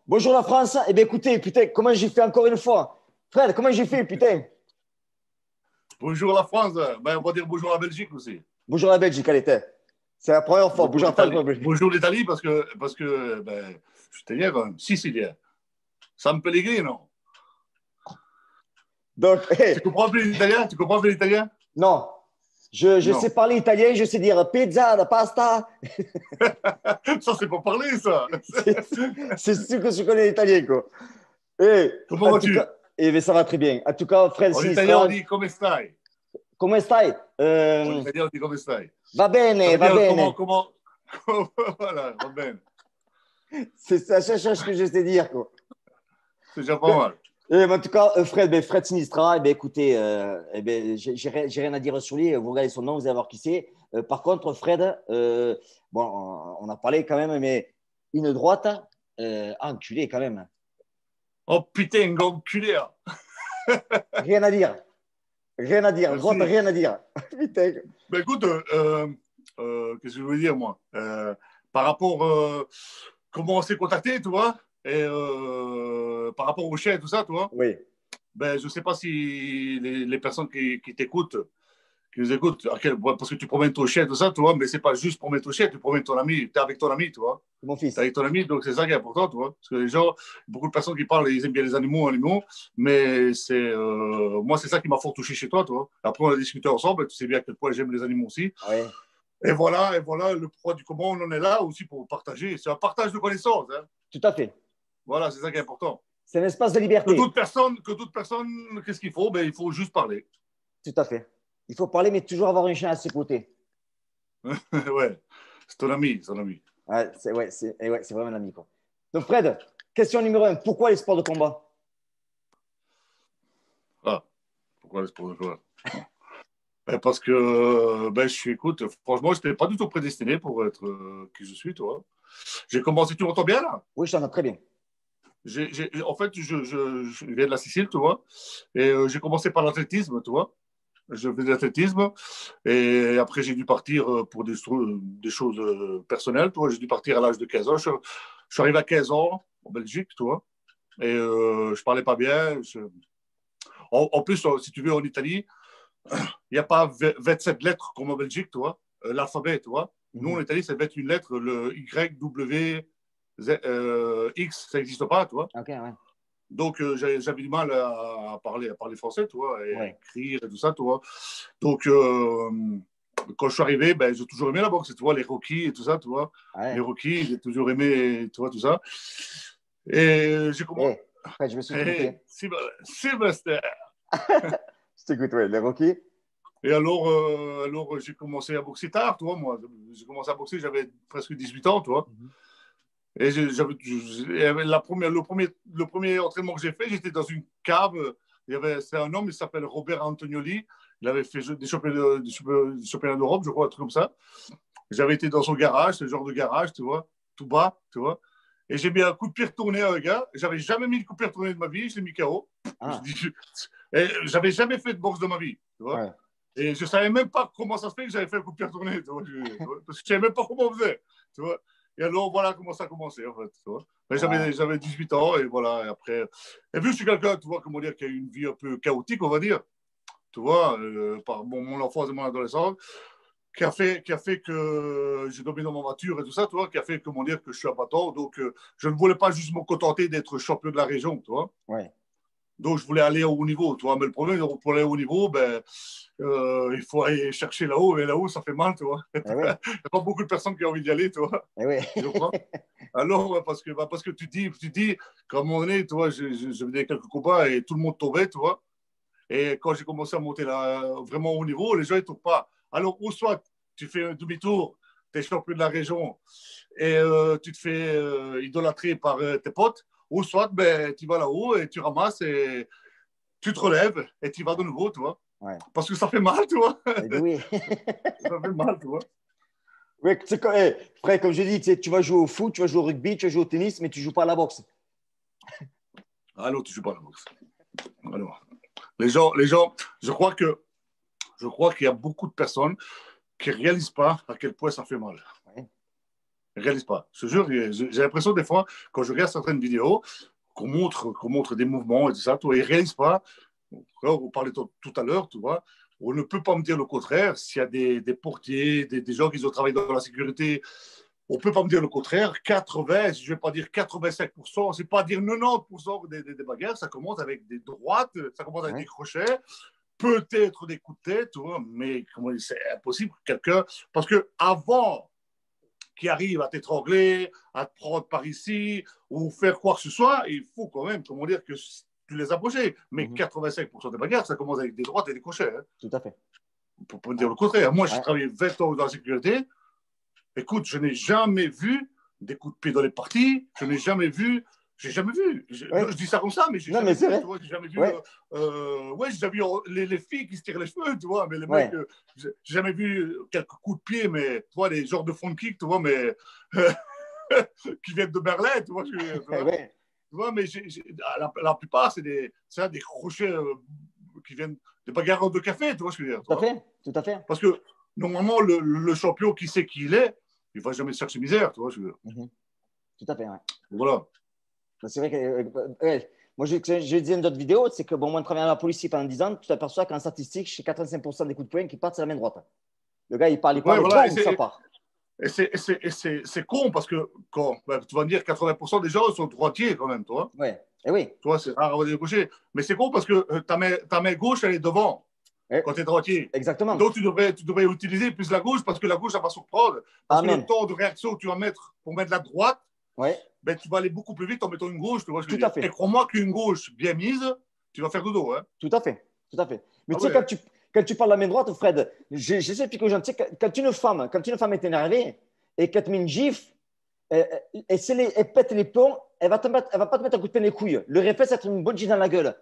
Bonjour la France. Eh bien, écoutez, putain, comment j'ai fait encore une fois? Fred, comment j'ai fait, putain? Bonjour la France. Ben, on va dire bonjour la Belgique aussi. Bonjour la Belgique, elle était. C'est la première fois. Bonjour Bonjour la France, bonjour l'Italie. la Belgique. Bonjour l'Italie parce que ben, je suis italien quand même. Sicilien. San Pellegrino. Donc, Tu comprends un peu l'italien? Tu comprends un peu l'italien? non, je sais Non. parler italien, je sais dire pizza, pasta. Ça, c'est pas parler, ça. C'est c'est sûr que je connais l'italien, quoi. Et, Comment en tout vas-tu? cas, eh bien, ça va très bien. En tout cas, Fred En italien, on Sinistra, dit come stai. comment stai? En italien, on dit come stai. Va Ça bene, veut va dire comment, bene. comment. Voilà, va bien. C'est la seule chose que je sais dire, quoi. C'est déjà pas mal. En tout cas, Fred, Fred Sinistra, écoutez, j'ai rien à dire sur lui. Vous regardez son nom, vous allez voir qui c'est. Par contre, Fred, bon, on a parlé quand même, mais une droite, enculé quand même. Oh putain, enculé. Rien à dire. Rien à dire. Droite, Merci. rien à dire. Putain. Ben écoute, qu'est-ce que je veux dire, moi? Par rapport comment on s'est contacté, tu vois, et par rapport au chien et tout ça, tu vois, Oui. ben, je ne sais pas si les personnes qui t'écoutent, qui nous écoutent, parce que tu promènes ton chien et tout ça, tu vois, mais c'est pas juste promènes ton chien, tu promènes ton ami, tu es avec ton ami, tu vois. C'est mon Tu es fils. avec ton ami, donc c'est ça qui est important, tu vois. Parce que les gens, beaucoup de personnes qui parlent, ils aiment bien les animaux, mais moi, c'est ça qui m'a fort touché chez toi, tu vois. Après, on a discuté ensemble, tu sais bien à quel point j'aime les animaux aussi. Oui. Et voilà le pourquoi du comment on en est là aussi pour partager. C'est un partage de connaissances. Hein. Tout à fait. Voilà, c'est ça qui est important. C'est un espace de Que liberté. toute personne, qu'est-ce qu'il faut? Ben, il faut juste parler. Tout à fait. Il faut parler, mais toujours avoir un chien à ses côtés. Ouais, c'est ton ami, son ami. Ouais, c'est vraiment un ami, quoi. Donc, Fred, question numéro un. Pourquoi les sports de combat? Ah, pourquoi le sport de combat? Ben, parce que ben, écoute, franchement, je n'étais pas du tout prédestiné pour être qui je suis, toi. J'ai commencé, tu m'entends bien là? Oui, je t'entends très bien. En fait, je viens de la Sicile, tu vois, et j'ai commencé par l'athlétisme, tu vois. Je faisais de l'athlétisme et après j'ai dû partir pour des choses personnelles. Toi, j'ai dû partir à l'âge de 15 ans. Je suis arrivé à 15 ans en Belgique, toi, et je parlais pas bien. En plus, si tu veux, en Italie, il n'y a pas 27 lettres comme en Belgique, toi, l'alphabet, tu vois. Nous, en Mhm. Italie, ça va être une lettre, le Y, W, Z, X, ça n'existe pas, tu vois. Ok, ouais. Donc, j'avais du mal à parler français, tu vois, et à Ouais. écrire et tout ça, tu vois. Donc, quand je suis arrivé, ben, j'ai toujours aimé la boxe, tu vois, les Rocky et tout ça, tu vois. Les Ouais. Rocky, j'ai toujours aimé, tu vois, tout ça. Et j'ai commencé. Eh, Fred, je me suis Hey, trompé. Sylvester. Je t'écoute, ouais. Les Rocky. Et alors j'ai commencé à boxer tard, tu vois, moi. J'ai commencé à boxer, j'avais presque 18 ans, tu vois. Mhm. Et le premier entraînement que j'ai fait, j'étais dans une cave. C'est un homme, il s'appelle Robert Antonioli. Il avait fait des championnats d'Europe, je crois, un truc comme ça. J'avais été dans son garage, ce genre de garage, tu vois, tout bas, tu vois. Et j'ai mis un coup de pied retourné à un gars. J'avais jamais mis le coup de pied retourné de ma vie, je l'ai mis KO. Ah, J'avais jamais fait de boxe de ma vie, tu vois. ouais. Et je savais même pas comment ça se fait que j'avais fait un coup de pied retourné, tu vois, parce que je savais même pas comment on faisait, tu vois. Et alors, voilà comment ça a commencé, en fait, tu vois. Mais Ah, j'avais 18 ans, et voilà, et après... Et vu que je suis quelqu'un, tu vois, comment dire, qui a eu une vie un peu chaotique, on va dire, tu vois, par mon enfance et mon adolescence, qui a fait que j'ai dormi dans ma voiture et tout ça, tu vois, qui a fait, comment dire, que je suis abattant. Donc, je ne voulais pas juste me contenter d'être champion de la région, tu vois. ouais. Donc, je voulais aller au haut niveau, tu vois. Mais le problème, pour aller au haut niveau, ben, il faut aller chercher là-haut, et là-haut, ça fait mal, tu vois. Il Eh n'y oui, a pas beaucoup de personnes qui ont envie d'y aller, tu vois. eh oui. Tu comprends? Alors, ouais, parce que tu dis, qu'à un moment donné, tu vois, je faisais quelques combats et tout le monde tombait, tu vois. Et quand j'ai commencé à monter là, vraiment au haut niveau, les gens, ils ne tombent pas. Alors, ou soit tu fais un demi-tour, tu es champion de la région et tu te fais idolâtrer par tes potes, ou soit ben, tu vas là-haut et tu ramasses et tu te relèves et tu vas de nouveau, tu vois. Ouais. Parce que ça fait mal, tu vois. Eh bien oui. Ça fait mal, tu vois. Ouais, tu sais, frère, comme je dis, tu vas jouer au foot, tu vas jouer au rugby, tu vas jouer au tennis, mais tu ne joues pas à la boxe. Alors, tu ne joues pas à la boxe. Alors, les gens, je crois qu'il y a beaucoup de personnes qui ne réalisent pas à quel point ça fait mal. Ouais. Ils ne réalisent pas. Je te jure, j'ai l'impression des fois, quand je regarde certaines vidéos, qu'on montre des mouvements et tout ça, toi, ils ne réalisent pas. Alors, vous parlez tout à l'heure, tu vois, on ne peut pas me dire le contraire. S'il y a des portiers, des gens qui ont travaillé dans la sécurité, on ne peut pas me dire le contraire. 80, je ne vais pas dire 85%, c'est pas dire 90% des bagarres, ça commence avec des droites, ça commence avec des crochets, peut-être des coups de tête, tu vois, mais c'est impossible que quelqu'un. Parce que avant qu'il arrive à t'étrangler, à te prendre par ici, ou faire quoi que ce soit, il faut quand même, comment dire, que tu les approches. Mais 85% des bagarres, ça commence avec des droites et des crochets. Hein. Tout à fait. Pour pas me dire le contraire. Moi, j'ai travaillé 20 ans dans la sécurité. Écoute, je n'ai jamais vu des coups de pied dans les parties. Je n'ai jamais vu. J'ai jamais vu. Je dis ça comme ça, mais j'ai jamais vu. Tu vois, j'ai jamais vu. J'ai déjà vu les filles qui se tirent les cheveux, tu vois, mais les mecs, j'ai jamais vu quelques coups de pied, mais tu vois, les genres de front kick, tu vois, mais qui viennent de Berlin, tu vois. Tu vois, mais la plupart, c'est des crochets qui viennent des bagarres de café, tu vois ce que je veux dire. Tout à fait, tout à fait. Parce que normalement, le champion qui sait qui il est, il ne va jamais se chercher misère, tu vois ce que je veux dire. Tout à fait, ouais. Voilà. C'est vrai que moi, je disais dans d'autres vidéos, c'est que bon, moi, en travaillant à la police pendant 10 ans, tu t'aperçois qu'en statistique, chez 85% des coups de poing qui partent, c'est la main droite. Le gars, il parle, voilà, ça part. Et c'est con parce que tu vas me dire 80% des gens sont droitiers quand même, toi. Ouais. Et oui. Toi, c'est rare à dire gaucher. Mais c'est con parce que ta main gauche, elle est devant quand tu es droitier. Exactement. Donc, tu devrais utiliser plus la gauche parce que la gauche, elle va surprendre. Parce que le temps de réaction que tu vas mettre pour mettre la droite, ben, tu vas aller beaucoup plus vite en mettant une gauche. Tu vois, tout à fait. Et crois-moi qu'une gauche bien mise, tu vas faire de dos. Hein. Tout à fait. Tout à fait. Mais tu sais, quand tu parles de la main droite, Fred, j'essaie d'expliquer aux gens, tu sais, quand une femme est énervée et qu'elle te met une gifle, elle pète les plombs, elle va pas te mettre un coup de pied dans les couilles. Le réflexe, c'est une bonne gifle dans la gueule.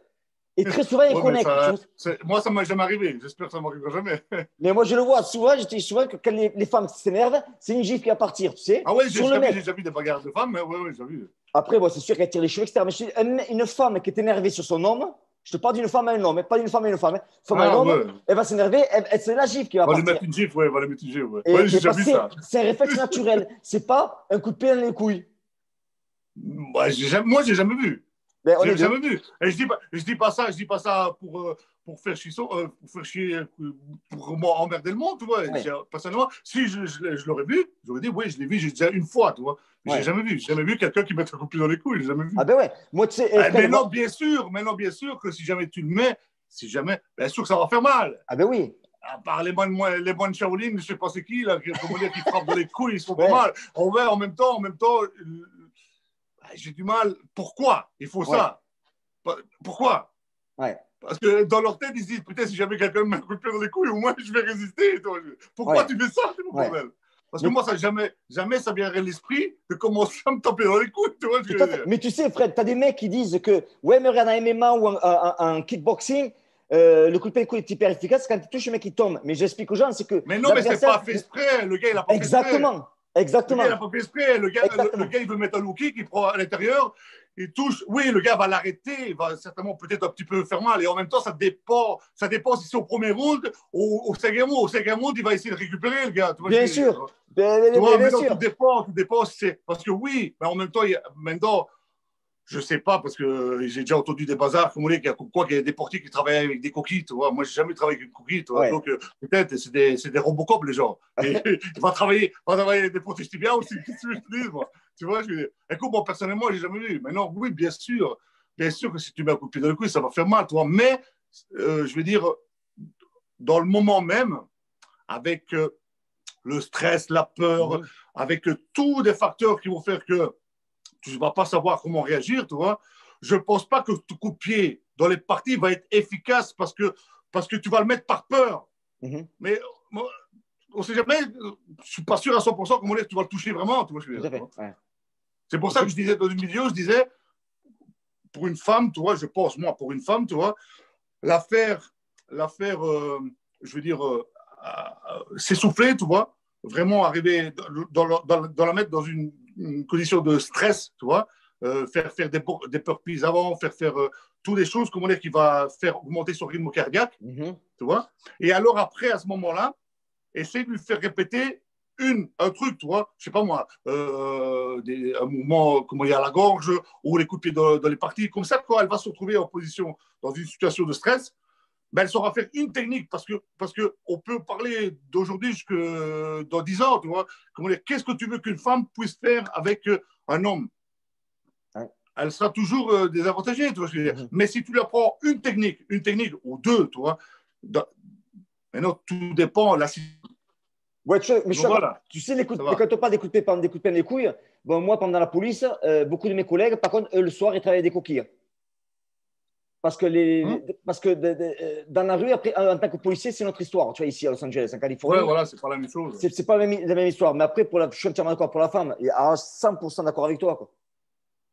Et très souvent, ils connectent. Moi, ça ne m'est jamais arrivé. J'espère que ça ne m'arrivera jamais. Mais moi, je le vois souvent. Je dis souvent que quand les femmes s'énervent, c'est une gifle qui va partir, tu sais. Ah ouais, j'ai déjà vu des bagarres de femmes. Ouais, j'ai vu. Après, c'est sûr qu'elle tire les cheveux, etc. Mais une femme qui est énervée sur son homme, je te parle d'une femme à un homme, pas d'une femme à une femme. Femme à un homme, elle va s'énerver, c'est la gifle qui va partir. Va lui mettre une gifle, va lui mettre une gifle. Ouais, j'ai déjà vu ça. C'est un réflexe naturel. C'est pas un coup de pied dans les couilles. Moi, j'ai jamais vu. J'ai jamais vu. Et je dis pas ça pour faire chier, pour emmerder le monde, tu vois. Personnellement, si je l'aurais vu, j'aurais dit, oui, je l'ai vu, j'ai déjà une fois, tu vois. Mais j'ai jamais vu quelqu'un qui mette un coup de pied dans les couilles, j'ai jamais vu. Ah ben ouais, moi tu sais. Maintenant, bien sûr que si jamais tu le mets, bien sûr que ça va faire mal. Ah ben oui. À part les moines Shaolin, je sais pas c'est qui, là, qui frappent dans les couilles, ils se font pas mal. En même temps, j'ai du mal. Pourquoi il faut ça? Pourquoi? Parce que dans leur tête, ils se disent, putain, si jamais quelqu'un me met un coup de pied dans les couilles, au moins je vais résister. Pourquoi tu fais ça? C'est mon bordel. Parce que moi, ça jamais ça viendrait à l'esprit de commencer à me taper dans les couilles. Tu vois ce que je veux dire. Mais tu sais, Fred, tu as des mecs qui disent que, ouais, mais regarde, en MMA ou en kickboxing, le coup de pied de couille est hyper efficace quand tu touches le mec qui tombe. Mais j'explique aux gens, c'est que. Mais non, mais c'est pas fait exprès. Le gars, il a pas fait exprès. Exactement. Le gars, il n'a pas fait exprès. Le gars, il veut mettre un low kick, il prend à l'intérieur, il touche. Oui, le gars va l'arrêter, il va certainement peut-être un petit peu faire mal. Et en même temps, ça dépend si c'est au premier round ou au cinquième round. Au cinquième round, il va essayer de récupérer, le gars. Tu vois, bien sûr. Tout dépend. Parce que oui, mais en même temps, maintenant, je sais pas, parce que j'ai déjà entendu des bazars, comme qu'il y a des portiers qui travaillent avec des coquilles, tu vois. Moi, j'ai jamais travaillé avec une coquille, tu vois. Donc, peut-être, c'est des Robocop, les gens. Et, il va travailler des portiers tibias aussi, qu'est-ce que je te dis, moi. Tu vois, écoute, moi, personnellement, j'ai jamais vu. Maintenant, oui, bien sûr que si tu mets un coup de pied dans le cou, ça va faire mal, tu vois. Mais, je veux dire, dans le moment même, avec le stress, la peur, avec tous des facteurs qui vont faire que tu ne vas pas savoir comment réagir, tu vois. Je ne pense pas que ton coup de pied dans les parties va être efficace parce que tu vas le mettre par peur. Mais on ne sait jamais, je ne suis pas sûr à 100% comment dire, tu vas le toucher vraiment. Tu vois, c'est pour ça que je disais dans une vidéo, pour une femme, tu vois, je pense, moi, pour une femme, tu vois, l'affaire je veux dire, s'essouffler, tu vois, vraiment arriver dans la mettre dans une condition de stress, tu vois, faire des burpees avant, faire toutes les choses, comment dire, qui va faire augmenter son rythme cardiaque, tu vois. Et alors après, à ce moment-là, essayer de lui faire répéter un truc, tu vois, je sais pas moi, un mouvement, comment il y a la gorge, ou les coups de pied dans les parties, comme ça, quand elle va se retrouver en position, dans une situation de stress, ben, elle saura faire une technique, parce que on peut parler d'aujourd'hui jusque dans 10 ans, tu vois, qu'est-ce que tu veux qu'une femme puisse faire avec un homme? Ouais. Elle sera toujours désavantagée, tu vois ce que je veux dire. Mais si tu lui apprends une technique ou deux, tu vois, maintenant, tout dépend de la situation. Ouais, mais je suis d'accord. Voilà, Tu sais, ça quand va. on parle d'écouter des coups de pied dans les couilles, bon, moi, pendant la police, beaucoup de mes collègues, par contre, eux, le soir, ils travaillaient des coquilles. Parce que, Hein? dans la rue, après, en tant que policier, c'est notre histoire. Tu vois, ici à Los Angeles, en Ouais, Californie, voilà, c'est pas la même chose. c'est pas la même histoire. Mais après, je suis entièrement d'accord pour la femme. Et à 100% d'accord avec toi, quoi.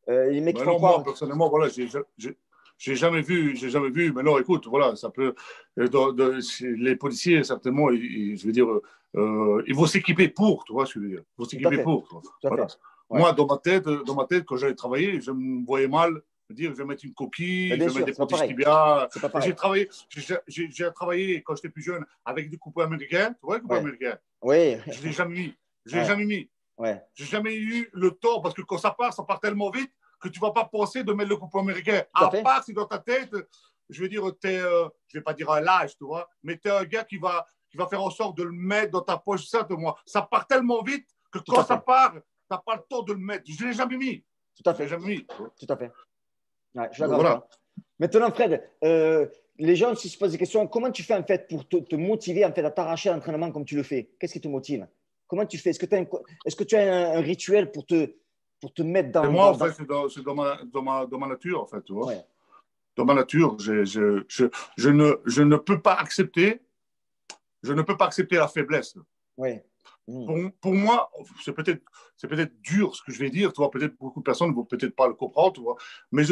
Les mecs qui Mais font non, moi, croire. personnellement, voilà, j'ai jamais vu. Mais non, écoute, voilà, ça peut. Les policiers, certainement, je veux dire, ils vont s'équiper pour, tu vois, ce que je veux dire. Ils vont Tout à s'équiper fait. pour. Tu vois. Tout à Voilà. fait. Ouais. Moi, dans ma tête, quand j'allais travailler, je me voyais mal me dire, je vais mettre une Mais coquille, je bien vais mettre sûr, des c'est pas protèges pareil. tibias. C'est pas Et pareil. j'ai travaillé quand j'étais plus jeune avec des coupeurs américains. Tu vois, les coupeurs Ouais. américains? Oui. Je ne l'ai jamais mis. Je l'ai Ouais. jamais mis. Ouais. J'ai jamais eu le temps, parce que quand ça part tellement vite que tu ne vas pas penser de mettre le coupon américain. Tout à À fait. part si dans ta tête, je veux dire, je ne vais pas dire un lâche, tu vois, mais tu es un gars qui va faire en sorte de le mettre dans ta poche, ça, de moi. Ça part tellement vite que Tout quand à ça fait. part, tu n'as pas le temps de le mettre. Je ne l'ai jamais mis. Tout à Je ne l'ai fait. jamais mis. Tout à fait. Ouais, je suis Donc d'accord avec voilà. toi. Maintenant, Fred, les gens, s'ils se posent des questions, comment tu fais en fait pour te motiver en fait, à t'arracher à l'entraînement comme tu le fais? Qu'est-ce qui te motive? Comment tu fais? Est-ce que tu as un rituel pour te mettre Et moi, en fait, c'est dans ma nature, en fait, tu vois. Ouais, Dans ma nature, je ne peux pas accepter, je ne peux pas accepter la faiblesse. ouais. Mm. Pour moi, c'est peut-être dur ce que je vais dire, tu vois, peut-être beaucoup de personnes ne vont peut-être pas le comprendre, tu vois, mais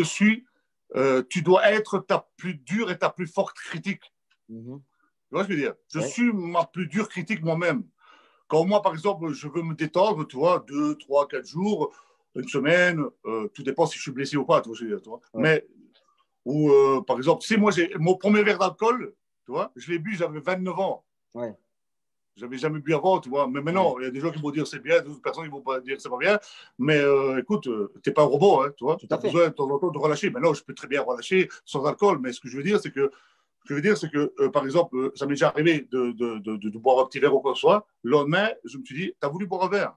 tu dois être ta plus dure et ta plus forte critique. Mhm. Tu vois ce que je veux dire? Je Ouais, suis ma plus dure critique moi-même. Quand moi, par exemple, je veux me détendre, tu vois, 2, 3, 4 jours, une semaine, tout dépend si je suis blessé ou pas, tu vois ce que je veux dire, tu vois. ouais, Mais, par exemple, si moi j'ai mon premier verre d'alcool, tu vois, je l'ai bu, j'avais 29 ans. ouais, J'avais jamais bu avant, tu vois. Mais ouais. maintenant, il y a des gens qui vont dire c'est bien, d'autres personnes qui vont pas dire c'est pas bien. Mais écoute, t'es pas un robot, hein, tu vois. Tout Tu à as fait. besoin de temps en temps de relâcher. Maintenant, je peux très bien relâcher sans alcool. Mais ce que je veux dire, c'est que, par exemple, ça m'est déjà arrivé de boire un petit verre ou quoi que ce soit. Le lendemain, je me suis dit, t'as voulu boire un verre.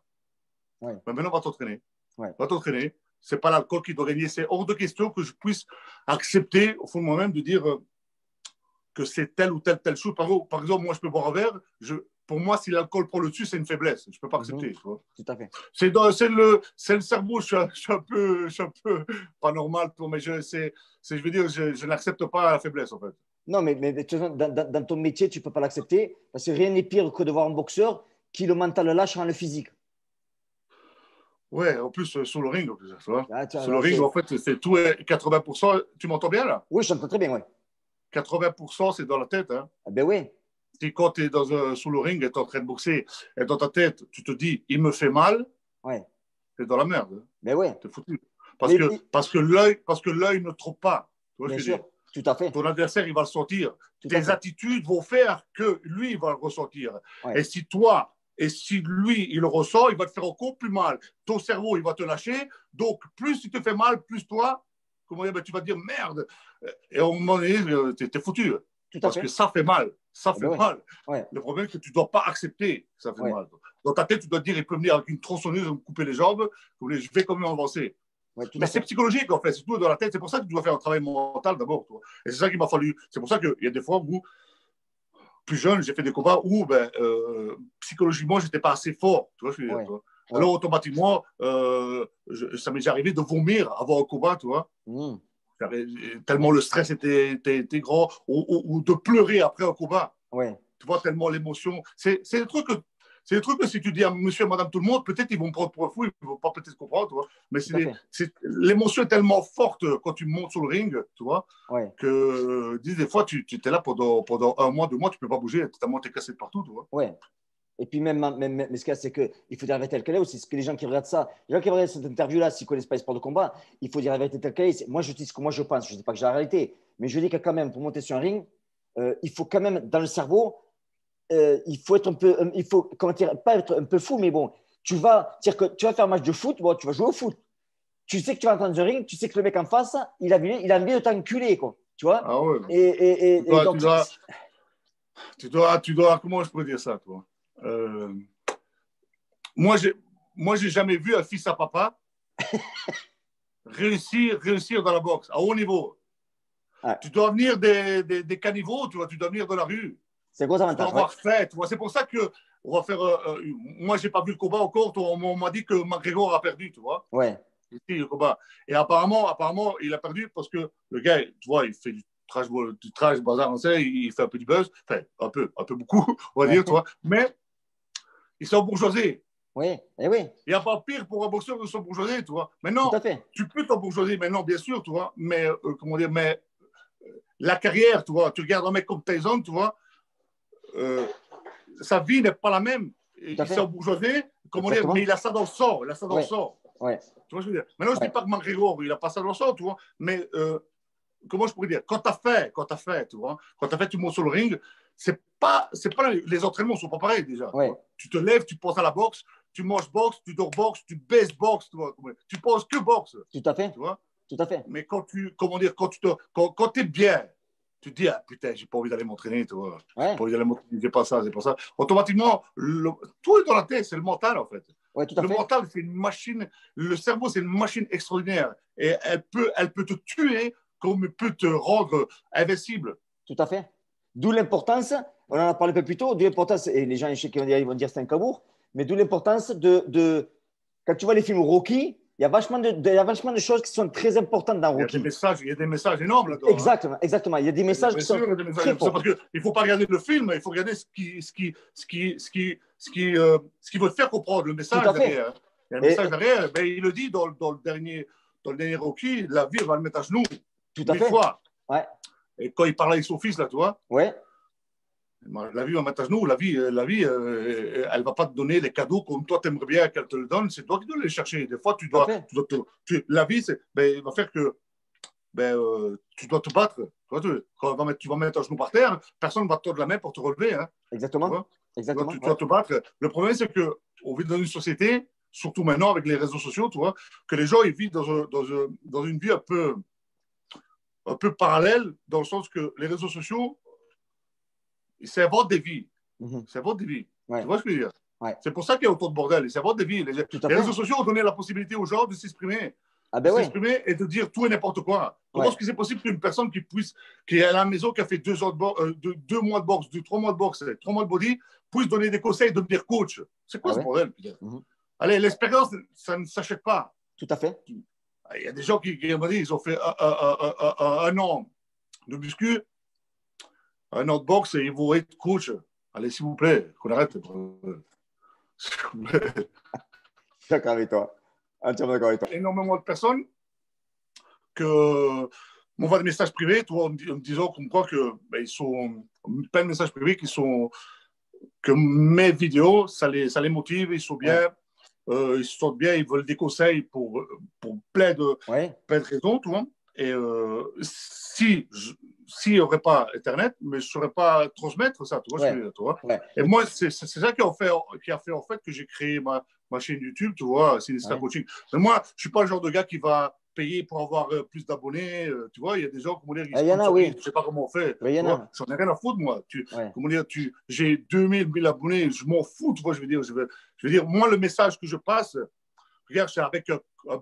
Ouais, Mais maintenant, va t'entraîner. ouais. Va t'entraîner. C'est pas l'alcool qui doit gagner. C'est hors de question que je puisse accepter, au fond de moi-même, de dire que c'est telle ou telle chose. Par exemple, moi, je peux boire un verre. Pour moi, si l'alcool prend le dessus, c'est une faiblesse. Je ne peux pas Mhm. accepter. Tu vois. Tout à fait. C'est le cerveau. Je suis un peu pas normal, mais je veux dire, je n'accepte pas la faiblesse, en fait. Non, mais de toute façon, dans ton métier, tu ne peux pas l'accepter parce que rien n'est pire que de voir un boxeur qui le mental lâche rend le physique. Ouais, en plus, sous le ring, en plus, tu vois. Ah, tiens, Sous le là, ring, en fait, c'est tout 80%. Tu m'entends bien, là? Oui, je t'entends très bien, oui. 80%, c'est dans la tête. Hein. Ah, ben oui, Si quand tu es sous le ring et tu es en train de boxer, et dans ta tête, tu te dis, il me fait mal, ouais. tu es dans la merde. Hein. Ben oui. Tu es foutu. Mais, Parce que l'œil ne trompe pas. Tu vois ce bien que je veux dire? sûr, tout à fait. Ton adversaire, il va le sentir. Tout à Tes fait. attitudes vont faire que lui, il va le ressentir. Ouais. Et si lui, il le ressent, il va te faire encore plus mal. Ton cerveau, il va te lâcher. Donc, plus il te fait mal, plus toi, comment dire, ben, tu vas dire merde. Et à un moment donné, tu es foutu. Tout à Parce que fait. ça fait mal. Ça Ah, fait ben oui. mal. Ouais. Le problème, c'est que tu ne dois pas accepter que ça fait Ouais. mal. Dans ta tête, tu dois te dire, il peut venir avec une tronçonneuse me couper les jambes. Je vais quand même avancer. Ouais, tout Mais à c'est fait. psychologique, en fait. C'est tout dans la tête. C'est pour ça que tu dois faire un travail mental d'abord. Toi. Et c'est ça qu'il m'a fallu. C'est pour ça qu'il y a des fois où, plus jeune, j'ai fait des combats où, psychologiquement, je n'étais pas assez fort. Tu vois ce que je veux dire, Ouais. toi. Ouais. Alors, automatiquement, ça m'est déjà arrivé de vomir avant un combat, tu vois. Mm. Tellement le stress était grand, ou de pleurer après un combat. Ouais. Tu vois, tellement l'émotion. C'est des trucs que si tu dis à monsieur et madame tout le monde, peut-être ils vont me prendre pour un fou, ils ne vont pas peut-être comprendre, tu vois. Mais Tout à fait. l'émotion est tellement forte quand tu montes sur le ring, tu vois, Ouais. que des fois, tu es là pendant 1 mois, 2 mois, tu ne peux pas bouger, tellement tu es cassé de partout, tu vois. Ouais. Et puis mais ce qu'il y a, c'est qu'il faut dire la vérité telle qu'elle est aussi. C'est que les gens qui regardent ça, les gens qui regardent cette interview-là, s'ils ne connaissent pas les sports de combat, il faut dire la vérité telle qu'elle est. Moi, je dis ce que moi je pense. Je ne dis pas que j'ai la réalité. Mais je dis que quand même, pour monter sur un ring, il faut quand même, dans le cerveau, il faut être un peu, il faut, comment dire, pas être un peu fou, mais bon, dire que tu vas faire un match de foot, bon, tu vas jouer au foot. Tu sais que tu vas entrer dans un ring, tu sais que le mec en face, il a envie de t'enculer, quoi. Tu vois? Ah ouais. Et donc, comment je pourrais dire ça, toi? Moi, j'ai jamais vu un fils à papa réussir dans la boxe à haut niveau. ouais. Tu dois venir des caniveaux, tu vois, tu dois venir de la rue. C'est gros Tu dois avantage. avoir Ouais. fait, tu vois. C'est pour ça que on va faire. Moi, j'ai pas vu le combat encore. On m'a dit que McGregor a perdu, tu vois. Ouais. Ici, le combat. Et apparemment, il a perdu parce que le gars, tu vois, il fait du trash bazar, on sait, il fait un peu du buzz, enfin, un peu beaucoup, on va Ouais. dire, tu vois. Mais il s'est embourgeoisé. Oui. Et oui. Il n'y a pas pire pour un boxeur de s'embourgeoiser, tu vois. Tout à Maintenant, fait. tu peux t'embourgeoiser maintenant, bien sûr, tu vois, mais comment dire, mais la carrière, tu vois, tu regardes un mec comme Tyson, tu vois, euh, sa vie n'est pas la même. Tout à Il s'est fait. embourgeoisé, comment dire, mais Exactement. il a ça dans le sang, il a ça dans le Ouais. sang. Ouais. Tu vois ce que je veux dire? Maintenant, je ne dis Ouais. pas que McGregor, il n'a pas ça dans le sang, tu vois, mais comment je pourrais dire, quand tu as fait, tu vois, quand tu as fait, tu montes sur le ring, c'est pas, les entraînements ne sont pas pareils déjà. Tu Ouais. vois. Tu te lèves, tu penses à la boxe, tu manges boxe, tu dors boxe, tu baisses boxe, tu vois, tu penses que boxe, Tout à fait. tu vois. Tout à fait. Mais quand tu, comment dire, quand es bien, tu te dis, ah putain, j'ai pas envie d'aller m'entraîner, tu vois. J'ai Ouais. pas envie d'aller m'entraîner, c'est pas ça, c'est pas ça. Automatiquement, tout est dans la tête, c'est le mental en fait. Ouais, tout à Le fait. mental, c'est une machine, le cerveau, c'est une machine extraordinaire. Et elle peut te tuer comme elle peut te rendre invincible. Tout à fait. D'où l'importance, on en a parlé un peu plus tôt, d'où l'importance, et les gens je sais qu'ils vont dire c'est un cabourg, mais d'où l'importance quand tu vois les films Rocky, il y a vachement de choses qui sont très importantes dans Rocky. Il y a des messages énormes là-dedans. Hein. Exactement, exactement. Il y a des messages Bien qui sont sûr, il y a des messages. très C'est parce forts. qu'il ne faut pas regarder le film, il faut regarder ce qui veut te faire comprendre, le Tout message à fait. derrière. Hein. Il y a un message Et, derrière, mais il le dit dans le dernier Rocky, la vie va le mettre à genoux tout à 1000 fait. fois. Ouais. Et quand il parle avec son fils, là, tu vois, Ouais. la vie va mettre à genoux, la vie elle ne va pas te donner les cadeaux comme toi, tu aimerais bien qu'elle te le donne, c'est toi qui dois les chercher. Des fois, Tout à fait. la vie, il va faire que tu dois te battre. Quand tu vas mettre un genou par terre, personne ne va te tordre la main pour te relever. Hein, tu Exactement. vois Exactement. tu Ouais. dois te battre. Le problème, c'est qu'on vit dans une société, surtout maintenant avec les réseaux sociaux, tu vois, que les gens ils vivent dans une vie un peu parallèle, dans le sens que les réseaux sociaux, c'est inventent des vies. Mhm. C'est inventent des vies. Tu Ouais. vois ce que je veux dire? Ouais. C'est pour ça qu'il y a autant de bordel. C'est inventent des vies. Tout à Les réseaux fait. sociaux ont donné la possibilité aux gens de s'exprimer. Ah De ben oui. s'exprimer et de dire tout et n'importe quoi. Comment Ouais. est-ce que c'est possible qu'une personne qui est à la maison, qui a fait 2 mois de boxe, 3 mois de boxe, 3 mois de body, puisse donner des conseils, devenir coach? C'est quoi Ah ce ouais. bordel, putain? Mhm. Allez, l'expérience, ça ne s'achète pas. Tout à fait. Il y a des gens qui m'ont dit, ils ont fait un an de muscu, un an de boxe et ils vont être coach. Allez, s'il vous plaît, qu'on arrête. S'il vous plaît. D'accord avec toi. Entièrement d'accord avec toi. Énormément de personnes que m'envoient des messages privés, toi, en me disant comme quoi que ils sont plein de messages privés que mes vidéos, ça les motive, ils sont bien, Ouais. ils se sentent bien, ils veulent des conseils pour Ouais. plein de raisons, tu vois. Et s'il n'y aurait pas Internet, mais je ne saurais pas transmettre ça, tu vois, Ouais. tu vois. Ouais. Et moi, c'est ça qui a fait en fait que j'ai créé ma chaîne YouTube, tu vois, Sinistra Ouais. Coaching. Mais moi, je ne suis pas le genre de gars qui va payer pour avoir plus d'abonnés, tu vois. Il y a des gens, comment dire, ils Il y en a, sponsorisent, oui. je ne sais pas comment on fait, Oui, il y tu en vois. a. J'en ai rien à foutre, moi. Ouais. Comment dire, j'ai 2000 abonnés, je m'en fous, tu vois, je veux dire, moi, le message que je passe, regarde, c'est avec un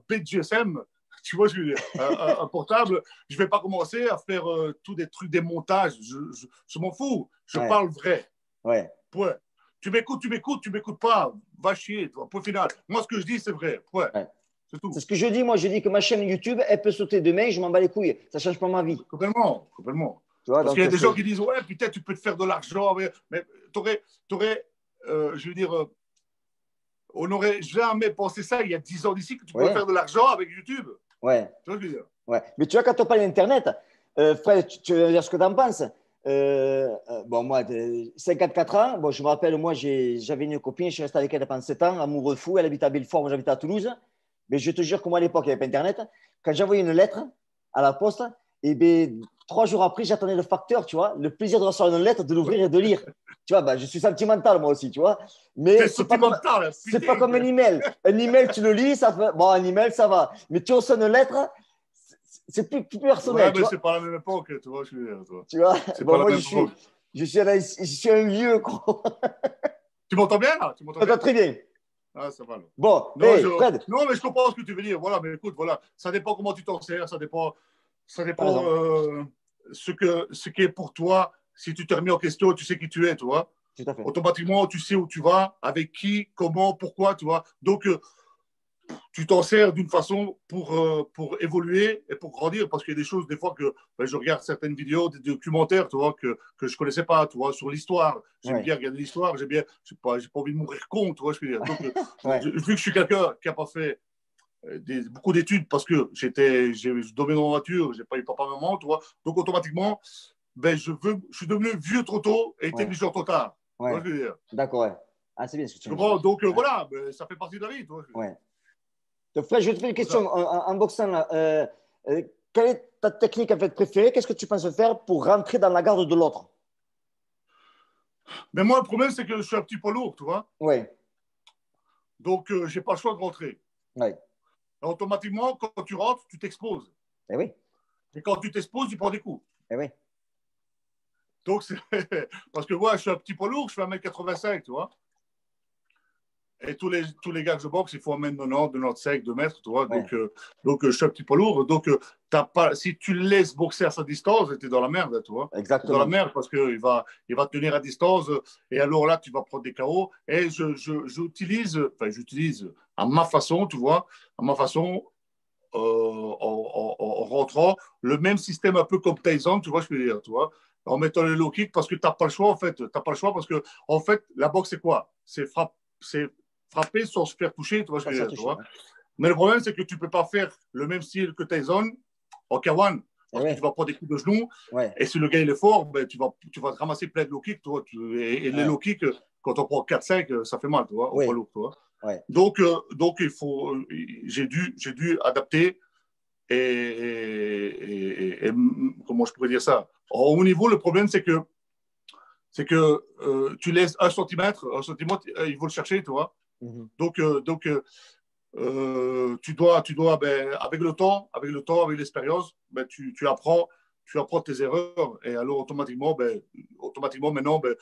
bête GSM, tu vois, je veux dire, un portable, je ne vais pas commencer à faire tous des trucs, des montages, je m'en fous, je Ouais. parle vrai, Ouais. point. Tu m'écoutes, tu m'écoutes pas, va chier, toi, point final. Moi, ce que je dis, c'est vrai, point. Ouais. C'est tout. C'est ce que je dis, moi. Je dis que ma chaîne YouTube, elle peut sauter demain, je m'en bats les couilles. Ça ne change pas ma vie. Complètement, complètement. Tu vois, Parce qu'il donc y a des gens c'est. qui disent, ouais, putain, tu peux te faire de l'argent, mais je veux dire, on n'aurait jamais pensé ça il y a 10 ans d'ici, que tu pouvais Ouais. faire de l'argent avec YouTube. Ouais. Tu vois ce que je veux dire? Ouais. Mais tu vois, quand on parle d'Internet, Fred, tu veux dire ce que tu en penses. Bon, moi, 54 ans, bon, je me rappelle, moi, j'avais une copine, je suis resté avec elle pendant 7 ans, amoureux fou, elle habitait à Belfort, moi j'habitais à Toulouse. Mais je te jure que moi, à l'époque, il n'y avait pas Internet. Quand j'envoyais une lettre à la poste, et bien, 3 jours après, j'attendais le facteur, tu vois, le plaisir de recevoir une lettre, de l'ouvrir et de lire. Tu vois, bah, je suis sentimental moi aussi, tu vois. Mais C'est sentimental, c'est pas putain. comme un email. Un email, tu le lis, ça fait, bon, un email, ça va. Mais tu reçois une lettre, c'est plus personnel, Ouais, tu mais vois. c'est pas la même époque, tu vois, je veux dire, toi. Tu vois, C'est pas bon, la moi, même époque. je suis un vieux, gros. Tu m'entends bien, là? Tu m'entends Ça va bien? très bien. Ah, ça va, là. Bon, Non, hey, Fred, non, mais je comprends ce que tu veux dire. Voilà, mais écoute, voilà, ça dépend comment tu t'en sers, ça t'as dépend raison, ce qui est pour toi. Si tu t'es remis en question, tu sais qui tu es, tu vois. tout à fait. Automatiquement, tu sais où tu vas, avec qui, comment, pourquoi, tu vois. Donc, tu t'en sers d'une façon pour évoluer et pour grandir, parce qu'il y a des choses, des fois, que ben, je regarde certaines vidéos, des documentaires, tu vois, que je ne connaissais pas, tu vois, sur l'histoire. J'aime Ouais, bien regarder l'histoire, j'ai pas envie de mourir con, tu vois, je veux dire. Donc, ouais, vu que je suis quelqu'un qui n'a pas fait beaucoup d'études parce que je dominais en voiture, j'ai pas eu papa, maman, tu vois. Donc, automatiquement, ben, je suis devenu vieux trop tôt et ouais, intelligent trop tard. Tu vois ouais. ce que je veux dire? D'accord, ouais. Ah, c'est bien ce que tu Tu me dis. comprends? Donc, Ouais, voilà, ben, ça fait partie de la vie, tu vois. ouais. Donc, Fred, je vais te faire une C'est question ça. en boxant là. Quelle est ta technique en fait préférée? Qu'est-ce que tu penses faire pour rentrer dans la garde de l'autre? Mais moi, le problème, c'est que je suis un petit peu lourd, tu vois. Ouais, Donc, je n'ai pas le choix de rentrer. ouais. Et automatiquement, quand tu rentres, tu t'exposes. Eh oui, Et quand tu t'exposes, tu prends des coups. eh oui. Donc, parce que moi, je suis un petit peu lourd, je fais 1,85 m, tu vois. Et tous les gars que je boxe, il faut 1,90 m, 95, 2 mètres, tu vois. Ouais, Donc, je suis un petit peu lourd. Donc, si tu le laisses boxer à sa distance, tu es dans la merde, tu vois. Tu es dans la exactement. merde parce qu'il va tenir à distance. Et alors là, tu vas prendre des KO. Et j'utilise à ma façon, tu vois, à ma façon, en rentrant, le même système un peu comme Tyson, tu vois, je veux dire, tu vois, en mettant le low kick parce que tu n'as pas le choix, en fait. Tu n'as pas le choix parce que, en fait, la boxe, c'est quoi? C'est frapper sans se faire toucher, tu vois, je Sans veux se faire dire, tu toucher. vois. Mais le problème, c'est que tu ne peux pas faire le même style que Tyson en K1 Eh parce que tu oui, vas prendre des coups de genoux. ouais, Et si le gars il est fort, ben, tu vas te ramasser plein de low kicks, tu vois. Et les ouais, low kicks, quand on prend 4-5, ça fait mal, tu vois, au poids oui, lourd, tu vois. ouais. Donc j'ai dû adapter et comment je pourrais dire ça? Au haut niveau, le problème, c'est que tu laisses un centimètre, il faut le chercher, tu vois. Mhm. Donc, tu dois ben, avec l'expérience, ben, tu apprends tes erreurs. Et alors, automatiquement maintenant, ben,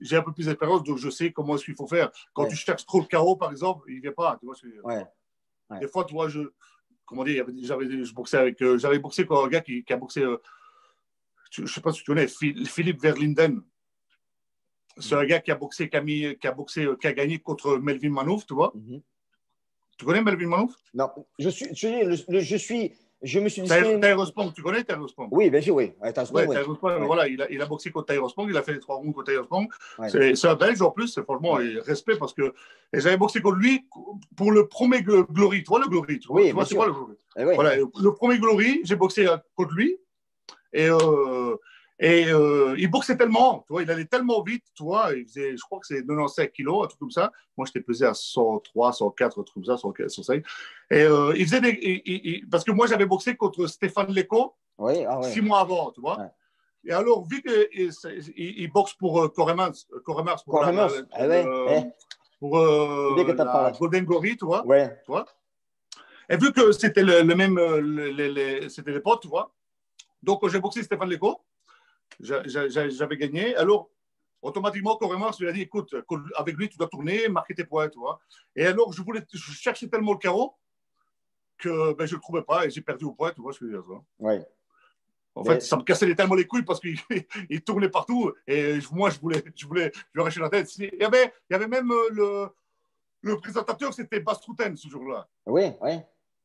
j'ai un peu plus d'expérience, donc je sais comment est-ce qu'il faut faire. Quand tu Ouais, cherches trop le carreau, par exemple, il ne vient pas. Tu vois, tu ouais, vois. ouais. Des fois, tu vois, comment dire, j'avais boxé contre un gars qui a boxé, je ne sais pas si tu connais, Philippe Verlinden. C'est un Mhm. gars qui a gagné contre Melvin Manouf, tu vois. Mhm. Tu connais Melvin Manouf? Non, je me suis dessiné. Tyler Spong, tu connais Tyler Spong? Oui, bien sûr, oui. Ouais, t'as raison, Ouais, oui. Tyler Spong, Ouais, voilà, il a boxé contre Tyler Spong, il a fait les 3 rounds contre Tyler Spong. ouais, C'est un Belge en plus, franchement, ouais. et respect parce que et j'avais boxé contre lui pour le premier Glory. Tu vois le Glory, Oui, tu bien vois c'est quoi le sûr. Glory? Eh oui, Voilà, ouais. le premier Glory, j'ai boxé contre lui. Et il boxait tellement, tu vois, il allait tellement vite, tu vois, il faisait, je crois que c'est 95 kilos, un truc comme ça. Moi, j'étais pesé à 103, 104, un truc comme ça, 105. Et il faisait parce que moi, j'avais boxé contre Stéphane Leco Oui, ah ouais. 6 mois avant, tu vois. Ouais. Et alors, vu qu'il boxe pour Coremans pour Corremus, eh ouais, pour c'est bien que t'en la parles. Golden Glory, tu vois. Ouais. Tu vois. Et vu que c'était le même, c'était les potes, tu vois. Donc, j'ai boxé Stéphane Leco. J'avais gagné. Alors, automatiquement, Coremans lui a dit, écoute, avec lui, tu dois tourner, marquer tes points, tu vois. Et alors, je cherchais tellement le carreau que ben, je ne le trouvais pas et j'ai perdu au point, tu vois ce que je veux dire. Ça. Ouais. En fait, Mais, ça me cassait tellement les couilles parce qu'il il tournait partout et moi, je lui arracher la tête. Il y avait même le présentateur, c'était Bastrouten ce jour-là. oui, oui.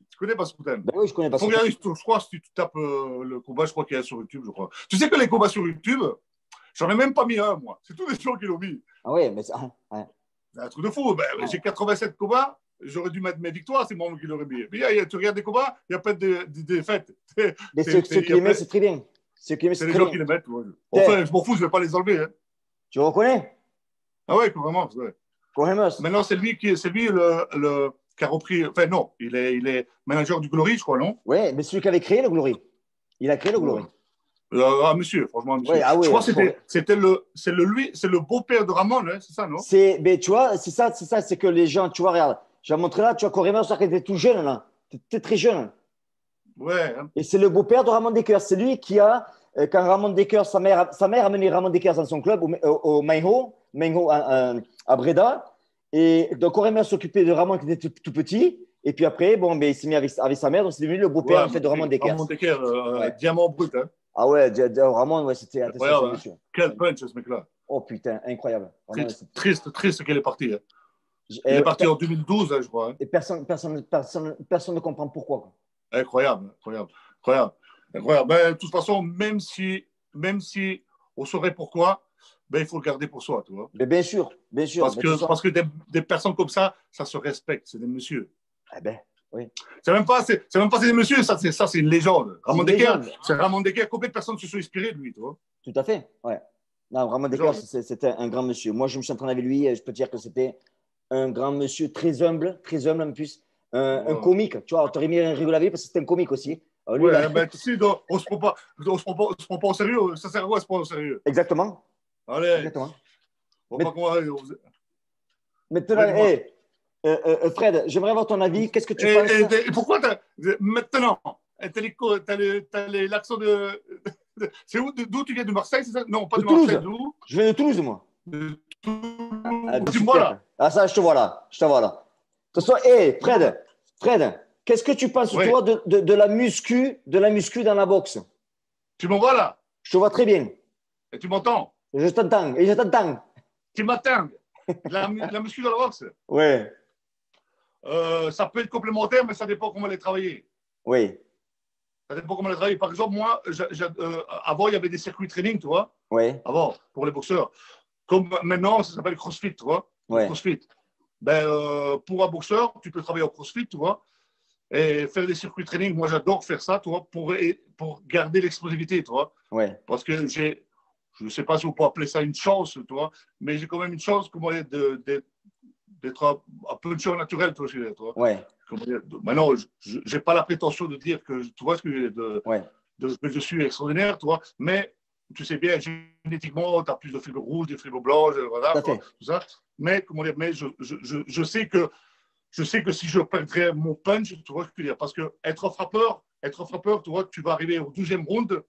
Tu connais Bastrouten? Ben oui, je connais Il pas faut ce regarder, je crois, si tu tapes le combat, je crois qu'il y a sur YouTube, je crois. Tu sais que les combats sur YouTube, j'en ai même pas mis un, moi. C'est tous les gens qui l'ont mis. Ah oui, mais ouais, C'est un truc de fou. Ben, ouais. j'ai 87 combats. J'aurais dû mettre mes victoires, c'est moi qui l'aurais mis. Puis, tu regardes des combats, il n'y a pas de défaites. Mais ceux qui l'aimaient, c'est très bien. Ceux qui l'aimaient, c'est C'est les très gens bien. qui les mettent. Ouais. Tiens, Enfin, je m'en fous, je ne vais pas les enlever. Hein. tu reconnais? Ah ouais, vraiment. Ouais. Corremus. Maintenant, c'est lui qui a repris. Enfin, non, il est manager du Glory, je crois, non? Oui, mais celui qui avait créé le Glory. Il a créé le Ouais. Glory. Monsieur, franchement, Ouais, monsieur. ah Je oui, crois que c'est le beau-père de Ramon, hein, c'est ça, non? mais tu vois, c'est ça, c'est que les gens, tu vois, regarde, je vais montrer là, tu vois, Corémer, ça, qu'il était tout jeune, là. T'es très jeune. Ouais, hein. Et c'est le beau-père de Ramon Dekers. C'est lui qui a, quand Ramon Dekers, sa mère a mené Ramon Dekers dans son club au Mainho à Breda. Et donc, Corémer s'occupait de Ramon qui était tout petit. Et puis après, bon, ben, il s'est mis avec sa mère. Donc, c'est devenu le beau-père, Ouais, en fait, de Ramon Dekers. Ramon Decker, Ouais. diamant brut, hein. Ah ouais, Ramon, ouais, c'était ce Incroyable, hein. monsieur. Quel punch, ce mec-là. Oh putain, incroyable. Vraiment, Triste qu'elle est partie, hein. Il est et, parti en 2012, hein, je crois, hein. et personne ne comprend pourquoi, quoi. Incroyable, incroyable, incroyable, incroyable. Ben, de toute façon, même si on saurait pourquoi, ben, il faut le garder pour soi, tu vois. Mais bien sûr, bien sûr. Mais de toute façon, Parce que des personnes comme ça se respecte. C'est des messieurs. eh ben, oui. C'est même pas des messieurs, ça, c'est une légende. C'est Ramon une Decker, légende. c'est Ramon Decker. Combien de personnes se sont inspirées de lui, tu vois? Tout à fait, ouais. Non, vraiment, Descartes, Légende. c'était un grand monsieur. Moi, je me suis entraîné avec lui et je peux te dire que c'était un grand monsieur très humble en plus. Un Ouais, comique, tu vois, on t'aurait mis un rigoler parce que c'était un comique aussi. Alors, lui, là, ouais, ben, tu sais, donc, on se prend pas au sérieux. Ça sert à quoi, se prendre au sérieux? exactement, Allez, exactement. on va Mais, pas qu'on va. maintenant, Ouais, dis-moi. hey, Fred, j'aimerais avoir ton avis. Qu'est-ce que tu penses? Et pourquoi maintenant, t'as l'accent c'est où, d'où tu viens, de Marseille, c'est ça? Non, pas De de Marseille, Toulouse. d'où? Je viens de Toulouse, moi. De Ah, ben, Dis-moi super. là. Ah, ça, je te vois là. Je te vois là. De toute façon, hey, Dis-moi là. Fred, qu'est-ce que tu penses, Oui, toi, de la muscu dans la boxe? tu m'envoies là. Je te vois très bien. Et tu m'entends. Je t'entends. Et je t'entends. Tu m'attends. La muscu dans la boxe. Ouais, Ça peut être complémentaire, mais ça dépend comment elle est travaillée. oui, Ça dépend comment elle est travaillée. Par exemple, moi, avant, il y avait des circuits training, tu vois. oui, Avant, pour les boxeurs. Comme maintenant, ça s'appelle CrossFit, tu vois. Le oui, CrossFit. Ben, pour un boxeur, tu peux travailler au CrossFit, tu vois, et faire des circuits training. Moi, j'adore faire ça, tu vois, pour garder l'explosivité, tu vois. oui, Parce que je ne sais pas si on peut appeler ça une chance, tu vois, mais j'ai quand même une chance comment dire, d'être un peu naturel, tu vois. oui, Comment dire, maintenant, je n'ai pas la prétention de dire que, tu vois, ce que oui, que je suis extraordinaire, tu vois, mais tu sais bien, génétiquement, tu as plus de fibres rouges, des fibres blanches, voilà, tout à quoi, fait. tout ça. Mais, comment dire, mais je sais que si je perdrais mon punch, tu vois ce que je veux dire, parce que être un frappeur, tu vois, tu vas arriver au 12e round,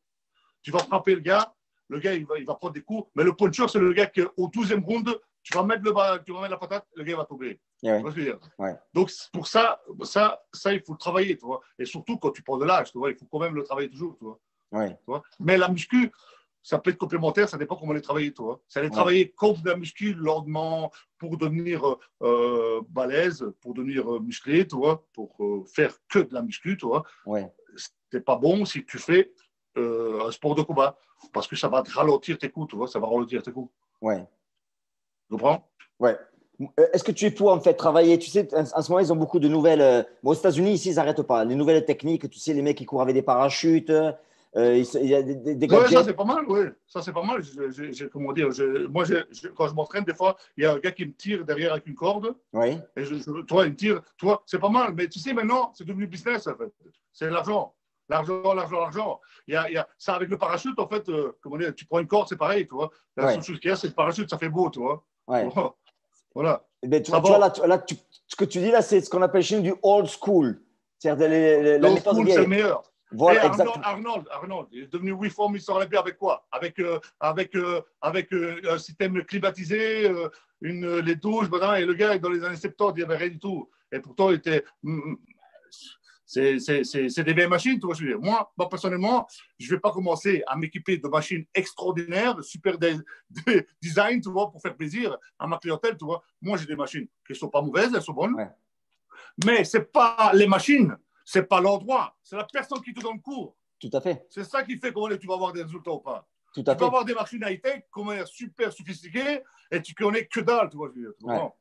tu vas frapper le gars il va prendre des coups, mais le puncher, c'est le gars qui, au 12e round, tu vas mettre la patate, le gars il va tomber. Yeah, Tu vois ce que je veux dire? ouais, Donc, pour ça, il faut le travailler, tu vois. Et surtout, quand tu prends de l'âge, tu vois, il faut quand même le travailler toujours, tu vois. ouais, Tu vois. Mais la muscu, ça peut être complémentaire, ça dépend comment les travailler, tu vois. Ça les ouais, travailler comme de la muscu lentement pour devenir balèze, pour devenir musclé, tu vois, pour faire que de la muscu, tu vois. ouais, C'est pas bon si tu fais un sport de combat parce que ça va te ralentir tes coups, tu vois, ça va ralentir tes coups. ouais, Tu comprends? ouais. Est-ce que tu es pour en fait travailler? Tu sais, en ce moment, ils ont beaucoup de nouvelles. Bon, aux États-Unis, ici, ils n'arrêtent pas. Les nouvelles techniques, tu sais, les mecs qui courent avec des parachutes, il y a des Ouais, ça gadgets. c'est pas mal, oui. Ça c'est pas mal. Comment dire, moi, quand je m'entraîne, des fois, il y a un gars qui me tire derrière avec une corde. Oui, Et toi, il me tire. Toi, c'est pas mal. Mais tu sais, maintenant, c'est devenu business, en fait. C'est l'argent. L'argent, l'argent, l'argent. Ça, avec le parachute, en fait, comment dire, tu prends une corde, c'est pareil, tu vois. La seule ouais, chose qu'il y a, c'est le parachute, ça fait beau, tu vois. ouais. Voilà. Eh ben, Ça tu vois va. là, ce que tu dis là, c'est ce qu'on appelle chez nous du old school. C'est-à-dire la L'old méthode school, c'est le vieille. meilleur. Et Voilà, exact. Arnold, il est devenu reform Mr. Olympia avec quoi? Avec un système climatisé, les douches, et le gars, dans les années 70, il n'y avait rien du tout. Et pourtant, il était. C'est des belles machines, tu vois, je veux dire. Moi, personnellement, je ne vais pas commencer à m'équiper de machines extraordinaires, super design, tu vois, pour faire plaisir à ma clientèle, tu vois. Moi, j'ai des machines qui ne sont pas mauvaises, elles sont bonnes. Ouais, Mais ce n'est pas les machines, ce n'est pas l'endroit, c'est la personne qui te donne cours. tout à fait, C'est ça qui fait comment tu vas avoir des résultats ou pas. tout à Tu peux fait. avoir des machines high-tech, super sophistiquées, et tu connais que dalle, tu vois. Ouais,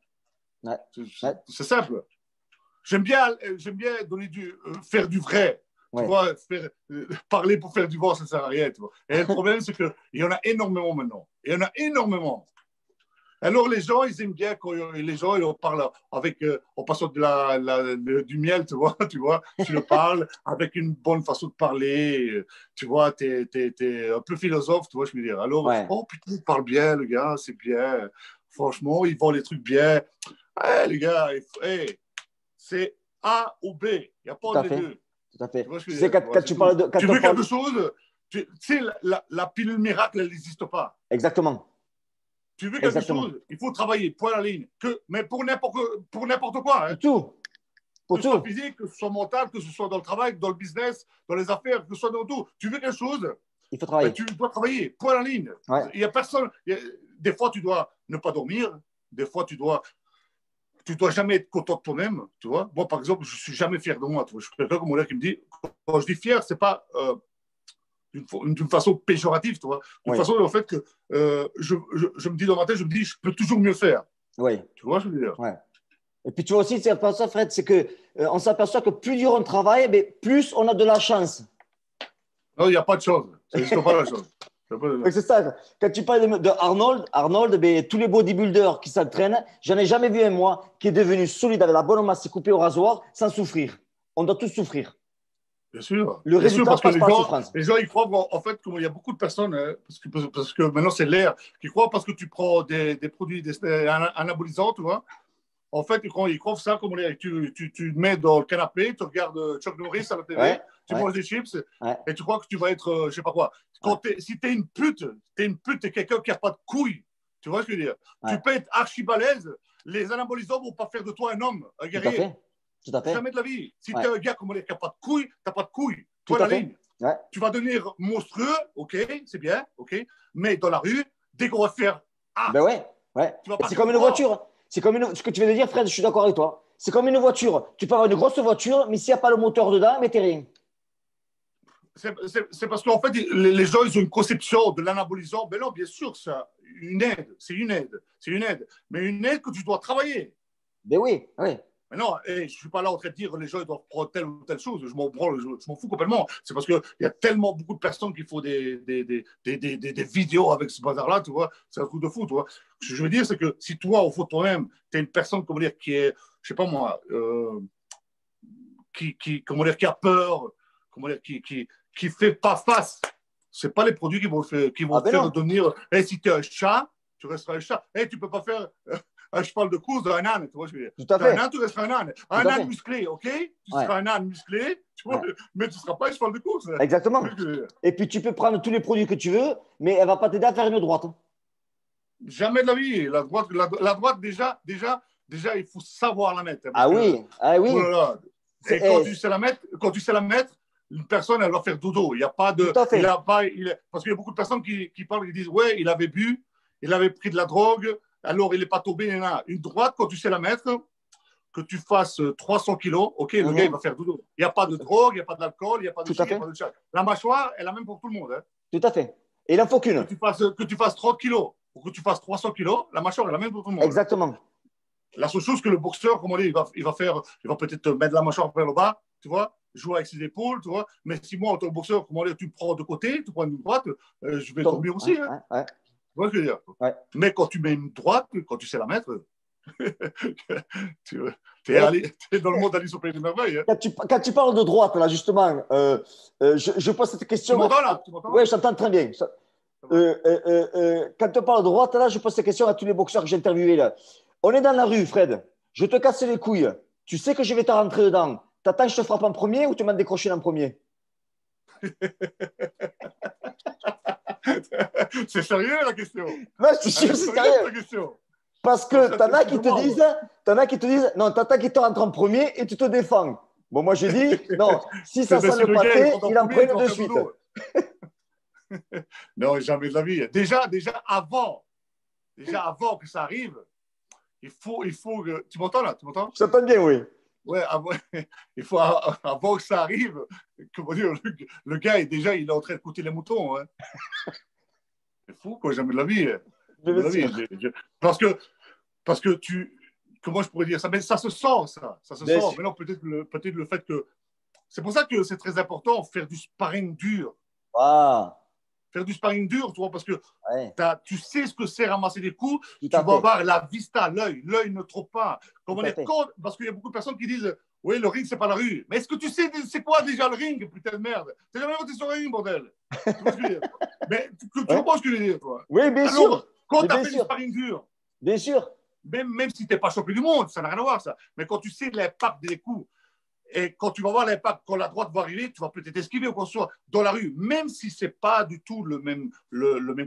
ouais, ouais, C'est simple. J'aime bien faire du vrai. Tu ouais, vois, parler pour faire du vent, ça ne sert à rien. Tu vois. Et le problème, c'est qu'il y en a énormément maintenant. Il y en a énormément. Alors, les gens, ils aiment bien quand les gens, on parle avec, en passant du miel, tu vois, tu le parles avec une bonne façon de parler, tu vois, t'es un peu philosophe, tu vois, je veux dire. Alors, Ouais, oh putain, il parle bien, le gars, c'est bien. Franchement, il vend les trucs bien. Hey, les gars, hey, c'est A ou B, il n'y a tout pas à de les fait. deux. Tout à Tu fait. vois ce que Tu je veux sais, dire, tu vois, quand c'est tu tout. parles de. Quand Tu on veux quelque parle. chose, tu sais, la pilule miracle, elle n'existe pas. Exactement. Tu veux quelque Exactement. chose, il faut travailler, point à la ligne. Mais pour n'importe quoi, Pour hein. tout. Pour Que ce soit tout. physique, que ce soit mental, que ce soit dans le travail, dans le business, dans les affaires, que ce soit dans tout. Tu veux quelque chose, Il faut ben, travailler. tu dois travailler, point à la ligne. Ouais. Il y a personne. Des fois, tu dois ne pas dormir. Des fois, tu dois jamais être content de toi-même. Tu vois. Moi, par exemple, je suis jamais fier de moi. Tu vois. Je suis quelqu'un comme moi qui me dit, quand je dis fier, c'est pas d'une façon péjorative, tu vois. D'une Oui. façon, en fait, que je me dis dans ma tête, je me dis, je peux toujours mieux faire. Oui. Tu vois, je veux dire. Ouais. Et puis tu vois aussi, c'est pas ça, Fred, c'est que on s'aperçoit que plus dur on travaille, mais plus on a de la chance. Non, il n'y a pas de chose. Ça n'existe pas la chose. Donc, c'est ça. Quand tu parles de Arnold, ben, tous les bodybuilders qui s'entraînent, j'en ai jamais vu un, moi, qui est devenu solide avec la bonne masse coupée au rasoir sans souffrir. On doit tous souffrir. Le Bien sûr, résultat parce que passe par la souffrance. les gens, ils croient en fait, comme il y a beaucoup de personnes, hein, parce que maintenant c'est l'air, qui croient parce que tu prends des produits anabolisants, tu vois. En fait, ils croient ça comme tu te mets dans le canapé, tu regardes Chuck Norris à la Ouais, télé, tu ouais, manges des chips ouais, et tu crois que tu vas être, je sais pas quoi. ouais, Si tu es une pute, t'es quelqu'un qui n'a pas de couilles. Tu vois ce que je veux dire? ouais. Tu peux être archi balèze, les anabolisants ne vont pas faire de toi un homme, un Tout à guerrier. fait. Tout à fait. Jamais de la vie. Si tu Ouais, es un gars comme qui n'a pas de couilles, tu n'as pas de couilles. tout Toi, à la fait. ligne. Ouais. Tu vas devenir monstrueux, ok, c'est bien, ok. Mais dans la rue, dès qu'on va faire Ah, Ben ouais, ouais. tu vas Et pas c'est dire comme une fort. voiture. C'est comme ce que tu viens de dire, Fred, je suis d'accord avec toi. C'est comme une voiture. Tu peux avoir une grosse voiture, mais s'il n'y a pas le moteur dedans, mais t'es rien. C'est parce qu'en fait, les gens, ils ont une conception de l'anabolisant. Ben non, bien sûr, ça, une aide, c'est une aide, c'est une aide. Mais une aide que tu dois travailler. Ben oui, oui. Mais non, je ne suis pas là en train de dire que les gens ils doivent prendre telle ou telle chose. Je m'en fous complètement. C'est parce qu'il y a tellement beaucoup de personnes qui font des vidéos avec ce bazar-là, tu vois. C'est un truc de fou, tu vois. Ce que je veux dire, c'est que si toi, au fond de toi-même, tu es une personne, comment dire, qui est, je sais pas moi, comment dire, qui a peur, comment dire, qui fait pas face. C'est pas les produits qui Ah vont ben faire non, devenir. Hey, si tu es un chat, tu resteras un chat. Hey, tu peux pas faire un cheval de course d'un âne. Tu vois, je veux dire. tout à Tu es un fait. âne, tu resteras un âne. Tout Un à âne fait. musclé, ok? Tu Ouais, seras un âne musclé, tu vois, ouais. mais tu ne seras pas un cheval de course. Exactement. Et puis tu peux prendre tous les produits que tu veux, mais elle ne va pas t'aider à faire une droite. Jamais de la vie. La droite déjà, il faut savoir la mettre. Hein, parce Ah que, oui, ah oh oui. là là. Et quand tu sais la mettre, une personne, elle va faire dodo. Il n'y a pas Tout de. à Il fait. a pas, parce qu'il y a beaucoup de personnes qui parlent, qui disent ouais, il avait bu, il avait pris de la drogue, alors il n'est pas tombé. Une droite, quand tu sais la mettre, que tu fasses 300 kilos, ok, le gars, il Mhm. va faire dodo. Il n'y a pas de drogue, il n'y a pas d'alcool, il n'y a pas de Tout à chi, il n'y a fait. pas de chat. La mâchoire, elle est la même pour tout le monde. Hein. Tout à fait. Et il n'en faut qu'une. Que tu fasses 30 kilos ou que tu fasses 300 kilos, la mâchoire est la même pour tout le monde. Hein. Exactement. La seule chose que le boxeur, comment dire, il va faire, il va peut-être mettre la mâchoire vers le bas, tu vois, jouer avec ses épaules, tu vois. Mais si moi, en tant que boxeur, comment dire, tu me prends de côté, tu prends une droite, je vais Tombe. dormir Ouais, aussi. Hein. ouais, ouais. Tu vois ce que je veux dire. Ouais. Mais quand tu mets une droite, quand tu sais la mettre, tu Et es dans le monde d'Alice au Pays des Merveilles. Hein. quand tu parles de droite, là, justement, je pose cette Tu question. m'entends là? Tu m'entends? Oui, je t'entends très bien. Quand on parle de droite, là, je pose cette question à tous les boxeurs que j'ai interviewés. Là. On est dans la rue, Fred. Je te casse les couilles. Tu sais que je vais te rentrer dedans. T'attends que je te frappe en premier ou tu m'as décroché en premier? C'est sérieux la question? Non, je te Elle jure, est c'est sérieuse sérieux. la question? Parce Non, que excuse-moi. t'en as qui te disent, non, t'attends qu'il te rentre en premier et tu te défends. Bon, moi, je dis, non, si ça Ben, sent si le le gars il pâté, rentre en il en premier, prend tu une vas de faire suite. dodo. Non, jamais de la vie. Déjà avant que ça arrive, il faut que. Tu m'entends là? Tu m'entends? Je t'entends bien, oui. Ouais, il faut avant que ça arrive, comment dire, le gars déjà il est en train de coûter les moutons. Hein. C'est fou, quoi, jamais de la vie. Jamais Bien de la sûr. vie. Parce que tu. Comment je pourrais dire ça? Mais ça se sent, ça. Ça se Bien sent. sûr. Maintenant, peut-être le fait que. C'est pour ça que c'est très important, faire du sparring dur. Ah, faire du sparring dur, tu vois, parce que Ouais, tu sais ce que c'est ramasser des coups, tout tu à vas fait. avoir la vista, l'œil. L'œil ne trompe pas. Tout Comment à dire, fait. parce qu'il y a beaucoup de personnes qui disent oui, le ring, c'est pas la rue. Mais est-ce que tu sais, c'est quoi déjà le ring, putain de merde? T'es jamais monté sur un ring, bordel. Tu vois ce que je veux dire? Mais tu Ouais. comprends ce que je veux dire, toi? Oui, bien Alors, sûr. quand Mais tu as bien fait du sûr. sparring dur, Bien sûr. même si tu n'es pas champion du monde, ça n'a rien à voir, ça. Mais quand tu sais l'impact des coups, et quand tu vas voir l'impact, quand la droite va arriver, tu vas peut-être esquiver ou quoi que ce soit dans la rue, même si ce n'est pas du tout le même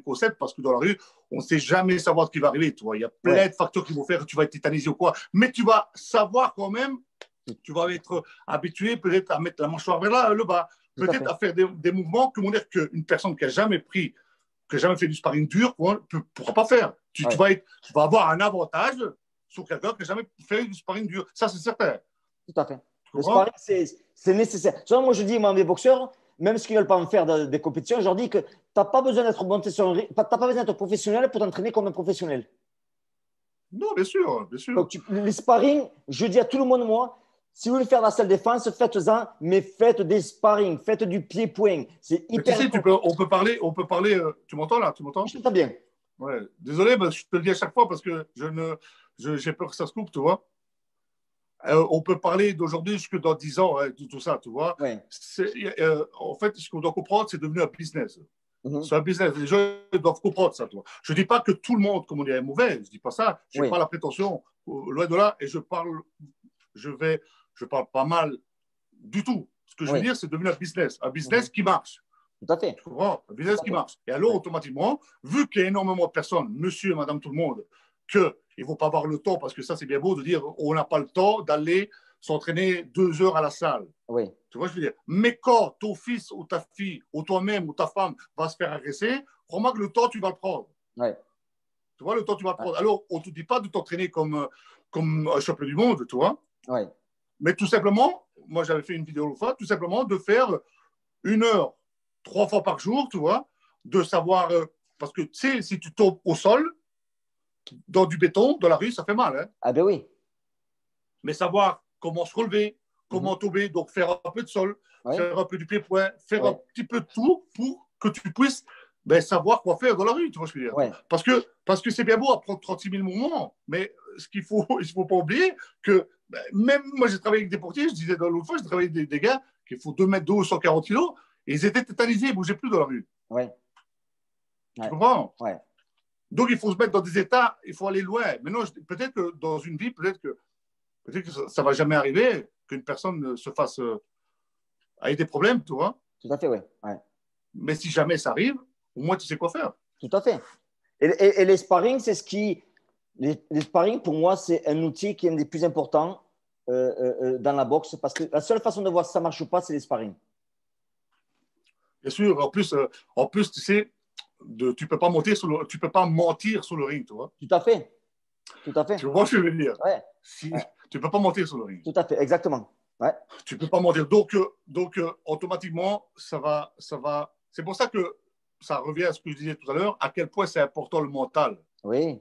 concept, parce que dans la rue, on ne sait jamais savoir ce qui va arriver. Tu vois. Il y a plein Ouais. de facteurs qui vont faire que tu vas être tétanisé ou quoi. Mais tu vas savoir quand même, tu vas être habitué peut-être à mettre la mâchoire vers là, le bas, Tout à peut-être fait. à faire des mouvements que dire qu'une personne qui n'a jamais pris, qui n'a jamais fait du sparring dur, ne pourra pas faire. Ouais. Tu vas avoir un avantage sur quelqu'un qui n'a jamais fait du sparring dur. Ça, c'est certain. Tout à fait. Tu Le comprends? sparring, c'est nécessaire. Tu vois, moi, je dis moi, à mes boxeurs, même ceux qui ne veulent pas me faire des compétitions, je leur dis que tu n'as pas besoin d'être monté sur un ring, t'as pas besoin d'être professionnel pour t'entraîner comme un professionnel. Non, bien sûr, bien sûr. Donc, les sparring, je dis à tout le monde, moi, si vous voulez faire de la salle défense, faites-en, mais faites des sparring, faites du pied-point. C'est Mais tu hyper sais, important. on peut parler. Tu m'entends là? Tu m'entends? Je t'entends bien. Ouais. Désolé, mais je te le dis à chaque fois parce que j'ai peur que ça se coupe, tu vois. On peut parler d'aujourd'hui jusque dans 10 ans, hein, de tout ça, tu vois. Ouais. En fait, ce qu'on doit comprendre, c'est devenu un business. Mhm. C'est un business. Les gens doivent comprendre ça, tu vois. Je ne dis pas que tout le monde, comme on dit, est mauvais. Je ne dis pas ça. Je n'ai Oui. pas la prétention, loin de là, et je vais, je parle pas mal du tout. Ce que je veux Oui. dire, c'est devenu un business Mhm. qui marche. Tout à fait. Tu comprends? Un Tout business à qui fait. marche. Et alors, Ouais. automatiquement, vu qu'il y a énormément de personnes, monsieur et madame tout le monde, qu'ils ne vont pas avoir le temps, parce que ça, c'est bien beau de dire on n'a pas le temps d'aller s'entraîner 2 heures à la salle. Oui. Tu vois, je veux dire. Mais quand ton fils ou ta fille, ou toi-même ou ta femme va se faire agresser, crois-moi que le temps, tu vas le prendre. Ouais. Tu vois, le temps, tu vas le Ouais. prendre. Alors, on ne te dit pas de t'entraîner comme un champion du monde, tu vois. Ouais. Mais tout simplement, moi, j'avais fait une vidéo l'autre fois, tout simplement de faire 1 heure, 3 fois par jour, tu vois, de savoir, parce que tu sais, si tu tombes au sol, dans du béton, dans la rue, ça fait mal, hein. Ah ben oui. Mais savoir comment se relever, Mhm. comment tomber, donc faire un peu de sol, Ouais. faire un peu du pied-point, faire un Ouais. petit peu de tout pour que tu puisses savoir quoi faire dans la rue, tu vois ce que je veux dire. Ouais. Parce que c'est bien beau apprendre 36 000 mouvements, mais ce qu'il faut, il ne faut pas oublier que même moi, j'ai travaillé avec des portiers, je disais l'autre fois, j'ai travaillé avec des gars qui font 2 mètres de haut, 140 kilos, et ils étaient tétanisés, ils ne bougeaient plus dans la rue. Ouais. Tu Ouais. comprends? Ouais. Donc, il faut se mettre dans des états, il faut aller loin. Maintenant, peut-être que dans une vie, peut-être que ça ne va jamais arriver qu'une personne se fasse ait des problèmes, tu vois. Tout à fait, oui. Ouais. Mais si jamais ça arrive, au moins tu sais quoi faire. Tout à fait. Et les sparring, c'est ce qui. Les sparring, pour moi, c'est un outil qui est un des plus importants dans la boxe parce que la seule façon de voir si ça marche ou pas, c'est les sparring. Bien sûr, en plus tu sais, tu peux pas tu peux pas mentir sur le ring, tu vois. Tout à fait. Tout à fait. Tu vois ce que je veux dire? Ouais. Si, Ouais. tu peux pas mentir sur le ring. Tout à fait. Exactement. Ouais. Tu peux pas mentir. Donc automatiquement, ça va. C'est pour ça que ça revient à ce que je disais tout à l'heure, à quel point c'est important le mental. Oui.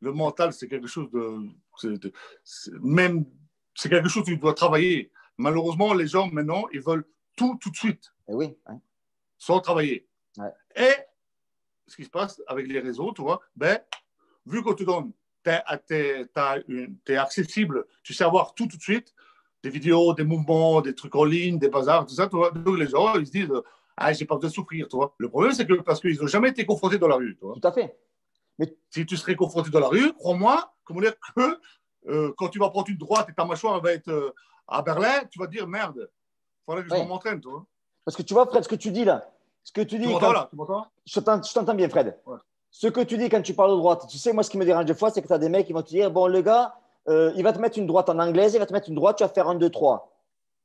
Le mental, c'est quelque chose même, c'est quelque chose que tu dois travailler. Malheureusement, les gens maintenant, ils veulent tout de suite, Et oui. Ouais. sans travailler. Ouais. Et ce qui se passe avec les réseaux, tu vois, vu qu'on te donne, t'es accessible, tu sais avoir tout de suite, des vidéos, des mouvements, des trucs en ligne, des bazars, tout ça, tu vois. Donc les gens, ils se disent, ah, j'ai pas besoin de souffrir, tu vois. Le problème, c'est que parce qu'ils n'ont jamais été confrontés dans la rue, tu vois. Tout à fait. Mais Si tu serais confronté dans la rue, crois-moi, comment dire que quand tu vas prendre une droite et ta mâchoire va être à Berlin, tu vas te dire merde, il faudrait que je ouais. m'entraîne, tu vois. Parce que tu vois, Fred, ce que tu dis là, ce que tu Tu dis m'entends quand. là? Tu m'entends? Je t'entends bien, Fred. Ouais. Ce que tu dis quand tu parles de droite, tu sais, moi, ce qui me dérange des fois, c'est que tu as des mecs qui vont te dire bon, le gars, il va te mettre une droite en anglaise, il va te mettre une droite, tu vas faire un, deux, trois.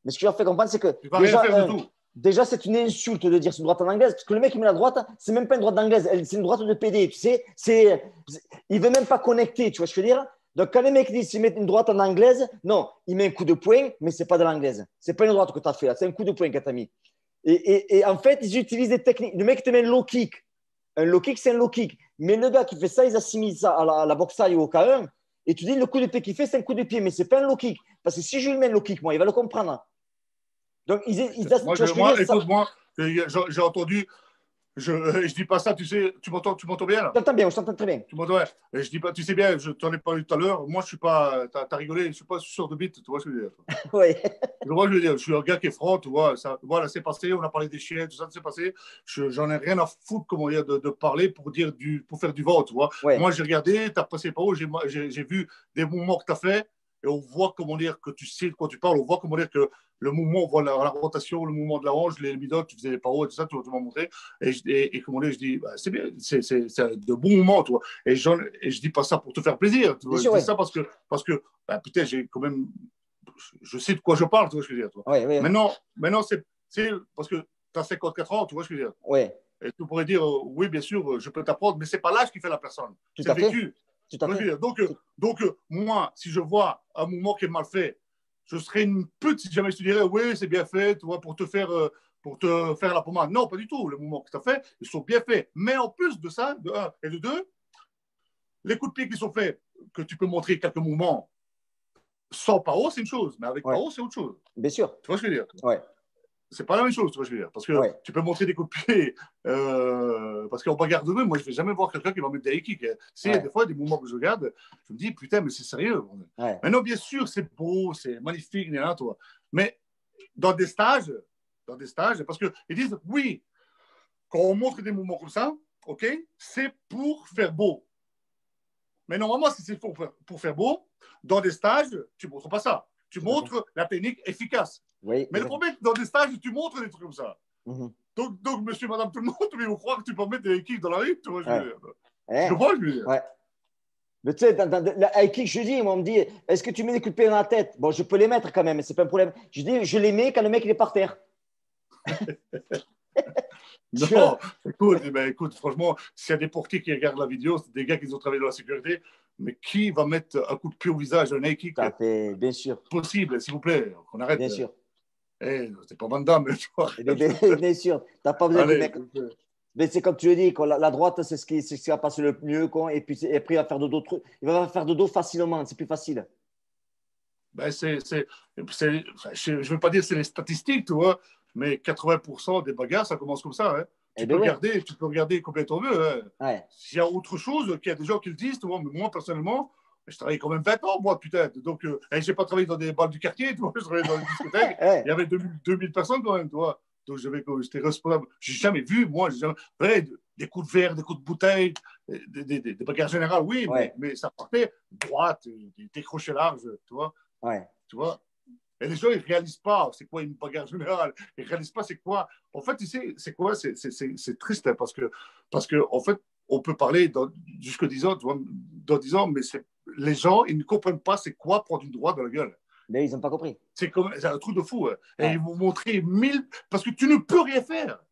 Mais ce que je leur fais comprendre, c'est que Tu vas rien faire du tout. déjà, c'est une insulte de dire c'est une droite en anglaise, parce que le mec qui met la droite, c'est même pas une droite d'anglaise, c'est une droite de PD, tu sais. Il veut même pas connecter, tu vois ce que je veux dire? Donc, quand les mecs disent qu'ils mettent une droite en anglaise, non, il met un coup de poing, mais c'est pas de l'anglaise. C'est pas une droite que tu as fait là, c'est un coup de poing que tu as mis. Et en fait, ils utilisent des techniques. Le mec te met un low kick. Un low kick, c'est un low kick. Mais le gars qui fait ça, ils assimilent ça à la boxe taille ou au K1. Et tu dis, le coup de pied qu'il fait, c'est un coup de pied, mais c'est pas un low kick. Parce que si je lui mets un low kick, moi, il va le comprendre. Donc, tu vois ce que je veux dire, Écoute, moi, j'ai je dis pas ça, tu sais, tu m'entends bien Je là? t'entends bien, je t'entends très bien. Tu m'entends bien. Et je dis pas, tu sais bien, je t'en ai parlé tout à l'heure. Moi, je suis pas, t'as rigolé, je suis pas sur de bite, tu vois ce que je veux dire. Oui, Tu vois, je veux dire, je suis un gars qui est franc, tu vois. Ça, voilà, c'est passé, on a parlé des chiens, tout ça, c'est passé. J'en ai rien à foutre, comment dire, de parler pour faire du vent, tu vois. oui, Moi, j'ai regardé, t'as passé par où, j'ai vu des mouvements que t'as fait, et on voit, comment dire, que tu sais de quoi tu parles, on voit, comment dire, que le mouvement, on voit la rotation, le mouvement de la hanche, les midotes, tu faisais les paroles, tout ça, tu m'as montré. Et comment dire, je dis, bah, c'est bien, c'est de bons moments, tu vois. Et je dis pas ça pour te faire plaisir, tu bien vois. Je sûr, dis oui. ça parce que bah, putain, j'ai quand même je sais de quoi je parle, tu vois ce que je veux dire. Toi. Oui, oui, Maintenant c'est parce que tu as 54 ans, tu vois ce que je veux dire. oui, Et tu pourrais dire, oui, bien sûr, je peux t'apprendre, mais ce n'est pas l'âge qui fait la personne, tout c'est à le fait, vécu. tout Tu à vois ce que fait. je veux dire. Moi, si je vois un mouvement qui est mal fait, je serais une petite, si jamais je te dirais, oui, c'est bien fait, tu vois, pour te faire la pommade. Non, pas du tout. Les mouvements que tu as fait, ils sont bien faits. Mais en plus de ça, de un, et de deux, les coups de pied qui sont faits, que tu peux montrer quelques mouvements sans paro, c'est une chose, mais avec Oui, paro, c'est autre chose. bien sûr. Tu vois ce que je veux dire. Oui, C'est pas la même chose, tu vois, je veux dire. Parce que oui, tu peux montrer des coups de pied, parce qu'en bagarre de main, moi, je vais jamais voir quelqu'un qui va mettre des kicks. Tu sais, oui, des fois, des moments que je regarde, je me dis, putain, mais c'est sérieux. oui, Maintenant, bien sûr, c'est beau, c'est magnifique, là, toi. Mais dans des stages, parce qu'ils disent, oui, quand on montre des mouvements comme ça, ok, c'est pour faire beau. Mais normalement, si c'est pour faire beau, dans des stages, tu ne montres pas ça. Tu tout à fait. montres la technique efficace. Oui, Mais le exactement. problème, dans des stages, tu montres des trucs comme ça. Mhm. Donc, monsieur, madame, tout le monde, ils vont croire que tu peux mettre des équipes dans la rue, tu vois, je veux Ouais. dire. Tu Eh, comprends, je veux dire. ouais. Mais tu sais, avec qui je dis, on me dit, est-ce que tu mets des coups de pied dans la tête? Bon, je peux les mettre quand même, mais c'est pas un problème. Je dis, je les mets quand le mec il est par terre. Tu Non, vois? écoute, eh ben, écoute, franchement, s'il y a des portiers qui regardent la vidéo, c'est des gars qui ont travaillé dans la sécurité, mais qui va mettre un coup de pied au visage à un kick Ça fait, bien sûr, possible, s'il vous plaît, qu'on arrête. bien sûr. C'est pas Van Damme, tu vois. Eh bien, bien sûr, t'as pas besoin de Allez, mec. Mais c'est comme tu le dis, quoi, la droite, c'est ce qui va passer le mieux, quoi, et puis et après, il va faire de dos, il va faire de dos facilement, c'est plus facile. ben je ne veux pas dire que c'est les statistiques, tu vois, mais 80% des bagarres, ça commence comme ça. Hein. Eh bien, oui. Tu peux regarder complètement mieux. Hein. Ouais. S'il y a autre chose, qu'il y a des gens qui le disent, tu vois, mais moi, personnellement, je travaille quand même 20 ans, moi, putain. Donc, je n'ai pas travaillé dans des balles du quartier, tu vois, je travaillais dans les discothèques. Il y Ouais. avait 2000 personnes quand même, tu vois. Donc, j'étais responsable. Je n'ai jamais vu, moi, ouais, des coups de verre, des coups de bouteille, des bagarres générales, oui, Ouais. mais ça partait droite, des crochets larges, tu vois. Ouais. Tu vois. Et les gens, ils ne réalisent pas c'est quoi une bagarre générale. Ils ne réalisent pas c'est quoi. En fait, tu sais, c'est quoi c'est triste hein, parce que, en fait, on peut parler jusque 10 ans, tu vois, dans 10 ans, mais les gens, ils ne comprennent pas c'est quoi prendre une droite dans la gueule. Mais ils n'ont pas compris. C'est un truc de fou. Hein. Et Ouais. ils vont montrer 1000 parce que tu ne peux rien faire.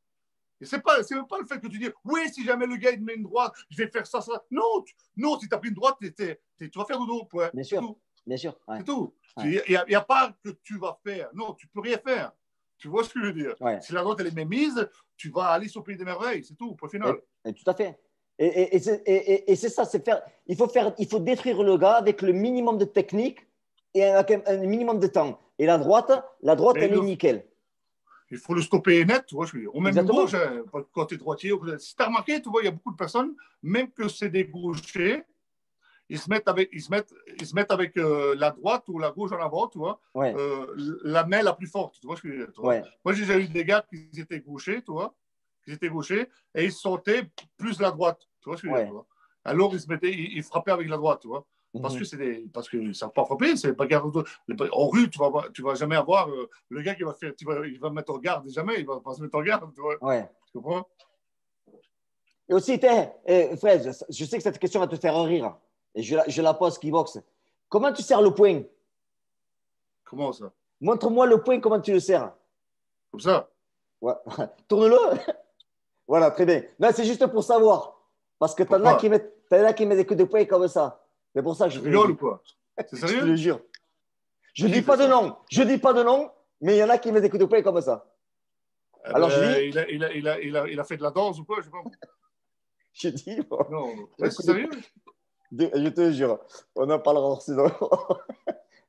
Et c'est même pas le fait que tu dis, oui, si jamais le gars il me met une droite, je vais faire ça, ça. Non, non, si tu as pris une droite, tu vas faire dodo, point. Bien C'est sûr. tout. Bien sûr. Ouais. C'est tout. Ouais. Il n'y a pas que tu vas faire. Non, tu peux rien faire. Tu vois ce que je veux dire? Ouais. Si la droite elle est mémise, tu vas aller sur le pays des merveilles. C'est tout, point final. Et tout à fait. Et c'est ça, c'est faire. Il faut détruire le gars avec le minimum de technique et avec un minimum de temps. Et la droite, Mais elle est nickel. il faut le stopper net, tu vois, je veux dire. Ou même gauche, Exactement. hein, quand tu es droitier. Si tu as remarqué, tu vois, il y a beaucoup de personnes, même que c'est des gauchers, ils se mettent avec la droite ou la gauche en avant, tu vois, Ouais. la main la plus forte, tu vois ce que je veux dire, tu vois. Ouais. Moi, j'ai déjà eu des gars qui étaient gauchers, tu vois, qui étaient gauchers, et ils sentaient plus la droite, tu vois ce que je veux dire, tu Ouais. vois. Alors, ils frappaient avec la droite, tu vois. Mhm. Parce qu'ils ne savent pas frapper, c'est pas en rue, tu vas jamais avoir le gars qui va faire, il va mettre en garde, jamais, il va pas se mettre en garde, tu vois. Ouais. Tu comprends? Et aussi, Fred, je sais que cette question va te faire rire. Et je la pose qui boxe. Comment tu sers le poing? Comment ça? Montre-moi le poing, comment tu le sers. Comme ça? Ouais. Tourne-le. Voilà, très bien. Non, c'est juste pour savoir. Parce que Pourquoi? t'en as qui mettent des coups de poing comme ça. C'est pour ça que je Tu te le rigoles ou dis. quoi? C'est Je te le sérieux? jure. Je Qui dis fait pas de ça? nom. Je dis pas de nom, mais il y en a qui mettent des coups de poing comme ça. Eh Alors je dis, ben, il a fait de la danse ou quoi? Je sais pas. je dis, bon, Non, le ouais, coup c'est de sérieux? poing. Je te jure. On en parlera hors saison.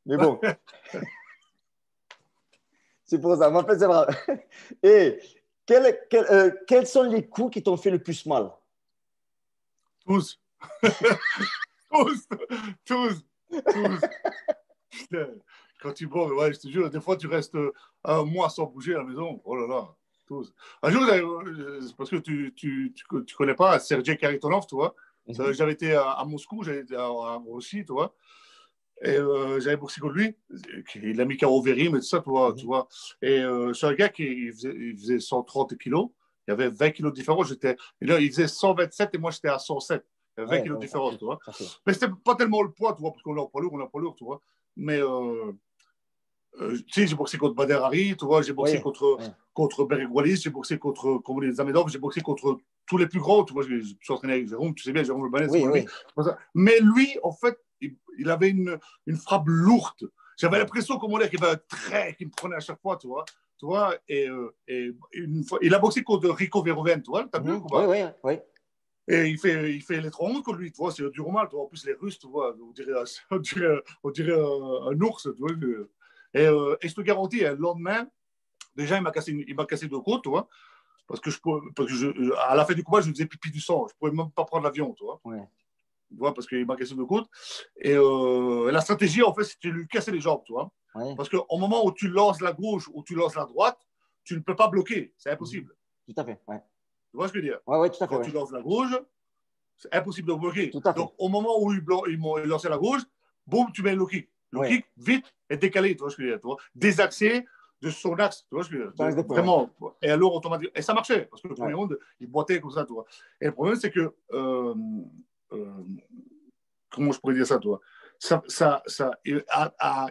Mais bon, c'est pour ça. Mais en fait, c'est vrai. Et Quels sont les coups qui t'ont fait le plus mal? Tous. Tous. Tous. Tous. Putain. Quand tu bois, ouais, je te jure, des fois, tu restes un mois sans bouger à la maison. Oh là là. Tous. Un jour, c'est parce que tu connais pas Sergei Karitonov, tu vois. Mhm. J'avais été à Moscou, j'avais été à Russie, tu vois. Et j'avais boxé contre lui. Il a mis KO Verim et tout ça, tu Mhm. vois. Et c'est un gars qui il faisait 130 kilos. Il y avait 20 kilos de différence. Et là, il faisait 127 et moi, j'étais à 107. Il y avait 20 Ouais, kilos de ouais, ça différence, fait. tu vois. Ça fait. Mais c'était pas tellement le poids, tu vois, parce qu'on n'a pas lourd, tu vois. Mais tu sais, j'ai boxé contre Bader Hari, tu vois, j'ai boxé Oui, contre, oui. contre Beric Wallis, j'ai boxé contre Komoni Zamedov, j'ai boxé contre tous les plus grands, tu vois, je me suis entraîné avec Jérôme, tu sais bien, Jérôme Lebanais, c'est Oui, mon ami. oui. Mais lui, en fait, il avait une frappe lourde. J'avais l'impression comme on dit, qu'il y avait un trait qui me prenait à chaque fois, tu vois, et une fois, il a boxé contre Rico Verhoeven, tu vois, t'as vu le Mhm. Oui, combat? oui, oui. Et il fait les 3 rounds contre lui, tu vois, c'est du romal, tu vois. En plus, les Russes, tu vois, on dirait un ours, tu vois. Et je te garantis, le lendemain, déjà, il m'a cassé 2 côtes, tu vois, parce que à la fin du combat, je faisais pipi du sang. Je ne pouvais même pas prendre l'avion, tu vois. Ouais. Tu vois, parce qu'il m'a cassé 2 côtes. Et la stratégie, en fait, c'était de lui casser les jambes, tu vois. Ouais. Parce qu'au moment où tu lances la gauche ou tu lances la droite, tu ne peux pas bloquer. C'est Mhm. impossible. Tout à fait. Ouais. Tu vois ce que je veux dire? Ouais, ouais, tout à fait. Quand Ouais. tu lances la gauche, c'est impossible de bloquer. Tout à fait. Donc, au moment où ils lançaient la gauche, boum, tu mets le kick. Le Ouais. kick, vite, est décalé, tu vois ce que je veux dire, tu vois. Désaxé de son axe, tu vois ce que je veux Dans les dire. épaules, ouais. Vraiment. Et alors, automatiquement. Et ça marchait, parce que le premier Ouais. round, il boitait comme ça, tu vois. Et le problème, c'est que, euh, comment je pourrais dire ça, tu vois,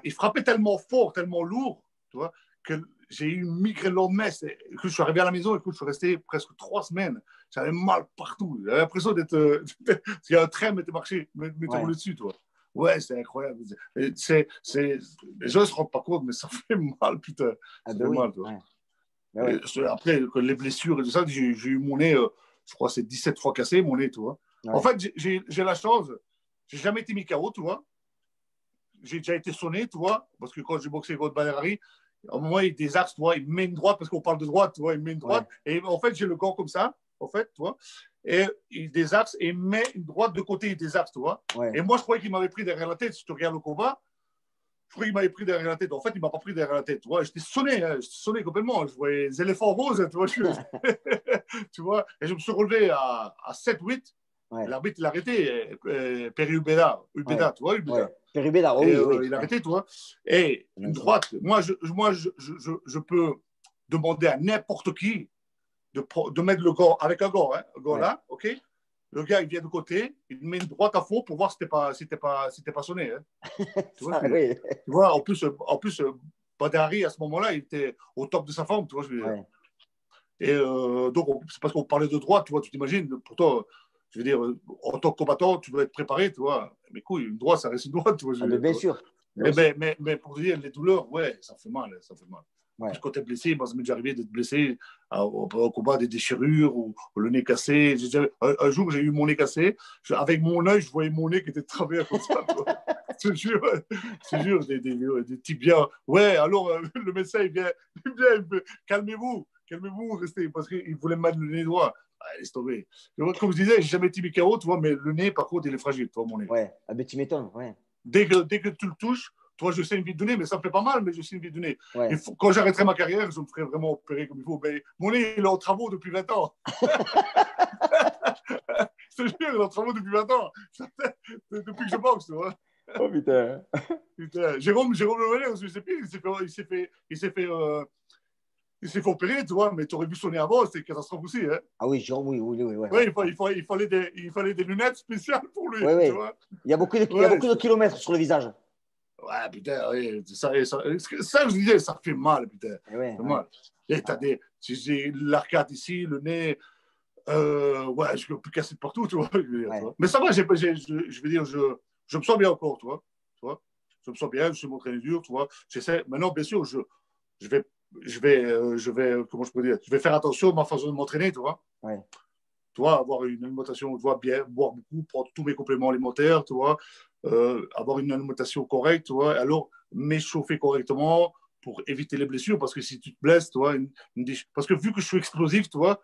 il frappait tellement fort, tellement lourd, tu vois, que j'ai eu une migraine le lendemain. Que je suis arrivé à la maison, écoute, je suis resté presque 3 semaines. J'avais mal partout. J'avais l'impression d'être. Il y a un train m'était Ouais. roulé dessus, toi. Ouais, c'est incroyable. Les gens ne se rendent pas compte, mais ça fait mal, putain. Ah Ça ben fait oui. mal, toi. Ouais. Ben Et ouais. après, les blessures et tout ça, j'ai eu mon nez, je crois, c'est 17 fois cassé, mon nez, tu vois. En Ouais. fait, j'ai la chance, j'ai jamais été mis KO, tu vois. J'ai déjà été sonné, tu vois, parce que quand j'ai boxé contre Balerari, à un moment, il désarce, tu vois, il met une droite, parce qu'on parle de droite, tu vois, il met une droite, Ouais. et en fait, j'ai le gant comme ça, en fait, tu vois, et il désarce et met une droite de côté, il désarce, tu vois. Ouais. Et moi, je croyais qu'il m'avait pris derrière la tête. Si tu regardes le combat, je croyais qu'il m'avait pris derrière la tête. En fait, il ne m'a pas pris derrière la tête, tu vois. J'étais sonné complètement. Je voyais les éléphants roses, tu vois. Tu vois, et je me suis relevé à 7-8. Ouais. L'arbitre, il a arrêté, Perry Ubeda, Ouais. tu vois, Ouais. Ubeda. Péribédard, oh Et oui, oui. il a Ouais. arrêté, tu vois. Et C'est une magnifique. droite, moi, je peux demander à n'importe qui de mettre le gant avec un gant Ouais. là, ok. Le gars, il vient de côté, il met une droite à fond pour voir si t'es pas sonné. Hein. Tu vois, Ça, oui. tu vois, en plus Badari, à ce moment-là, il était au top de sa forme, tu vois, je veux dire. Ouais. Et donc, c'est parce qu'on parlait de droite, tu vois, tu t'imagines, pourtant, je veux dire, en tant que combattant, tu dois être préparé, tu vois. Mais couille, une droite, ça reste une droite, tu vois, je Ah veux ben dire, tu bien vois. sûr. Bien Mais, sûr. pour te dire, les douleurs, ouais, ça fait mal, ça fait mal. En plus, Ouais. quand tu es blessé, moi, ça m'est déjà arrivé d'être blessé au combat, des déchirures ou le nez cassé. Un jour, j'ai eu mon nez cassé. Avec mon œil, je voyais mon nez qui était de travers comme ça. Je te jure, des tibias. Ouais, alors le médecin, il me dit, calmez-vous, restez, parce qu'il voulait me mettre le nez droit. Ah, laisse tomber. Comme je disais, j'ai jamais été KO, tu vois, mais le nez, par contre, il est fragile, tu vois, mon nez. Ouais. Ah ben tu m'étonnes. Ouais. Dès que tu le touches, toi, je sais une vie de nez, mais ça me fait pas mal, mais je sais une vie de nez. Ouais. Quand j'arrêterai ma carrière, je me ferai vraiment opérer comme il faut. Mais mon nez, il est en travaux depuis 20 ans. Je te jure, il est en travaux depuis 20 ans. Depuis que je boxe, tu vois. Oh putain. Putain. Jérôme Levenet, je sais plus, il s'est fait opérer, tu vois, mais tu aurais vu son nez avant, c'était une catastrophe aussi. Hein. Ah oui, Jérôme, oui, oui, oui, ouais, Ouais, ouais. Ouais. il fallait des lunettes spéciales pour lui, Ouais, tu ouais. vois. Il y a Ouais, beaucoup de kilomètres sur le visage. ouais, putain, ouais, ça, je disais, ça fait mal, putain. Eh ouais, Ça fait ouais. mal. Et Ah, j'ai l'arcade ici, le nez, ouais, je peux plus casser de partout, tu vois, je veux dire, tu ouais. vois. Mais ça va, je veux dire, je me sens bien encore, tu vois. Tu vois. Je me sens bien, je suis m'entraîner dur, tu vois. J'essaie, maintenant, bien sûr, je vais, comment je peux dire, je vais faire attention à ma façon de m'entraîner, tu vois. Ouais. Tu vois, avoir une alimentation, tu vois, bien, boire beaucoup, prendre tous mes compléments alimentaires, tu vois, avoir une alimentation correcte, tu vois, alors m'échauffer correctement, pour éviter les blessures. Parce que si tu te blesses, tu vois, parce que vu que je suis explosif, tu vois,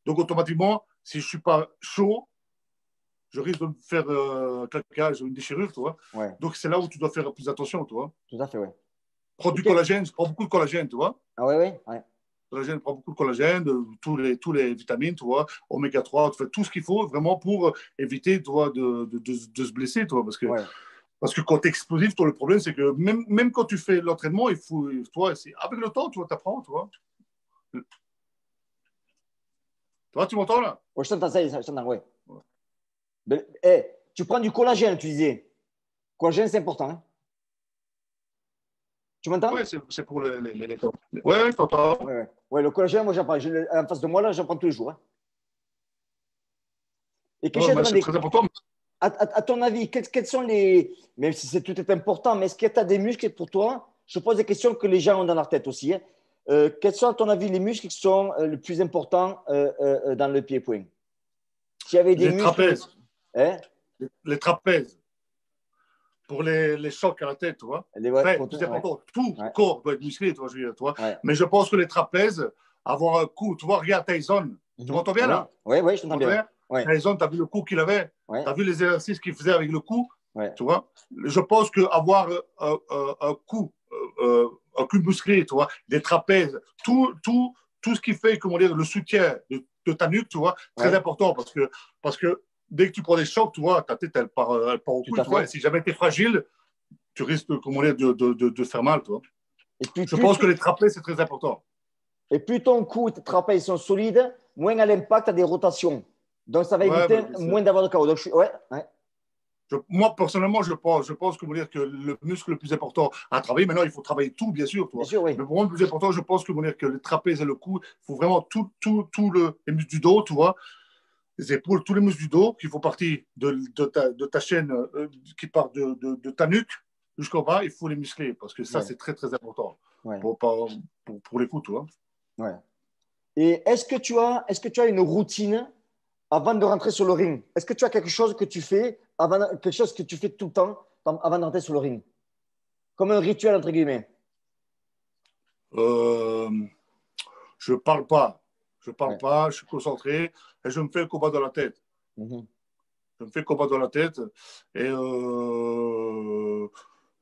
donc automatiquement, si je ne suis pas chaud, je risque de me faire claquage ou une déchirure, tu vois. Ouais, Donc c'est là où tu dois faire plus attention, tu vois. tout à fait, ouais. Prends du Ok. collagène, je prends beaucoup de collagène, tu vois. Ah ouais, ouais, ouais. Collagène, prends beaucoup de collagène, tous les vitamines, tu vois, oméga 3, tu fais tout ce qu'il faut vraiment pour éviter, tu vois, de se blesser, tu vois, Ouais. parce que quand tu es explosif, toi, le problème, c'est que même quand tu fais l'entraînement, il faut, toi, avec le temps, tu vois, apprends, tu vois. Toi, tu m'entends là? Ouais, je t'entends ça, je t'entends, ouais. Ben, tu prends du collagène, tu disais. Collagène, c'est important, hein. Tu m'entends? Ouais, c'est pour les... Ouais, je t'entends. Ouais, ouais. Ouais, le collagène, moi, j'en prends. En face de moi, là, j'en prends tous les jours, hein. Et qu'est-ce Ouais, que j'ai mais c'est demandé? très important. À ton avis, quels sont les. Même si c'est tout est important, mais est-ce qu'il y a des muscles pour toi? Je pose des questions que les gens ont dans leur tête aussi, hein. Quels sont, à ton avis, les muscles qui sont les plus importants dans le pied-point? S'il y avait des Les muscles. trapèzes. Hein? Les trapèzes. Pour les chocs à la tête, tu vois. Après, Pour, plus ouais, important, tout le ouais, corps doit être musclé, tu vois, je veux dire, tu vois. ouais. Mais je pense que les trapèzes, avoir un coup, tu vois, regarde Tyson. Tu Mhm. m'entends bien Oui, là? oui, oui, je Tu t'entends m'entends bien. bien? Ouais, Tyson, tu as vu le coup qu'il avait? ouais, Tu as vu les exercices qu'il faisait avec le coup? ouais, Tu vois? Je pense qu'avoir un coup musclé, tu vois, des trapèzes, tout ce qui fait, comment dire, le soutien de ta nuque, tu vois, très ouais, important parce que dès que tu prends des chocs, tu vois, ta tête, elle part au tout couille, à tu vois. Et fait. si jamais tu es fragile, tu risques, comment dire, de faire mal, tu vois. Et puis, Je pense que les trapèzes, c'est très important. plus ton cou et tes trapèzes sont solides, moins à l'impact à des rotations. Donc, ça va Ouais, éviter mais moins d'avoir de chaos. Donc, ouais, ouais, moi, personnellement, je pense comment dire, que le muscle le plus important à travailler, maintenant, il faut travailler tout, bien sûr, bien toi. sûr, oui. Mais pour moi, le plus important, je pense comment dire, que les trapèzes et le cou, il faut vraiment les muscles du dos, tu vois, les épaules, tous les muscles du dos qui font partie de ta chaîne qui part de ta nuque jusqu'en bas, il faut les muscler parce que ça, Ouais, c'est très, très important ouais, pour les coups, tu vois. ouais. Et est-ce que tu as une routine avant de rentrer sur le ring? Est-ce que tu as quelque chose que tu fais quelque chose que tu fais tout le temps avant de rentrer sur le ring? Comme un rituel, entre guillemets. Euh, je parle pas. Je parle Ouais. pas, je suis concentré et je me fais le combat dans la tête. Mhm. Je me fais le combat dans la tête et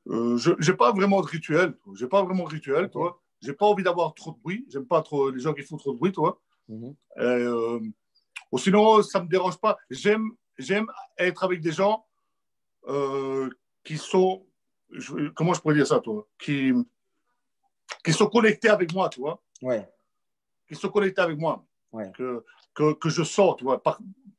je n'ai pas vraiment de rituel. J'ai pas vraiment de rituel, OK. toi. J'ai pas envie d'avoir trop de bruit. J'aime pas trop les gens qui font trop de bruit, toi. Mhm. Ou sinon, ça me dérange pas. J'aime être avec des gens euh, qui sont, comment je pourrais dire ça, toi, qui sont connectés avec moi, tu vois, Ouais, qui sont connectés avec moi, ouais. que je sors, tu vois.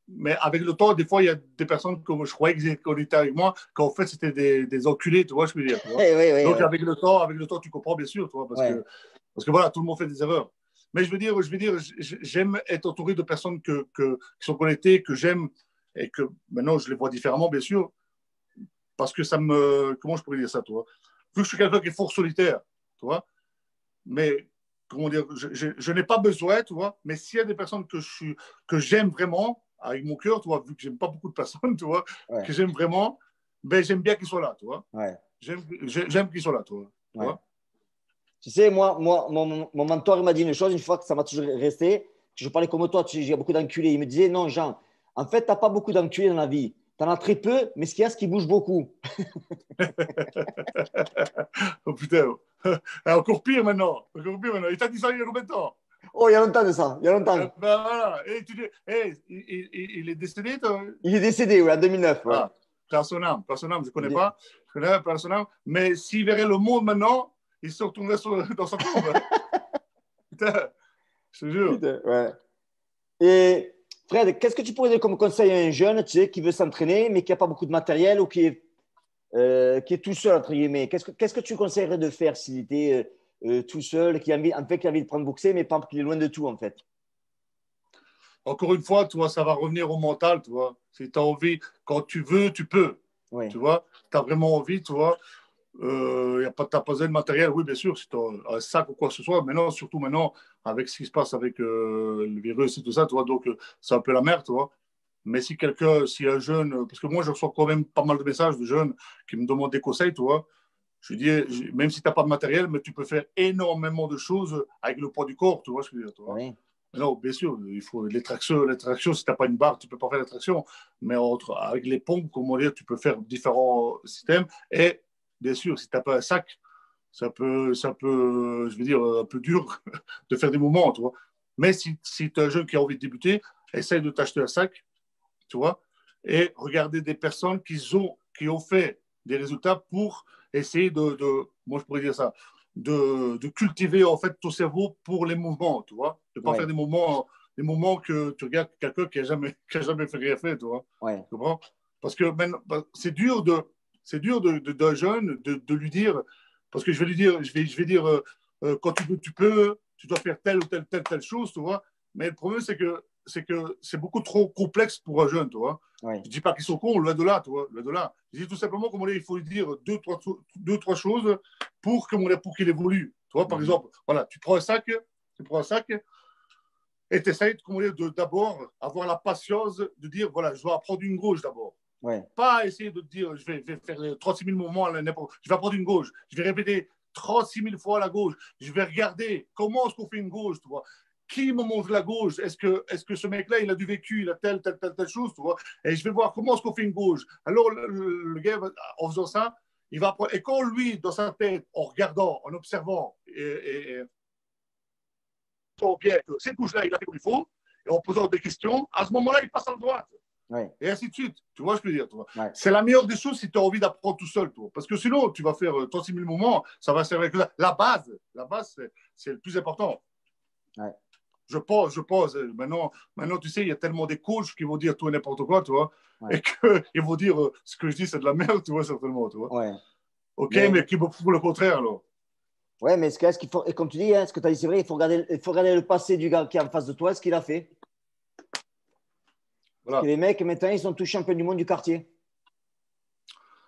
Mais avec le temps, des fois, il y a des personnes que je croyais qu'ils étaient connectés avec moi, qu'en fait, c'était des enculés, tu vois, je veux dire, tu vois. Oui, oui, oui, Donc, ouais. avec le temps, tu comprends, bien sûr, tu vois, Ouais, parce que voilà, tout le monde fait des erreurs. Mais je veux dire, j'aime être entouré de personnes qui sont connectées, que j'aime, et que maintenant, je les vois différemment, bien sûr, parce que ça me. Comment je pourrais dire ça, toi? Vu que je suis quelqu'un qui est fort solitaire, tu vois, mais comment dire, je n'ai pas besoin, tu vois, mais s'il y a des personnes que j'aime vraiment, avec mon cœur, tu vois, vu que j'aime pas beaucoup de personnes, tu vois, ouais, que j'aime vraiment, ben j'aime bien qu'ils soient là, tu vois. ouais, J'aime qu'ils soient là, tu ouais. vois. Tu sais, moi mon mentor, il m'a dit une chose, une fois que ça m'a toujours resté. Je parlais comme toi, j'ai beaucoup d'enculés. Il me disait, non, Jean, en fait, tu n'as pas beaucoup d'enculés dans la vie. Tu en as très peu, mais ce qu'il y a, c'est qu'ils bougent beaucoup. Oh putain. Encore pire maintenant. Encore pire maintenant. Il t'a dit ça il y a combien de temps? Oh, il y a longtemps de ça, il y a longtemps. Ben voilà. Et il est décédé, toi? Il est décédé, oui, en 2009, ouais. Ah, personne âme, je ne connais Il est- pas. Je connais personne âme. Mais s'il verrait le monde maintenant, il se retournerait dans sa tombe. Putain, je te jure. Putain, ouais. Et Fred, qu'est-ce que tu pourrais donner comme conseil à un jeune, tu sais, qui veut s'entraîner, mais qui n'a pas beaucoup de matériel ou qui est tout seul, entre guillemets? Qu'est-ce que tu conseillerais de faire s'il était tout seul, qui a envie de prendre boxer, mais pas qu'il est loin de tout, en fait? Encore une fois, tu vois, ça va revenir au mental, tu vois. Si tu as envie, quand tu veux, tu peux. Oui, Tu vois, tu as vraiment envie, tu vois. T'as pas besoin de matériel, oui, bien sûr, si tu as un sac ou quoi que ce soit. Maintenant, surtout maintenant, avec ce qui se passe avec le virus et tout ça, tu vois, donc c'est un peu la merde, tu vois. Mais si un jeune, parce que moi, je reçois quand même pas mal de messages de jeunes qui me demandent des conseils, tu vois. Je dis, même si tu n'as pas de matériel, mais tu peux faire énormément de choses avec le poids du corps, tu vois ce que je veux dire, toi. Oui. Non, bien sûr, il faut les tractions, si tu n'as pas une barre, tu ne peux pas faire les tractions. Mais avec les pompes, comment dire, tu peux faire différents systèmes. Et bien sûr, si tu n'as pas un sac, je veux dire, un peu dur de faire des mouvements, tu vois. Mais si tu es un jeune qui a envie de débuter, essaye de t'acheter un sac, tu vois, et regarder des personnes qui ont fait des résultats pour essayer moi je pourrais dire ça, de cultiver en fait ton cerveau pour les mouvements, tu vois, de ne pas faire Ouais. des mouvements que tu regardes quelqu'un qui a jamais fait rien fait, tu vois. Ouais. Tu comprends? Parce que maintenant, c'est dur d'un jeune de lui dire, parce que je vais lui dire, je vais dire, quand tu dois faire telle ou telle chose, tu vois. Mais le problème, c'est que c'est beaucoup trop complexe pour un jeune, tu vois. Ouais. Je ne dis pas qu'ils sont cons, loin de là, tu vois, loin de là. Je dis tout simplement comment il faut lui dire deux, trois choses pour qu'il évolue. Tu vois, par exemple, voilà, tu prends un sac et tu essaies d'abord avoir la patience de dire, voilà, je dois apprendre une gauche d'abord. Ouais. Pas essayer de te dire, je vais faire 36 000 mouvements, je vais apprendre une gauche, je vais répéter 36 000 fois la gauche, je vais regarder comment est-ce qu'on fait une gauche, tu vois. Qui me montre la gauche? Est-ce que ce mec-là, il a du vécu, il a telle chose, tu vois? Et je vais voir comment est-ce qu'on fait une gauche. Alors, le gars, en faisant ça, il va apprendre. Et quand lui, dans sa tête, en regardant, en observant, et bien que cette bouche-là, il a fait comme il faut, et en posant des questions, à ce moment-là, il passe à la droite. Ouais. Et ainsi de suite. Tu vois ce que je veux dire, toi. Ouais. C'est la meilleure des choses si tu as envie d'apprendre tout seul, toi. Parce que sinon, tu vas faire 36 000 mouvements, ça va servir que la base. La base, c'est le plus important. Ouais. Je pense. Maintenant, tu sais, il y a tellement des coachs qui vont dire tout et n'importe quoi, tu vois. Ouais. Et qu'ils vont dire ce que je dis, c'est de la merde, tu vois, certainement, tu vois. Ouais. OK, mais qui me prouve le contraire, alors. Ouais, mais est-ce qu'il faut, et comme tu dis, hein, ce que tu as dit, c'est vrai, il faut regarder le passé du gars qui est en face de toi, ce qu'il a fait. Parce Voilà. que les mecs, maintenant, ils sont tous champions du monde du quartier.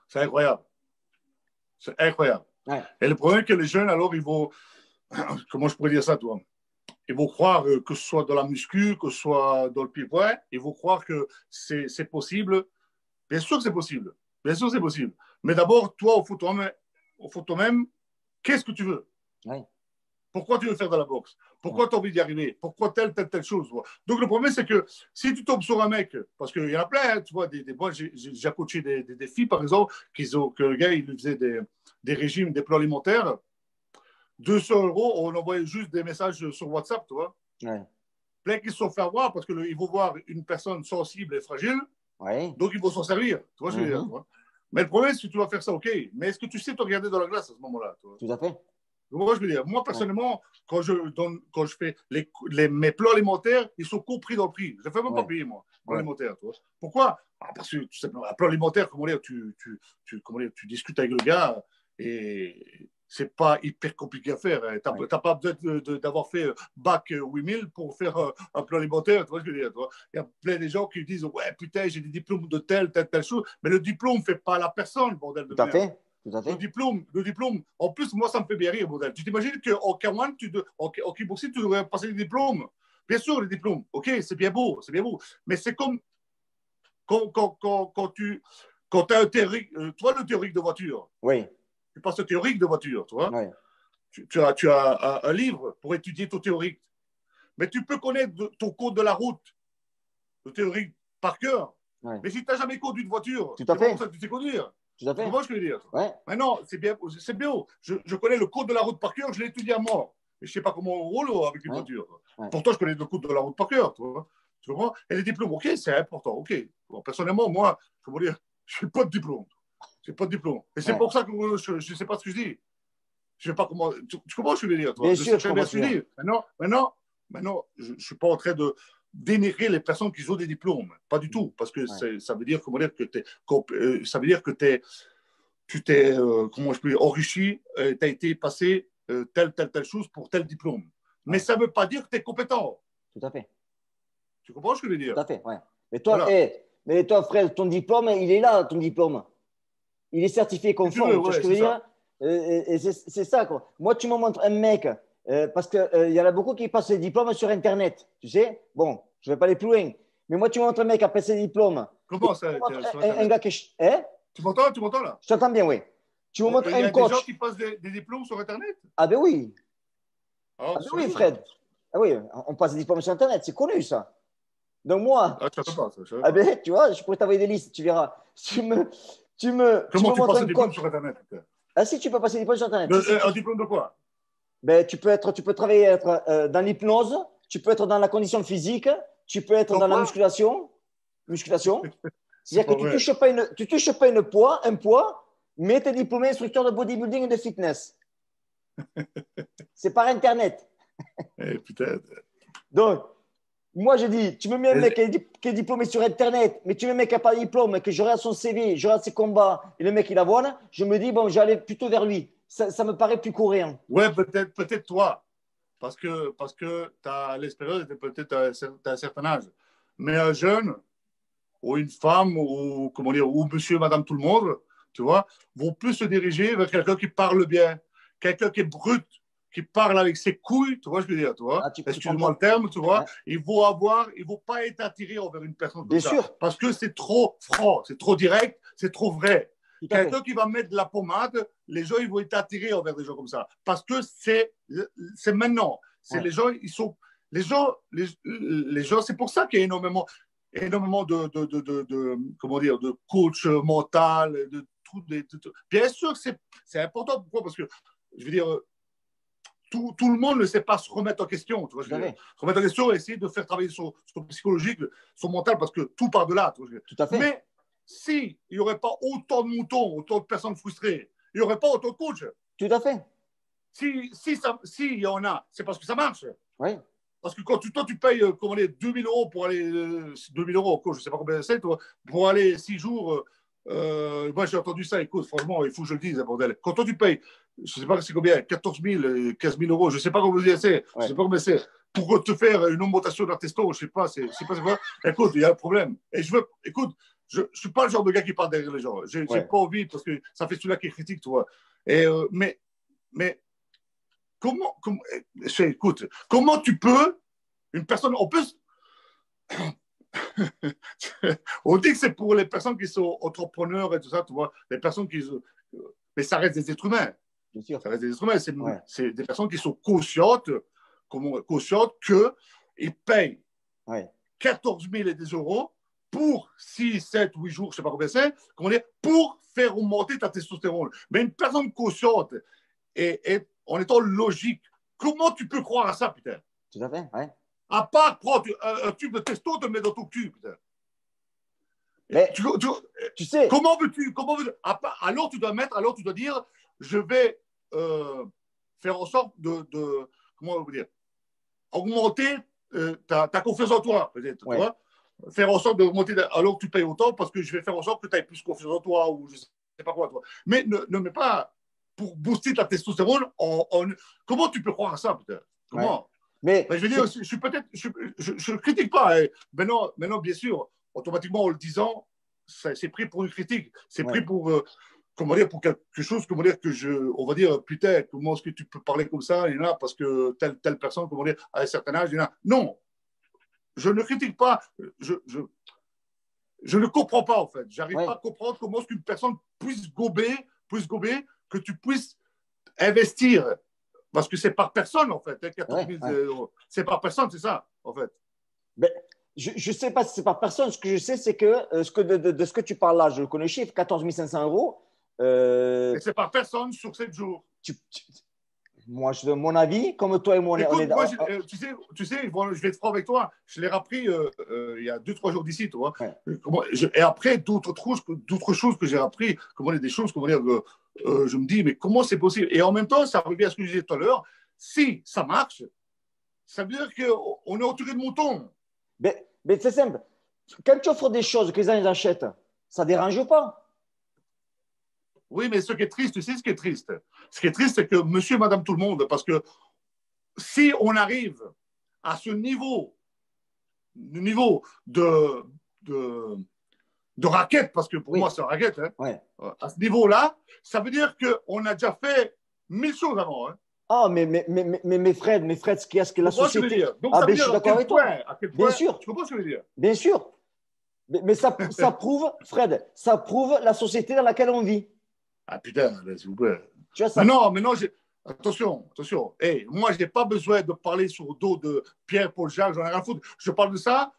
C'est incroyable. C'est incroyable. Ouais. Et le problème, c'est que les jeunes, alors, ils vont. Comment je pourrais dire ça, toi? Ils vont croire que ce soit dans la muscu, que ce soit dans le pied-point, ils vont croire que c'est possible. Bien sûr que c'est possible. Bien sûr que c'est possible. Mais d'abord, toi, au fond de toi-même, qu'est-ce que tu veux? Ouais. Pourquoi tu veux faire de la boxe? Pourquoi tu as envie d'y arriver? Pourquoi telle chose? Donc, le problème, c'est que si tu tombes sur un mec, parce qu'il y en a plein, hein, tu vois, moi, j'ai coaché des filles, par exemple, que le gars, il faisait des régimes, des plans alimentaires. 200 €, on envoyait juste des messages sur WhatsApp, tu vois. Ouais. Plein qui se sont fait avoir parce qu'ils vont voir une personne sensible et fragile, Ouais. donc ils vont s'en servir. Tu vois ce que je veux dire, tu vois. Mais le problème, c'est que tu vas faire ça, OK. Mais est-ce que tu sais te regarder dans la glace à ce moment-là, tu vois? Tout à fait. Donc, moi, je veux dire, moi, personnellement, quand je fais mes plans alimentaires, ils sont compris dans le prix. Je ne fais même pas payer, moi, plan alimentaire, tu vois. Pourquoi? Parce que, tout simplement, un plan alimentaire, comment dire, tu discutes avec le gars et c'est pas hyper compliqué à faire. Tu n'as pas besoin d'avoir fait bac 8000 pour faire un plan alimentaire, tu vois ce que je veux dire, tu vois. Il y a plein de gens qui disent, ouais, putain, j'ai des diplômes de telle chose, mais le diplôme ne fait pas la personne, bordel de Tout à merde. fait. Tout à fait. Le diplôme, en plus, moi, ça me fait bien rire, modèle. Tu t'imagines qu'en K1, en kickboxing, tu devrais passer des diplômes. Bien sûr, les diplômes, OK, c'est bien beau. Mais c'est comme quand tu as un théorique, toi, le théorique de voiture. Oui. Tu passes le théorique de voiture, tu vois. Oui. Tu as un livre pour étudier ton théorique. Mais tu peux connaître ton code de la route, le théorique, par cœur. Ouais. Mais si tu n'as jamais conduit une voiture, Tout à c'est pas fait. pour ça que tu sais conduire. Tout à Tu fait. comprends ce que je veux dire? Ouais. Maintenant, c'est bien. Je connais le code de la route par cœur, je l'ai étudié à mort. Mais je ne sais pas comment on roule avec une voiture. Ouais. Pourtant, je connais le code de la route par cœur. Tu comprends? Et les diplômes, OK, c'est important. OK. Bon, personnellement, moi, comment dire, je n'ai pas de diplôme. Je n'ai pas de diplôme. Et c'est pour ça que je ne sais pas ce que je dis. Je ne sais pas comment. Tu comprends ce que je veux dire, toi? Bien je sûr, sais bien ce que je dis. Maintenant, je ne suis pas en train de dénigrer les personnes qui ont des diplômes. Pas du tout. Parce que ça veut dire, comment dire, ça veut dire que tu t'es, comment je peux dire, enrichi, tu as été passé telle chose pour tel diplôme. Mais ça ne veut pas dire que tu es compétent. Tout à fait. Tu comprends ce que je veux dire? Tout à fait, ouais. Mais toi, frère, ton diplôme, il est là, ton diplôme. Il est certifié conforme. Tu vois ce que je veux dire? Et c'est ça, quoi. Moi, tu me montres un mec, parce qu'il y en a beaucoup qui passent les diplômes sur Internet. Tu sais? Bon, je ne vais pas aller plus loin. Mais moi, tu me montres un mec après ses diplômes. Comment ça? Un gars qui. Hein? Tu m'entends là? Je t'entends bien, oui. Tu me montres Il y un a des gens coach. qui passent des diplômes sur Internet. Ah ben oui. Ah, Ah ben oui, sérieux? Fred. Ah oui, on passe des diplômes sur Internet, c'est connu ça. Donc moi, Ah, je savais pas ça, je savais ah pas. ben, tu vois, je pourrais t'envoyer des listes, tu verras. Tu Comment me tu montres passes un un diplôme coach. sur Internet? Ah si, tu peux passer des diplômes sur Internet. Si, Un diplôme de quoi? ben, tu peux travailler être, dans l'hypnose, tu peux être dans la condition physique, tu peux être Dans dans la quoi? musculation. Musculation. C'est C'est-à-dire pas que vrai. tu touches pas un poids, mais tu es diplômé instructeur de bodybuilding et de fitness. C'est par Internet. Putain. Donc, moi, je dis, tu me mets un mec qui est diplômé sur Internet, mais tu me mets un mec qui n'a pas de diplôme, que je regarde son CV, je regarde ses combats, et le mec, il avoine, je me dis, bon, j'allais plutôt vers lui. Ça me paraît plus cohérent. Ouais, peut-être toi, parce que tu as l'expérience et peut-être à un certain âge. Mais un jeune, ou une femme, ou comment dire, ou monsieur, madame, tout le monde, tu vois, vont plus se diriger vers quelqu'un qui parle bien, quelqu'un qui est brut, qui parle avec ses couilles, tu vois, je veux dire, tu vois, Ah, tu prends excuse-moi le pas. terme, tu vois, Ouais. ils vont pas être attirés envers une personne comme Bien ça, sûr, parce que c'est trop franc, c'est trop direct, c'est trop vrai. tout à fait. Quelqu'un qui va mettre de la pommade, les gens, ils vont être attirés envers des gens comme ça, parce que c'est maintenant. C'est Ouais. les gens, ils sont, les gens, c'est pour ça qu'il y a énormément comment dire, de coach mental, bien sûr que c'est important. Pourquoi? Parce que, je veux dire, tout le monde ne sait pas se remettre en question. Tu vois, je Tout à veux dire. fait. Se remettre en question et essayer de faire travailler son psychologique, son mental, parce que tout part de là. Tu vois, Tout à fait. mais s'il n'y aurait pas autant de moutons, autant de personnes frustrées, il n'y aurait pas autant de coachs. Tout à fait. Si il y en a, c'est parce que ça marche. Oui. Parce que quand toi, tu payes comment dire, 2000 euros pour aller, 2000 euros, je ne sais pas combien c'est, toi, pour aller 6 jours, moi j'ai entendu ça, écoute, franchement, il faut que je le dise, bordel. Quand toi, tu payes, je ne sais pas c'est combien, 14 000, 15 000 euros, je ne sais pas combien c'est, je Ouais. sais pas combien c'est, pour te faire une augmentation d'un testo, je ne sais pas, c'est quoi. Écoute, il y a un problème. Et écoute, je ne suis pas le genre de gars qui parle derrière les gens. Je n'ai Ouais. pas envie, parce que ça fait celui-là qui critique, tu vois. Mais écoute, comment tu peux, une personne, en plus, on dit que c'est pour les personnes qui sont entrepreneurs et tout ça, tu vois, les personnes qui. Mais ça reste des êtres humains. Bien sûr. Ça reste des êtres humains. Ouais. C'est des personnes qui sont conscientes, conscientes qu'ils payent Ouais. 14 000 et des euros pour 6, 7, 8 jours, je ne sais pas combien c'est, pour faire augmenter ta testostérone. Mais une personne consciente et en étant logique, comment tu peux croire à ça, putain? Tout à fait. Ouais. À part prendre un tube de testo, te mettre dans ton cul, putain. Mais tu sais, Comment veux-tu alors tu dois dire, je vais faire en sorte comment vous dire, augmenter ta confiance en toi, peut-être, tu ouais. vois, faire en sorte d'augmenter, alors que tu payes autant, parce que je vais faire en sorte que tu aies plus confiance en toi, ou je ne sais pas quoi, toi. Mais ne mets pas pour booster ta testostérone comment tu peux croire à ça, peut-être? Ouais. Comment? Mais Ben, je veux dire, je suis peut-être, je ne critique pas. Hein. Maintenant, bien sûr, automatiquement, en le disant, c'est pris pour une critique. C'est pris ouais. pour, comment dire, pour quelque chose, comment dire, on va dire, putain, comment est-ce que tu peux parler comme ça, et là, parce que telle personne, comment dire, à un certain âge, et là. Non, je ne critique pas. Je ne comprends pas, en fait. J'arrive pas Ouais. à comprendre comment est-ce qu'une personne puisse gober, que tu puisses investir. Parce que c'est par personne, en fait. Hein, 14 Ouais. 000 Ouais. euros. C'est par personne, c'est ça, en fait. Ben, je ne sais pas si c'est par personne. Ce que je sais, c'est que, de ce que tu parles là, je le connais le chiffre, 14 500 euros. Et c'est par personne sur 7 jours. Moi, je donne mon avis, comme toi et moi, on est Écoute, moi, tu sais bon, je vais être franc avec toi. Je l'ai appris il y a 2-3 jours d'ici, tu vois. ouais. Et après, d'autres choses que j'ai appris, comment des choses, comment dire, je me dis, mais comment c'est possible? Et en même temps, ça revient à ce que je disais tout à l'heure. Si ça marche, ça veut dire qu'on est entouré de moutons. Mais c'est simple. Quand tu offres des choses que les gens les achètent, ça ne dérange pas. Oui, mais ce qui est triste, tu sais ce qui est triste? Ce qui est triste, c'est que monsieur et madame tout le monde, parce que si on arrive à ce niveau de, de raquette, parce que pour moi Oui. c'est une raquette, hein, Ouais. à ce niveau-là, ça veut dire qu'on a déjà fait 1000 choses avant. Hein. Ah, mais Fred, ce que Tu la comprends ce que je veux société. dire? Donc Ah, ça veut ben, je dire suis d'accord avec toi. à quel Bien point, sûr, tu comprends ce que je veux dire? bien sûr. Mais ça prouve, Fred, ça prouve la société dans laquelle on vit. Ah putain, s'il vous plaît. Tu vois ça? Mais non, attention, attention. Hey, moi, je n'ai pas besoin de parler sur le dos de Pierre-Paul Jacques, j'en ai rien à foutre. Je parle de ça.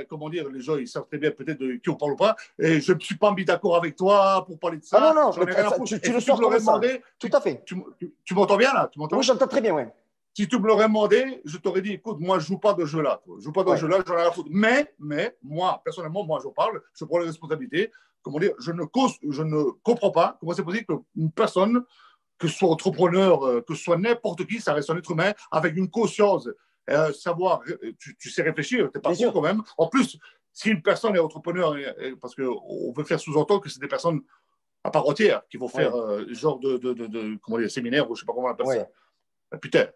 Comment dire, les gens, ils savent très bien peut-être de qui on parle ou pas. Et je ne suis pas mis d'accord avec toi pour parler de Ah non, ça. non, J'en ai rien à foutre. tu le Si tu sors me comme l'aurais ça. demandé, Tout à fait. tu m'entends bien là? Tu Oui, m'entends? j'entends très bien, oui. Si tu me l'aurais demandé, je t'aurais dit, écoute, moi, je ne joue pas de jeu-là. Je ne joue pas de Ouais. jeu-là, j'en ai rien à foutre. Mais, moi, personnellement, moi, je parle, je prends les responsabilités. Comment dire, je ne comprends pas comment c'est possible qu'une personne, que ce soit entrepreneur, que ce soit n'importe qui, ça reste un être humain avec une conscience, savoir, tu sais réfléchir, tu n'es pas Bien con sûr. quand même. En plus, si une personne est entrepreneur, parce qu'on veut faire sous-entendre que c'est des personnes à part entière qui vont faire Ouais. genre comment dire, séminaire ou je ne sais pas comment on appelle Ouais. ça. Putain,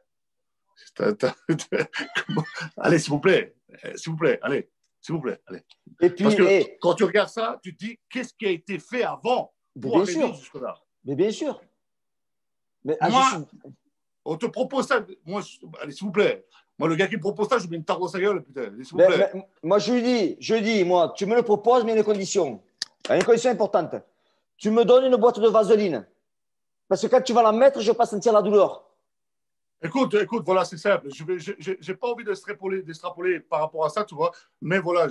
allez, s'il vous plaît. S'il vous plaît, allez. S'il vous plaît, allez. Et puis, Parce que quand tu regardes ça, tu te dis qu'est-ce qui a été fait avant pour bien arriver sûr. jusque-là. Mais bien sûr. Mais, Moi, on te propose ça. Moi, allez, s'il vous plaît. Moi, le gars qui me propose ça, je mets une tarte dans sa gueule, putain. S'il vous plaît. moi, je dis, moi, tu me le proposes, mais il y a une condition. Il y a une condition importante. Tu me donnes une boîte de vaseline. Parce que quand tu vas la mettre, je ne vais pas sentir la douleur. Écoute, voilà, c'est simple. Je n'ai pas envie d'extrapoler par rapport à ça, tu vois. Mais voilà,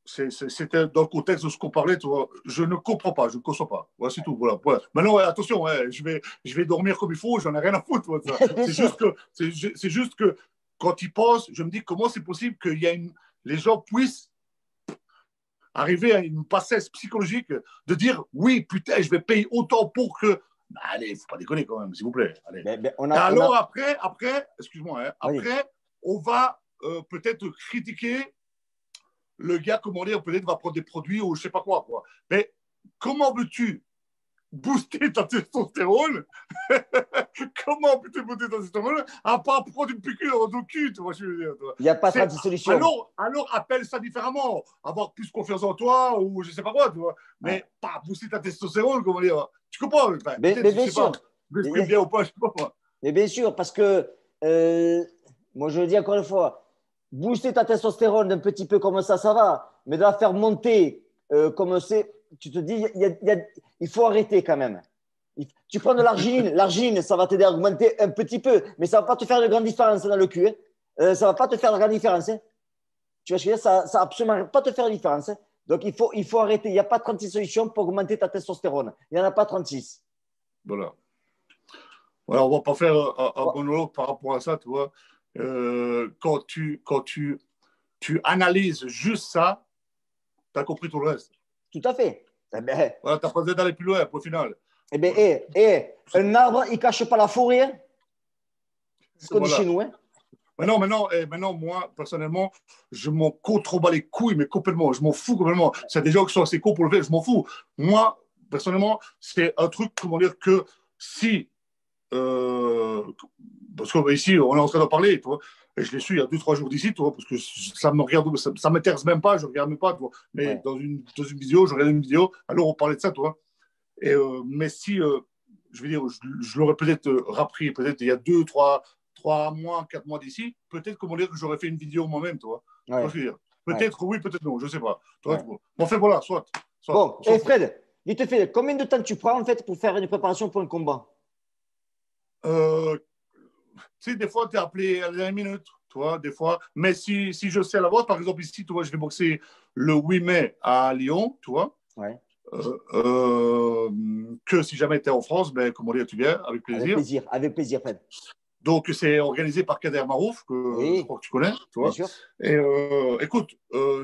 c'était dans le contexte de ce qu'on parlait, tu vois. Je ne comprends pas, je ne conçois pas. Voilà, c'est tout. Voilà. Ouais. Maintenant, ouais, attention, ouais, je vais dormir comme il faut, j'en ai rien à foutre. Tu vois, ça. Bien sûr. C'est juste que quand ils pensent, je me dis comment c'est possible que les gens puissent arriver à une passesse psychologique de dire oui, putain, je vais payer autant pour que. Allez, faut pas déconner quand même, s'il vous plaît. Allez. Alors après, excuse-moi, hein, après, on va peut-être critiquer le gars, comment dire, peut-être va prendre des produits ou je sais pas quoi. Mais comment veux-tu booster ta testostérone? Comment peux-tu booster ta testostérone à part prendre une piqûre au cul, tu vois, je veux dire. Il n'y a pas de solution. Alors appelle ça différemment. Avoir plus confiance en toi ou je sais pas quoi, tu vois. Mais pas booster ta testostérone, comment dire. Tu comprends? Mais bien sûr. Je m'exprime bien ou pas, je sais pas moi. Mais bien sûr, parce que moi, je le dis encore une fois, booster ta testostérone d'un petit peu comme ça va. Mais de la faire monter comme c'est, tu te dis, il faut arrêter quand même. Tu prends de l'arginine, l'arginine, ça va t'aider à augmenter un petit peu, mais ça ne va pas te faire de grande différence dans le cul. Ça ne va pas te faire de grande différence. Tu vois ce que je veux dire? Ça ne va absolument pas te faire de différence. Donc, il faut arrêter. Il n'y a pas 36 solutions pour augmenter ta testostérone. Il n'y en a pas 36. Voilà. Voilà, on ne va pas faire un monologue par rapport à ça, tu vois. Quand tu analyses juste ça, tu as compris tout le reste. Tout à fait. Eh ben, voilà, tu n'as pas besoin d'aller plus loin, au final. Eh bien, un arbre, il ne cache pas la forêt. C'est ce qu'on dit chez nous. Hein. Maintenant, moi, personnellement, je m'en contrebats les couilles, mais complètement. Je m'en fous complètement. C'est des gens qui sont assez cons pour le faire, je m'en fous. Moi, personnellement, c'est un truc, comment dire, que si. Parce qu'ici, on est en train d'en parler, tu vois. Et je l'ai su il y a 2-3 jours d'ici, tu vois, parce que ça me regarde, ça m'intéresse même pas, je ne regarde même pas, tu vois. Mais dans une vidéo, je regarde une vidéo, alors on parlait de ça, tu vois. Mais si, je veux dire, je l'aurais peut-être rappris, peut-être il y a 2-3 mois, 4 mois d'ici, peut-être comment dire que j'aurais fait une vidéo moi-même, tu vois. Peut-être oui, peut-être non, je ne sais pas. Bon, enfin voilà, soit. Bon, et Fred, il te fait combien de temps tu prends en fait pour faire une préparation pour un combat? Tu sais, des fois, tu es appelé à la dernière minute, tu vois, des fois. Mais si je sais à l'avance, par exemple, ici, tu vois, je vais boxer le 8 mai à Lyon, tu vois. Que si jamais tu es en France, ben, comment dire, tu viens, avec plaisir. Avec plaisir, Fred. Donc, c'est organisé par Kader Marouf, que je crois que tu connais, tu vois. Bien sûr. Et écoute,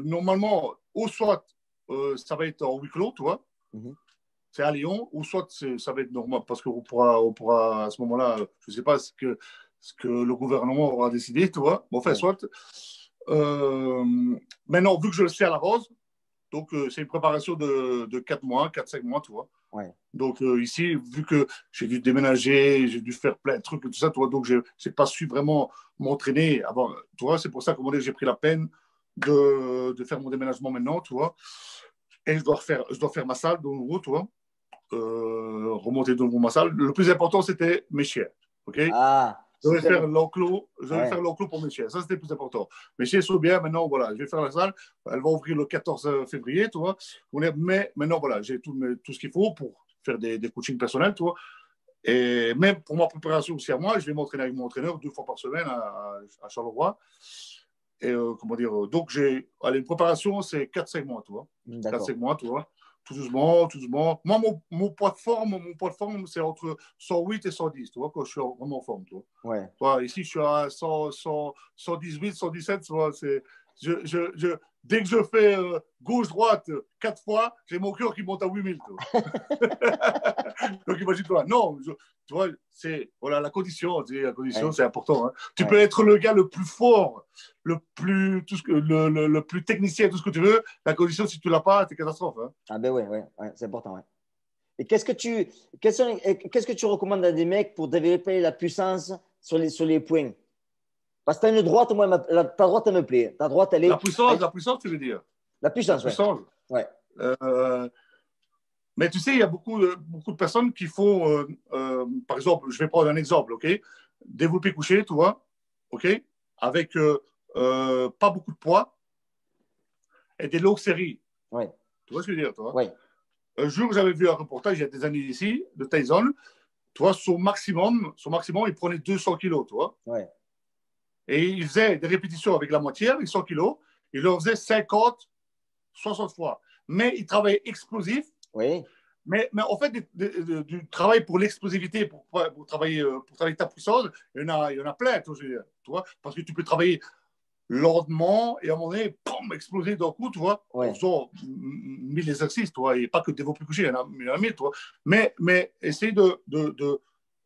normalement, au soit, ça va être en huis clos, tu vois. C'est à Lyon, ou soit ça va être normal, parce qu'on pourra à ce moment-là, je ne sais pas ce que le gouvernement aura décidé, tu vois. Bon, enfin, soit. Maintenant, vu que je le sais à la rose, donc c'est une préparation de 4 mois, 4-5 mois, tu vois. Donc ici, vu que j'ai dû déménager, j'ai dû faire plein de trucs et tout ça, tu vois, donc je n'ai pas su vraiment m'entraîner avant. Tu vois, c'est pour ça que j'ai pris la peine de faire mon déménagement maintenant, tu vois. Et je dois faire ma salle de nouveau, tu vois. Remonter de nouveau ma salle. Le plus important, c'était mes chiens. Okay, Je vais faire l'enclos. Je vais Ouais. faire l'enclos pour mes chiens. Ça, c'était le plus important. Mes chiens sont bien. Maintenant, voilà, je vais faire la salle. Elle va ouvrir le 14 février, tu vois. Mais maintenant, voilà, j'ai tout ce qu'il faut pour faire des coachings personnels, tu vois. Et même pour ma préparation aussi à moi, je vais m'entraîner avec mon entraîneur 2 fois par semaine à Charleroi. Et comment dire, donc allez, une préparation, c'est 4-5 mois, tu vois. 4-5 D'accord. mois, tu vois. Tout doucement, tout doucement. Moi, mon poids de forme, c'est entre 108 et 110, tu vois, quand je suis vraiment en forme, tu vois. Ouais. Voilà, ici, je suis à 118, 117, tu vois, dès que je fais gauche-droite 4 fois, j'ai mon cœur qui monte à 8000, tu vois. Donc imagine-toi, non, tu vois, voilà, la condition, Ouais. c'est important. Hein. Tu peux Ouais. être le gars le plus fort, le plus technicien, tout ce que tu veux. La condition, si tu l'as pas, c'est catastrophe. Hein. Ah ben ouais, ouais, ouais, c'est important. Ouais. Et qu'est-ce que tu recommandes à des mecs pour développer la puissance sur les points? Parce que tu as une droite, moi, ta droite, elle me plaît. Ta droite, elle est. La puissance, tu veux dire. La La puissance, ouais. puissance. Ouais. Mais tu sais, il y a beaucoup de personnes qui font, par exemple, je vais prendre un exemple, ok? Développé couché, tu vois, ok? Avec pas beaucoup de poids et des longues séries. Ouais. Tu vois ce que je veux dire, toi? Ouais. Un jour, j'avais vu un reportage il y a des années ici, de Tyson. Tu vois, son maximum, il prenait 200 kilos, tu vois. Ouais. Et il faisait des répétitions avec la moitié, avec 100 kilos. Il leur faisait 50, 60 fois. Mais il travaillait explosif. Oui. Mais en fait, du travail pour l'explosivité, pour travailler ta puissance, il y en a plein, tu vois, parce que tu peux travailler lentement et à un moment donné, pom, exploser d'un coup, tu vois, en Ouais. faisant 1000 exercices, tu vois, et pas que développer couché, il y en a 1000, tu vois. Mais essayer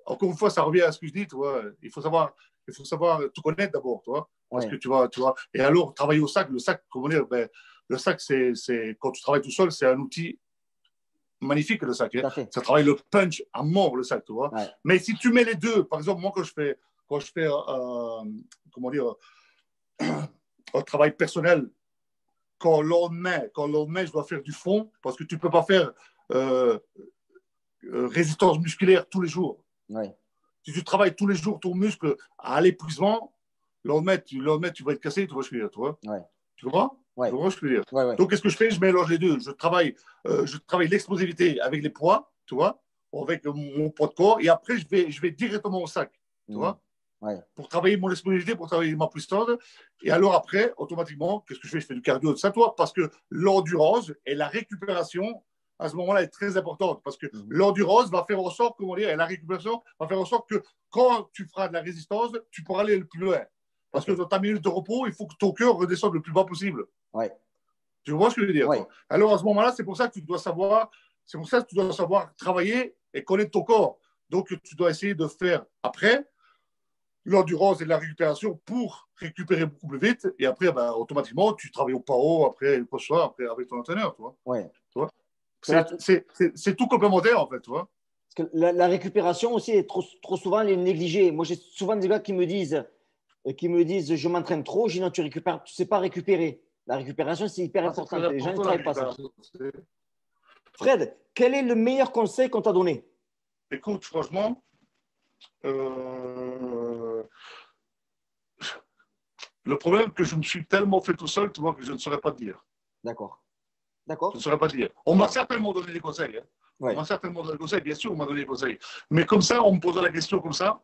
encore une fois, ça revient à ce que je dis, tu vois, il faut savoir te connaître d'abord, tu vois, parce Ouais. que tu vois, et alors travailler au sac, comment dire, ben, le sac, quand tu travailles tout seul, c'est un outil magnifique le sac. Tout Hein. à fait. Ça travaille le punch à mort le sac, tu vois. Ouais. Mais si tu mets les deux, par exemple, moi quand je fais comment dire, un travail personnel, quand le lendemain, je dois faire du fond, parce que tu ne peux pas faire euh, résistance musculaire tous les jours. Ouais. Si tu travailles tous les jours ton muscle à l'épuisement, le lendemain, tu vas être cassé, tu vois ce que je veux dire, tu vois. Ouais. Tu comprends? Tu Ouais. comprends ce que je veux dire? Ouais. Ouais. Donc, qu'est-ce que je fais? Je mélange les deux. Je travaille l'explosivité avec les poids, tu vois, avec mon poids de corps, et après, je vais directement au sac, tu Mmh. vois, Ouais. pour travailler mon explosivité, pour travailler ma puissance. Et alors, après, automatiquement, qu'est-ce que je fais? Je fais du cardio de ça, toi, parce que l'endurance et la récupération, à ce moment-là, est très importante, parce que Mmh. l'endurance va faire en sorte, comment dire, et la récupération va faire en sorte que quand tu feras de la résistance, tu pourras aller le plus loin. Tout à Parce que fait. dans ta minute de repos, il faut que ton cœur redescende le plus bas possible. Ouais. Tu vois ce que je veux dire, Ouais. toi? Alors, à ce moment-là, c'est pour ça que tu dois savoir travailler et connaître ton corps. Donc, tu dois essayer de faire après l'endurance et la récupération pour récupérer beaucoup plus vite. Et après, ben, automatiquement, tu travailles au PAO, après, quoi que ce soit, après, avec ton entraîneur, tu vois. Ouais. Tu vois? Parce que C'est tout complémentaire, en fait, tu vois. parce que la récupération aussi est trop souvent elle est négligée. Moi, j'ai souvent des gars qui me disent je m'entraîne trop. Je dis non, tu récupères, tu sais pas récupérer. La récupération, c'est hyper Ah, c'est très important. Les gens ne important, la travaillent pas ça. récupération. Fred, quel est le meilleur conseil qu'on t'a donné? Écoute, franchement, euh, le problème, c'est que je me suis tellement fait tout seul, tu vois, que je ne saurais pas te dire. D'accord. Je ne D'accord. saurais pas te dire. On m'a certainement donné des conseils. Hein. On Ouais. m'a certainement donné des conseils, bien sûr, on m'a donné des conseils. Mais comme ça, on me posait la question comme ça,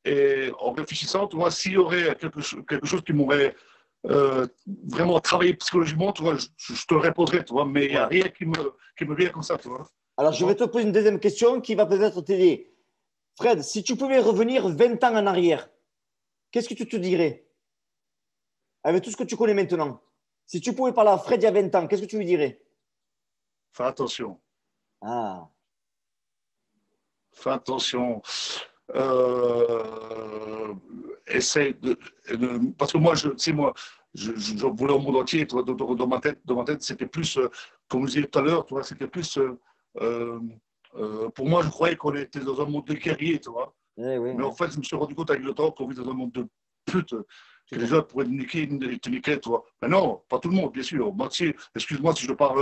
et en réfléchissant, tu vois, s'il y aurait quelque chose qui m'aurait vraiment travaillé psychologiquement, tu vois, je te répondrais, tu vois, mais il n'y a Ouais. rien qui me vient comme ça, tu vois. Alors, Tu je vais vois. te poser une deuxième question qui va peut-être t'aider. Fred, si tu pouvais revenir 20 ans en arrière, qu'est-ce que tu te dirais avec tout ce que tu connais maintenant? Si tu pouvais parler à Fred il y a 20 ans, qu'est-ce que tu lui dirais? Fais attention. Ah, Fais attention. Euh, essaie parce que moi, tu sais, moi, je voulais au monde entier. Toi, dans ma tête, c'était plus, comme je disais tout à l'heure, tu vois, c'était plus. Euh, pour moi, je croyais qu'on était dans un monde de guerriers, tu vois. oui, oui, Mais en oui, fait, je me suis rendu compte avec le temps qu'on vit dans un monde de putes, tout que à les fait. autres pourraient te niquer, tu vois. Mais non, pas tout le monde, bien sûr. Moi, tu sais, excuse-moi si je parle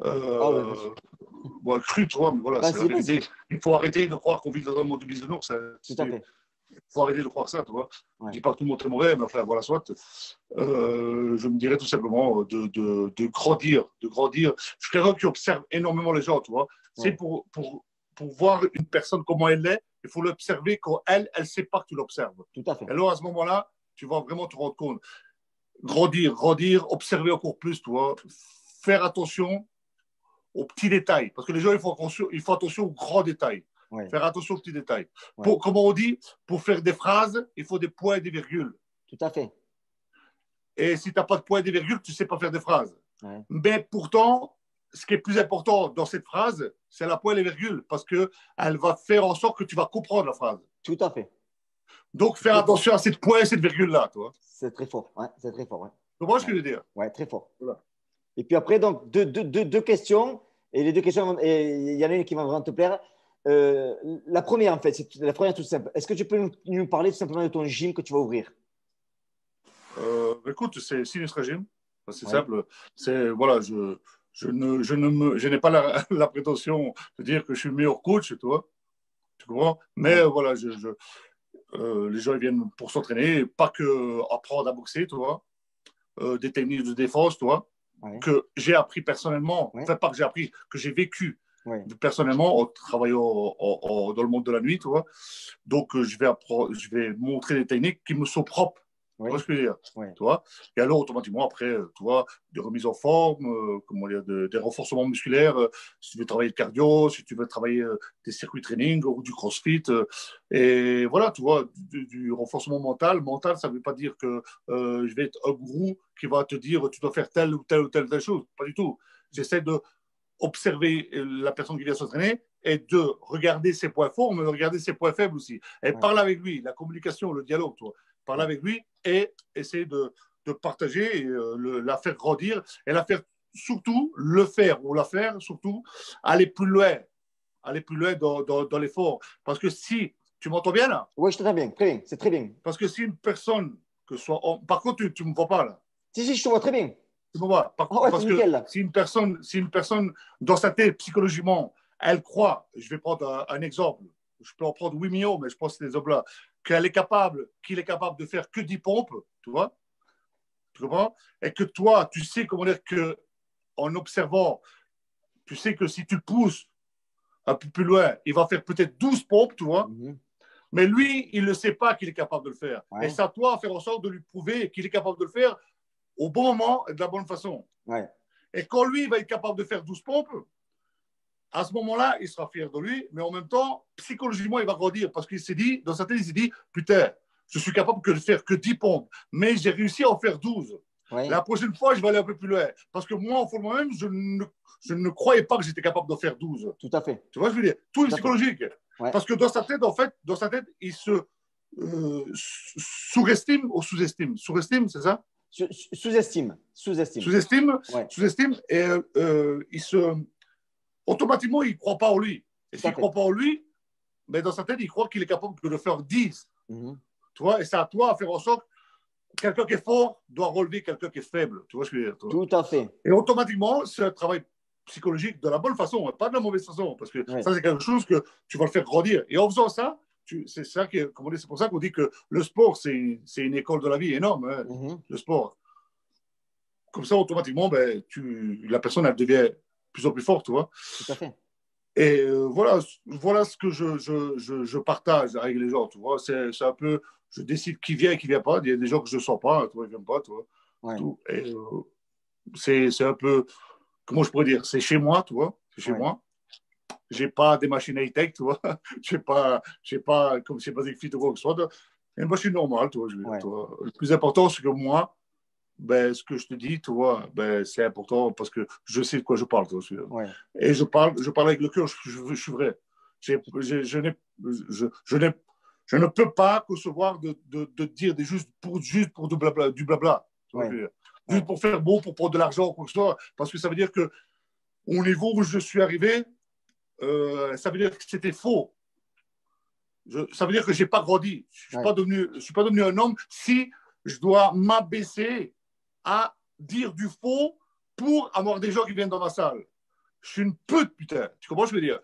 Ah oui, vas-y. bon, cru, tu vois, mais voilà, c'est la Vas-y, vérité. vas-y. Il faut arrêter de croire qu'on vit dans un monde de bisounours. Tout à fait. faut arrêter de croire ça, tu vois. Ouais. Je dis pas que tout le monde est mauvais, mais enfin, voilà, soit. Je me dirais tout simplement de grandir, de grandir. Je suis quelqu'un qui observe énormément les gens, tu vois. C'est Ouais. pour voir une personne comment elle est, il faut l'observer quand elle sait pas que tu l'observes. Tout à fait. Et alors, à ce moment-là, tu vas vraiment te rendre compte. Grandir, grandir, observer encore plus, tu vois. Faire attention aux petits détails. Parce que les gens, ils font attention aux grands détails. Ouais. Faire attention aux petits détails. Ouais. Comment on dit, pour faire des phrases, il faut des points et des virgules. Tout à fait. Et si tu n'as pas de points et des virgules, tu ne sais pas faire des phrases. Ouais. Mais pourtant, ce qui est plus important dans cette phrase, c'est la point et les virgules. Parce qu'elle va faire en sorte que tu vas comprendre la phrase. Tout à fait. Donc, faire attention à cette point et cette virgule-là. C'est très fort. Ouais. C'est très fort. Ouais. Tu vois ce que je veux dire? Ouais, très fort. Voilà. Et puis après, donc, deux questions. Et les deux questions, il y en a une qui va vraiment te plaire. La première, en fait, c'est la première tout simple. Est-ce que tu peux nous parler tout simplement de ton gym que tu vas ouvrir? Écoute, c'est Sinistre Gym. C'est Ouais. simple. Voilà, je n'ai pas la prétention de dire que je suis le meilleur coach, tu vois. Tu comprends? Mais voilà, les gens ils viennent pour s'entraîner, pas que apprendre à boxer, tu vois. Des techniques de défense, tu vois, que j'ai appris personnellement. Enfin, pas que j'ai appris, que j'ai vécu personnellement en travaillant dans le monde de la nuit, tu vois. Donc, je vais montrer des techniques qui me sont propres. Tu vois ce que je veux dire? Tu vois? Et alors, automatiquement, après, tu vois, des remises en forme, comment dire, des renforcements musculaires, si tu veux travailler le cardio, si tu veux travailler des circuits training ou du crossfit. Et voilà, tu vois, du renforcement mental. Mental, ça ne veut pas dire que je vais être un gourou qui va te dire tu dois faire telle ou telle ou telle chose. Pas du tout. J'essaie d'observer la personne qui vient s'entraîner et de regarder ses points forts, mais de regarder ses points faibles aussi. Et parler avec lui, la communication, le dialogue, tu vois. Parler avec lui et essayer de partager, et, la faire grandir et la faire surtout, le faire ou la faire surtout, aller plus loin dans l'effort. Parce que si, tu m'entends bien là? Oui, je t'entends bien, très bien, c'est très bien. Parce que si une personne, par contre, tu ne me vois pas là. Si, je te vois très bien. Tu me vois. Parce que nickel, si une personne, dans sa tête, psychologiquement, elle croit, je vais prendre un exemple, je peux en prendre 8 millions, mais je pense que c'est des hommes-là, qu'il est capable de faire que 10 pompes, tu vois, tu comprends? Et que toi, tu sais comment dire qu'en observant, tu sais que si tu le pousses un peu plus loin, il va faire peut-être 12 pompes, tu vois. Mais lui, il ne sait pas qu'il est capable de le faire. Et c'est à toi de faire en sorte de lui prouver qu'il est capable de le faire au bon moment et de la bonne façon. Et quand lui, il va être capable de faire 12 pompes, à ce moment-là, il sera fier de lui, mais en même temps, psychologiquement, il va grandir parce qu'il s'est dit, dans sa tête, il s'est dit, putain, je suis capable de faire que 10 pompes, mais j'ai réussi à en faire 12. La prochaine fois, je vais aller un peu plus loin. Parce que moi, au fond de moi-même, je ne croyais pas que j'étais capable d'en faire 12. Tout à fait. Tu vois ce que je veux dire? Tout est psychologique. Parce que dans sa tête, en fait, il se surestime ou sous-estime. Surestime, c'est ça? Sous-estime. Sous-estime et automatiquement, il ne croit pas en lui. Et s'il ne croit pas en lui, mais dans sa tête, il croit qu'il est capable de le faire 10. Tu vois, et c'est à toi de faire en sorte que quelqu'un qui est fort doit relever quelqu'un qui est faible. Tu vois ce que je veux dire? Tout à fait. Et automatiquement, c'est un travail psychologique de la bonne façon, pas de la mauvaise façon, parce que ça, c'est quelque chose que tu vas le faire grandir. Et en faisant ça, c'est pour ça qu'on dit que le sport, c'est une école de la vie énorme, hein, le sport. Comme ça, automatiquement, la personne, elle devient plus en plus forte, tu vois. Tout à fait. Et voilà ce que je partage avec les gens, tu vois. C'est un peu, je décide qui vient et qui ne vient pas. Il y a des gens que je ne sens pas, tu vois, ils ne viennent pas, tu vois. Tout. Et c'est un peu, comment je pourrais dire, c'est chez moi, tu vois, c'est chez moi. J'ai pas des machines high-tech, tu vois. j'ai pas comme c'est Basic Fit ou quoi que ce soit. Une machine normale, tu vois, tu vois. Le plus important, c'est que moi, ce que je te dis, tu vois, c'est important parce que je sais de quoi je parle, tu vois. Et je parle avec le cœur, je suis vrai. Je ne peux pas concevoir de dire juste pour du blabla. Tu vois, juste pour faire beau, pour prendre de l'argent ou quoi que ce soit. Parce que ça veut dire que au niveau où je suis arrivé, ça veut dire que c'était faux. Ça veut dire que je n'ai pas grandi. Je ne suis pas devenu un homme si je dois m'abaisser à dire du faux pour avoir des gens qui viennent dans ma salle. Je suis une pute, putain. Tu comprends ce que je veux dire?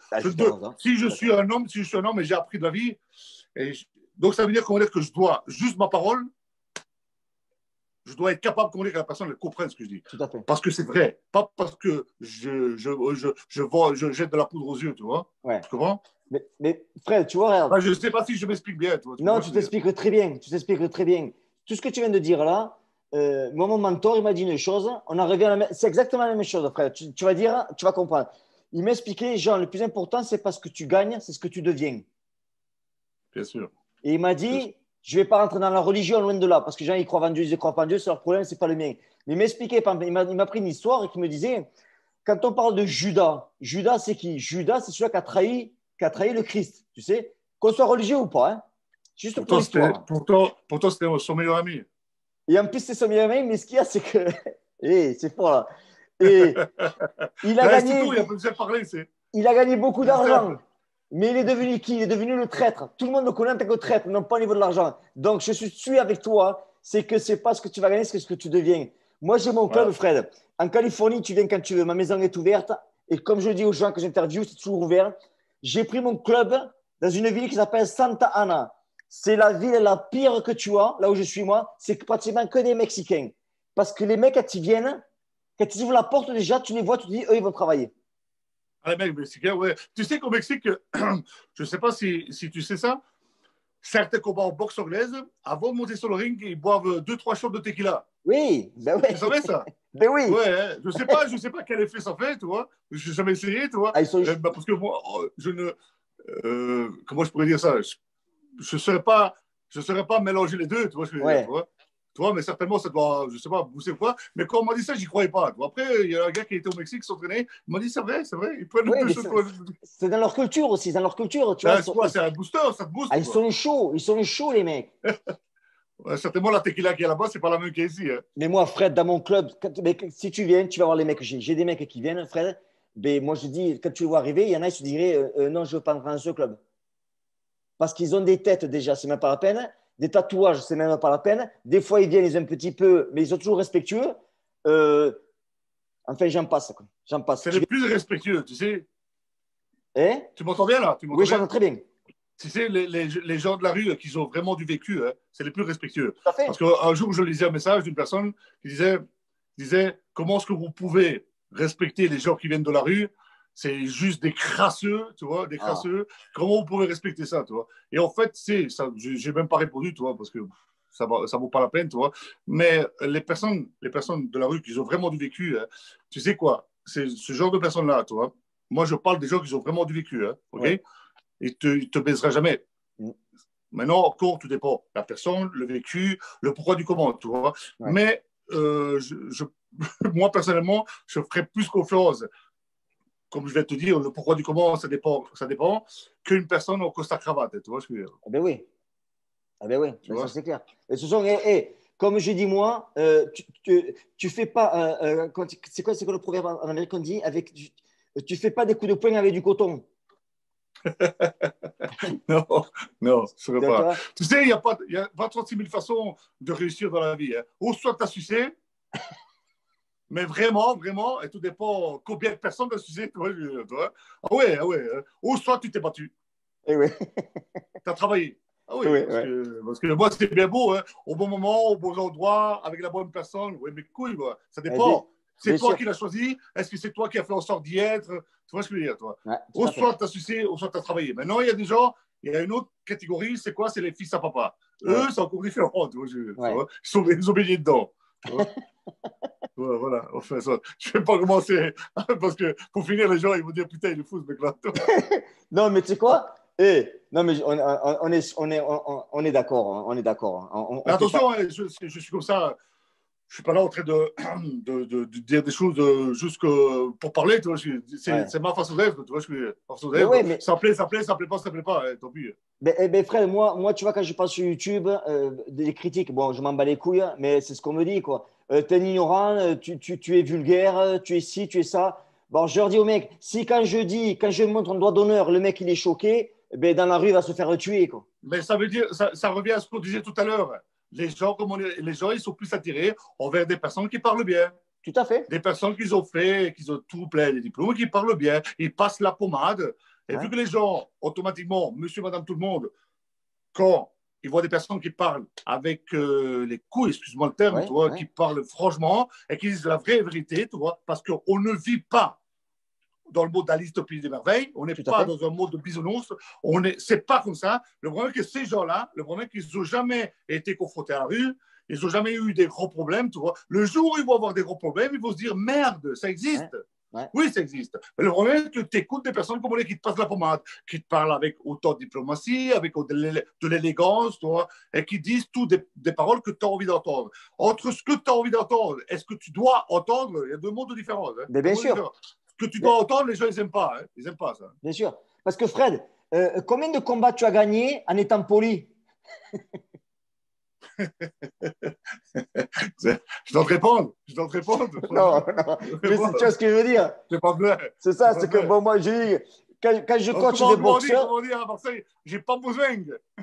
Si je suis un homme et j'ai appris de la vie, et Donc, ça veut dire qu'on dit que je dois, juste ma parole, je dois être capable qu'on dit que la personne elle comprenne ce que je dis. Tout à fait. Parce que c'est vrai. Pas parce que je jette de la poudre aux yeux, tu vois. Ouais. Tu comprends? Mais Fred, tu vois, regarde. Enfin, je ne sais pas si je m'explique bien. Tu vois, Non, tu t'expliques très bien. Tu t'expliques très bien. Tout ce que tu viens de dire là, moi, mon mentor, il m'a dit une chose. On en revient à c'est exactement la même chose, Fred. Tu vas dire, tu vas comprendre. Il m'a expliqué, Jean, le plus important, c'est pas ce que tu gagnes, c'est ce que tu deviens. Bien sûr. Et il m'a dit, je ne vais pas rentrer dans la religion, loin de là, parce que les gens, ils croient en Dieu, ils ne croient pas en Dieu, c'est leur problème, ce n'est pas le mien. Mais il m'a expliqué, il m'a pris une histoire et qui me disait, quand on parle de Judas, Judas, c'est qui? Judas, c'est celui qui a trahi le Christ, tu sais, qu'on soit religieux ou pas, hein. Juste pour l'histoire. Pourtant, c'était son meilleur ami. Et en plus, c'est son meilleur ami, mais ce qu'il y a, c'est que. C'est fort là. Et il a gagné. Tout, il a besoin de parler, il a gagné beaucoup d'argent. Mais il est devenu qui? Il est devenu le traître. Tout le monde le connaît en tant que traître, non pas au niveau de l'argent. Donc, je suis avec toi. C'est que c'est pas ce que tu vas gagner, c'est ce que tu deviens. Moi, j'ai mon club, Fred. En Californie, tu viens quand tu veux. Ma maison est ouverte. Et comme je dis aux gens que j'interviewe, c'est toujours ouvert. J'ai pris mon club dans une ville qui s'appelle Santa Ana. C'est la ville la pire que tu as, là où je suis moi. C'est pratiquement que des Mexicains. Parce que les mecs, quand ils viennent, quand ils ouvrent la porte déjà, tu les vois, tu te dis, eux, ils vont travailler. Ah, les mecs mexicains, ouais. Tu sais qu'au Mexique, je ne sais pas si tu sais ça, certains combats en boxe anglaise, avant de monter sur le ring, ils boivent 2-3 shots de tequila. Oui, ben ouais. Tu savais ça? Ben oui. Ouais, je sais pas quel effet ça fait, tu vois. Je n'ai jamais essayé, tu vois. Ah, ils sont... Parce que moi, je ne. Comment je pourrais dire ça? Je ne saurais pas mélanger les deux, tu vois ce que je veux dire, tu vois. Tu vois, mais certainement, ça doit, je ne sais pas, pousser ou quoi. Mais quand on m'a dit ça, j'y croyais pas. Après, il y a un gars qui était au Mexique, qui s'entraînait. Il m'a dit, c'est vrai. Ils prennent Oui, deux choses. c'est dans leur culture aussi, dans leur culture. Tu vois, C'est quoi? C'est un booster, ça te booste. Ah, ils sont chauds, les mecs. Certainement, la tequila qui est là-bas, c'est pas la même qu'ici. Hein. Mais moi, Fred, dans mon club, si tu viens, tu vas voir les mecs que j'ai. J'ai des mecs qui viennent, Fred. Mais moi, je dis, quand tu les vois arriver, il y en a qui se diraient, non, je ne veux pas entrer dans ce club. Parce qu'ils ont des têtes déjà, c'est même pas la peine. Des tatouages, c'est même pas la peine. Des fois, ils viennent, ils ont un petit peu, mais ils sont toujours respectueux. Enfin, j'en passe. Quoi. J'en passe. C'est les plus respectueux, tu sais. Hein? Tu m'entends bien là? Oui, j'entends très bien. Tu sais, les gens de la rue qui ont vraiment du vécu, hein, c'est les plus respectueux. Tout à fait. Parce qu'un jour, je lisais un message d'une personne qui disait comment est-ce que vous pouvez respecter les gens qui viennent de la rue? C'est juste des crasseux, tu vois, des crasseux. Comment vous pouvez respecter ça, tu vois? Et en fait, j'ai même pas répondu, tu vois, parce que ça vaut pas la peine, tu vois. Mais les personnes de la rue qui ont vraiment du vécu, hein, tu sais quoi? C'est ce genre de personnes-là, tu vois. Moi, je parle des gens qui ont vraiment du vécu, hein, ok? Ouais. Et te baisera jamais. Maintenant, encore, tout dépend. La personne, le vécu, le pourquoi du comment, tu vois. Ouais. Mais moi, personnellement, je ferais plus confiance, comme je vais te dire, le pourquoi du comment, ça dépend qu'une personne au costard-cravate, tu vois ce que je veux dire. Ah ben oui. Ah ben oui, ben ça c'est clair. Et ce sont, comme je dis moi, tu fais pas, c'est quoi le proverbe en Amérique qu'on dit, tu fais pas des coups de poing avec du coton. Non, je ne saurais pas. Tu sais, il y a pas 36 000 façons de réussir dans la vie. Hein. Ou soit tu as sucé, mais vraiment, et tout dépend combien de personnes tu as sucé. Tu vois. Ah ouais. Ou soit tu t'es battu. Eh oui. Tu as travaillé. Ah oui, parce que moi, c'est bien beau, hein. Au bon moment, au bon endroit, avec la bonne personne. Oui, mais couille, ça dépend. C'est toi qui l'as choisi. Est-ce que c'est toi qui as fait en sorte d'y être? Tu vois ce que je veux dire, toi? Ouais, ou soit tu as sucé, ou soit tu as travaillé. Maintenant, il y a des gens, il y a une autre catégorie, c'est quoi? C'est les fils à papa. Eux, c'est encore différent. Tu vois, tu vois? Ils ont baigné dedans. Tu vois? Voilà, enfin, ça, je ne vais pas commencer. Parce que pour finir, les gens, ils vont dire putain, il est fou ce mec-là. Non, mais tu sais quoi? Non, mais on est d'accord. Hein, on est d'accord. Attention, pas... je suis comme ça. Je ne suis pas là en train de dire des choses juste pour parler. C'est ma façon d'être. Tu vois, mais... Ça plaît pas. Tant pis. Frère, moi, tu vois, quand je passe sur YouTube, des critiques, bon, je m'en bats les couilles, mais c'est ce qu'on me dit, quoi. T'es ignorant, tu es vulgaire, tu es ci, tu es ça. Bon, je leur dis au mec, si quand je montre un doigt d'honneur, le mec, il est choqué, dans la rue, il va se faire tuer, quoi. Mais ça veut dire, ça revient à ce qu'on disait tout à l'heure. Les gens, ils sont plus attirés envers des personnes qui parlent bien. Tout à fait. Des personnes qui ont tout plein de diplômes, qui parlent bien, ils passent la pommade. Et vu que les gens, automatiquement, monsieur, madame, tout le monde, quand il voit des personnes qui parlent avec les couilles, excuse-moi le terme, tu vois, qui parlent franchement et qui disent la vraie vérité, tu vois, parce qu'on ne vit pas dans le mode d'Alice au Pays des Merveilles, on n'est pas dans un mode de bisounours, c'est pas comme ça. Le problème est que ces gens-là, le problème est qu'ils n'ont jamais été confrontés à la rue, ils n'ont jamais eu des gros problèmes, tu vois. Le jour où ils vont avoir des gros problèmes, ils vont se dire merde, ça existe. Oui, ça existe. Mais le problème est que tu écoutes des personnes comme on qui te passent la pommade, qui te parlent avec autant de diplomatie, avec de l'élégance, tu vois, et qui disent tout des paroles que tu as envie d'entendre. Entre ce que tu as envie d'entendre et ce que tu dois entendre, il y a deux mondes différents. Hein. Mais bien sûr. Ce que tu dois entendre, les gens, ils n'aiment pas. Hein. Ils n'aiment pas ça. Bien sûr. Parce que Fred, combien de combats tu as gagné en étant poli? Je dois te répondre. Non. Mais tu vois ce que je veux dire? C'est pas vrai. C'est ça, c'est que bon, moi, j'ai quand je coach des boxeurs. Comment dire à Marseille, j'ai pas besoin.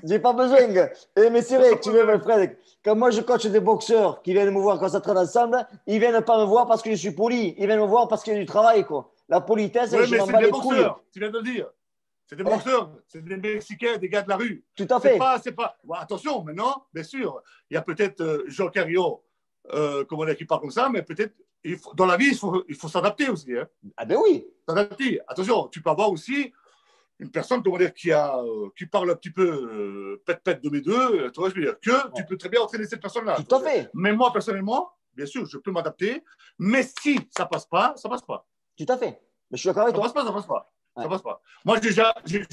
J'ai pas besoin. Mais c'est vrai que tu veux, Fred, quand moi je coach des boxeurs qui viennent me voir quand ça traîne ensemble, ils viennent pas me voir parce que je suis poli. Ils viennent me voir parce qu'il y a du travail, quoi. La politesse, je m'en bats les couilles. Tu viens de le dire. C'est des boxeurs, c'est des Mexicains, des gars de la rue. Tout à fait. C'est pas... Bon, attention, maintenant, bien sûr, il y a peut-être Jean Cario, comment dire, qui parle comme ça, mais peut-être, dans la vie, il faut s'adapter aussi. Hein. Ah ben oui. S'adapter. Attention, tu peux avoir aussi une personne, comment dire, qui parle un petit peu pète-pète de mes deux, tu vois, je veux dire, que tu peux très bien entraîner cette personne-là. Tout à fait. Mais moi, personnellement, bien sûr, je peux m'adapter, mais si ça passe pas, ça passe pas. Tout à fait. Mais je suis d'accord avec toi. Ça passe pas. Ça passe pas. Moi, j'ai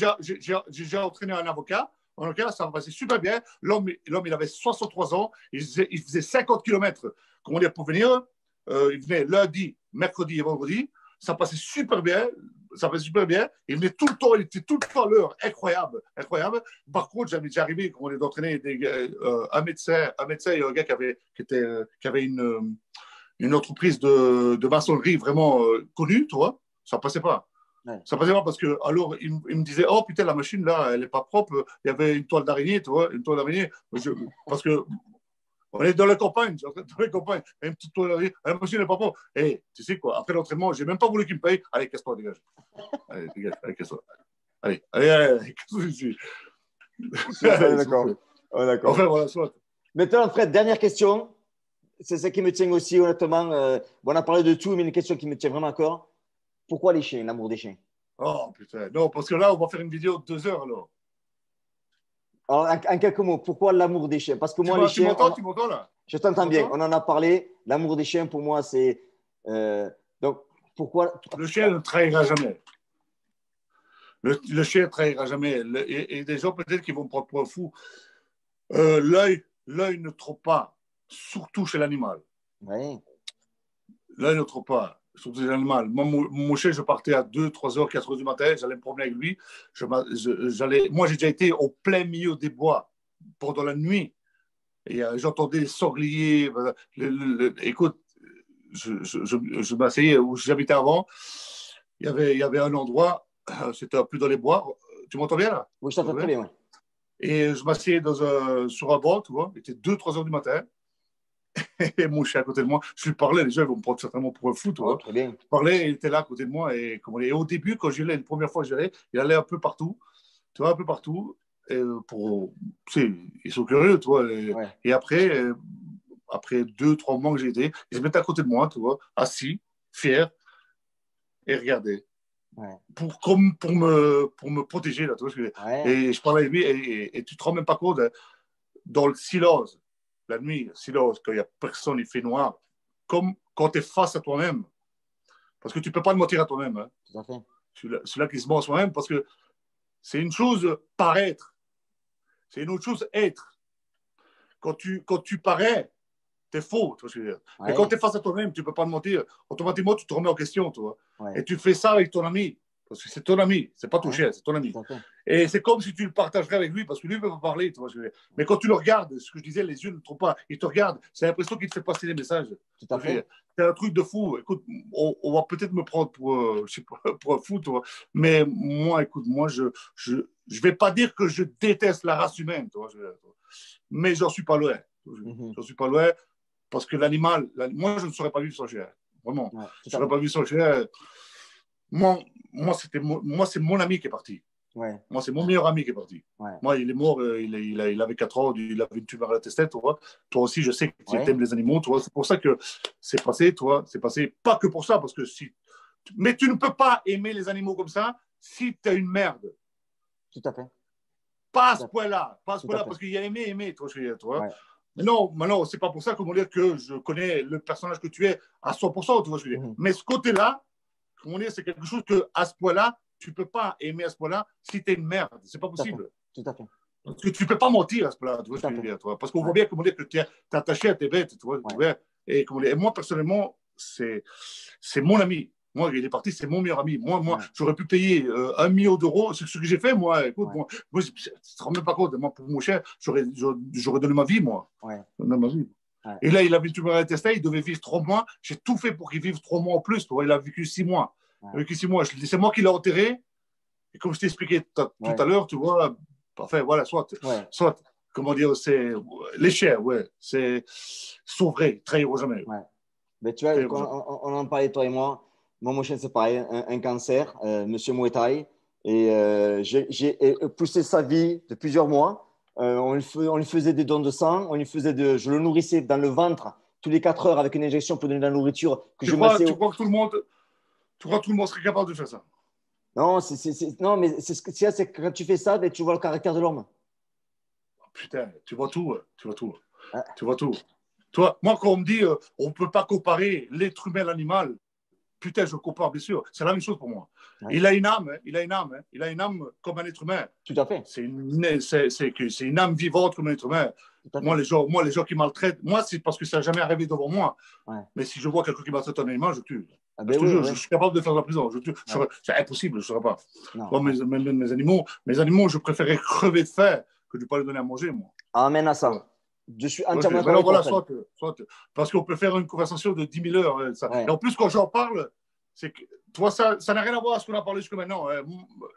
déjà entraîné un avocat. En avocat, ça passait super bien. L'homme, il avait 63 ans. Il faisait 50 km. Comment dire, pour venir, il venait lundi, mercredi et vendredi. Ça passait super bien. Il venait tout le temps. Il était tout le temps à l'heure. Incroyable. Par contre, j'avais déjà arrivé, comment dire, d'entraîner un médecin et un gars qui avait une entreprise de maçonnerie vraiment connue, tu vois. Ça passait pas. Ça passait pas parce que, alors, il me disait, oh putain, la machine là, elle n'est pas propre. Il y avait une toile d'araignée, tu vois, parce que on est dans la campagne, une petite toile d'araignée, la machine n'est pas propre. Et tu sais quoi, après l'entraînement, j'ai même pas voulu qu'il me paye. Allez, casse-toi, dégage. Allez, casse-toi. Allez, casse-toi. D'accord. Enfin, voilà, soit. Maintenant, Fred, dernière question. C'est ça qui me tient aussi, honnêtement. On a parlé de tout, mais une question qui me tient vraiment à cœur. Pourquoi les chiens, l'amour des chiens? Oh putain, non, parce que là, on va faire une vidéo de 2 heures alors. Alors, en quelques mots, pourquoi l'amour des chiens? Parce que moi, les chiens. Tu m'entends là? Je t'entends bien, on en a parlé. L'amour des chiens, pour moi, c'est. Donc, pourquoi. Le chien ne trahira jamais. Le chien ne trahira jamais. Et des gens, peut-être, qui vont me prendre pour un fou. L'œil ne trompe pas, surtout chez l'animal. Oui. L'œil ne trompe pas. Surtout les animaux. Moi, mon chien, je partais à 2, 3 heures, 4 heures du matin, j'allais me promener avec lui. Moi, j'ai déjà été au plein milieu des bois pendant la nuit. Et j'entendais les sangliers. Écoute, je m'asseyais où j'habitais avant. Il y avait un endroit, c'était un peu dans les bois. Tu m'entends bien là? Oui, je t'entends très bien. Oui. Et je m'asseyais sur un banc, tu vois. Il était 2, 3 heures du matin. Et mon chien à côté de moi, je lui parlais, les gens ils vont me prendre certainement pour un fou, tu vois. Très bien. Je parlais, il était là à côté de moi. Et au début, quand j'y allais, la première fois que j'y allais, il allait un peu partout, tu vois, un peu partout. Et tu sais, ils sont curieux, tu vois. Et après 2, 3 mois que j'ai été, ils se mettaient à côté de moi, tu vois, assis, fiers, et regardaient. Ouais. Pour me protéger, là, tu vois. Et je parlais avec lui, et tu te rends même pas compte, hein, dans le silence, la nuit, silence, quand il n'y a personne, il fait noir, comme quand tu es face à toi-même. Parce que tu ne peux pas te mentir à toi-même. Hein. Tout à fait. Celui-là qui se ment à soi-même, parce que c'est une chose paraître, c'est une autre chose être. Quand tu parais, tu es faux. Tu vois ce que je veux dire. Mais quand tu es face à toi-même, tu ne peux pas te mentir. Automatiquement, tu te remets en question. Tu vois. Et tu fais ça avec ton ami. Parce que c'est ton ami, c'est pas ton chien, c'est ton ami. Et c'est comme si tu le partagerais avec lui, parce que lui ne peut pas parler. Tu vois, mais quand tu le regardes, ce que je disais, les yeux ne trompent pas, il te regarde, c'est l'impression qu'il te fait passer des messages. C'est un truc de fou. Écoute, on va peut-être me prendre pour un fou, tu vois. Mais moi, écoute, je vais pas dire que je déteste la race humaine, tu vois, mais j'en suis pas loin. J'en suis pas loin, parce que l'animal, moi, je ne saurais pas vivre sans chien. Vraiment. Je ne saurais pas vivre sans chien. Moi, c'est mon ami qui est parti. Ouais. Moi, c'est mon meilleur ami qui est parti. Ouais. Moi, il est mort, il avait 4 ans, il avait une tumeur à la testate, tu vois. Toi aussi, je sais que tu Ouais. aimes les animaux, tu vois. C'est pour ça que c'est passé, toi. C'est passé, pas que pour ça, parce que si. Mais tu ne peux pas aimer les animaux comme ça si tu as une merde. Tout à fait. Pas à ce point-là. Pas à ce Tout à point-là, fait. parce qu'il y a aimer, toi, tu vois. Ouais. Mais non, c'est pas pour ça comment dire que je connais le personnage que tu es à 100%, tu vois ce que je veux dire. Mais ce côté-là, comment dire, c'est quelque chose que à ce point-là, tu peux pas aimer à ce point-là si tu es une merde. C'est pas Tout à fait. possible. Tout à fait. Parce que tu peux pas mentir à ce point-là, tu vois ce Tout à que je veux fait. dire, toi. Parce qu'on voit bien comment dire que tu es attaché à tes bêtes, tu vois. Ouais. Et moi, personnellement, c'est mon ami. Moi, il est parti, c'est mon meilleur ami. Moi, Ouais. j'aurais pu payer 1 million d'euros. C'est ce que j'ai fait, moi. Écoute, Ouais. moi, tu te rends même pas compte. Moi, pour mon cher, j'aurais donné ma vie, moi. Ouais. Donné ma vie. Ouais. Et là, il avait une tumeur à l'intestin, il devait vivre 3 mois. J'ai tout fait pour qu'il vive 3 mois en plus. Tu vois. Il a vécu 6 mois. Ouais. Il a vécu 6 mois. C'est moi qui l'ai enterré. Et comme je t'ai expliqué tout à l'heure, tu vois, enfin, voilà, soit, comment dire, c'est les chiens, ouais, c'est sauver, trahiront jamais. Ouais. Mais tu vois, on en parlait, toi et moi. Moi, mon chien, c'est pareil, un cancer, Monsieur Muay Thai. Et j'ai poussé sa vie de plusieurs mois. On lui faisait des dons de sang, je le nourrissais dans le ventre tous les 4 heures avec une injection pour donner de la nourriture que tu je crois, massais. tu crois que tout le monde serait capable de faire ça? Non, non, mais ce qu'il y a, c'est que quand tu fais ça, ben, tu vois le caractère de l'homme. Putain, tu vois tout, tu vois tout. Ah. Tu vois tout. Toi, moi, quand on me dit on ne peut pas comparer l'être humain à l'animal, putain, je compare, bien sûr. C'est la même chose pour moi. Ouais. Il a une âme, il a une âme comme un être humain. Tout à fait. C'est une âme vivante comme un être humain. Moi, les gens qui maltraitent, moi, c'est parce que ça n'a jamais arrivé devant moi. Ouais. Mais si je vois quelqu'un qui maltraite un animal, je tue. Ah ben je te jure, je suis capable de faire de la prison. C'est impossible, je ne saurais pas. Moi, mes animaux, je préférais crever de faim que de ne pas les donner à manger, moi. Amen à ça. Ouais. Je suis entièrement d'accord. Voilà, soit, parce qu'on peut faire une conversation de 10 000 heures. Ça. Ouais. Et en plus, quand j'en parle, c'est que, toi, ça n'a rien à voir avec ce qu'on a parlé jusqu'à maintenant.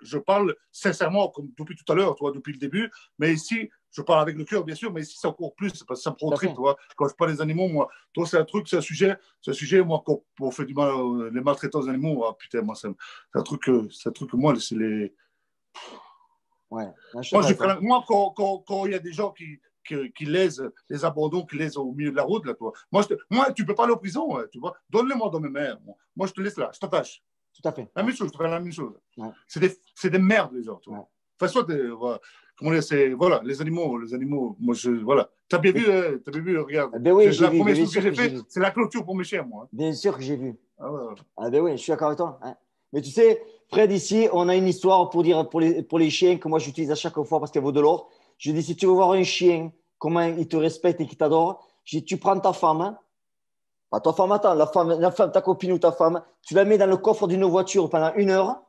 Je parle sincèrement, comme depuis tout à l'heure, depuis le début. Mais ici, je parle avec le cœur, bien sûr, mais ici, c'est encore plus, parce que ça me prend au trip, toi. Quand je parle des animaux, moi, toi, c'est un sujet, moi, quand on fait du mal, les maltraitants des animaux, ah, putain, moi, c'est un truc que moi, c'est les. Ouais. Moi, quand il y a des gens qui lèsent les abandons, qui lèsent au milieu de la route, là, toi. Moi, tu ne peux pas aller en prison, tu vois. Donne-le-moi dans mes mains. Moi, je te laisse là, je t'attache. Tout à fait. La même chose, je te fais la même chose. Ouais. C'est des merdes, les gens, tu vois. Ouais. Enfin, soit, comment dire, voilà, les animaux, moi, voilà. Tu as bien vu, regarde. Ben oui, la première chose que j'ai fait, c'est la clôture pour mes chiens, moi. Bien sûr que j'ai vu. Ah, ouais. Ah ben oui, je suis d'accord avec toi. Hein. Mais tu sais, Fred, ici, on a une histoire pour dire pour les chiens que moi j'utilise à chaque fois parce qu'elle vaut de l'or. Je dis, si tu veux voir un chien, comment il te respecte et qu'il t'adore, je dis, tu prends ta femme, hein. Pas ta femme, attends, la femme, ta copine ou ta femme, tu la mets dans le coffre d'une voiture pendant 1 heure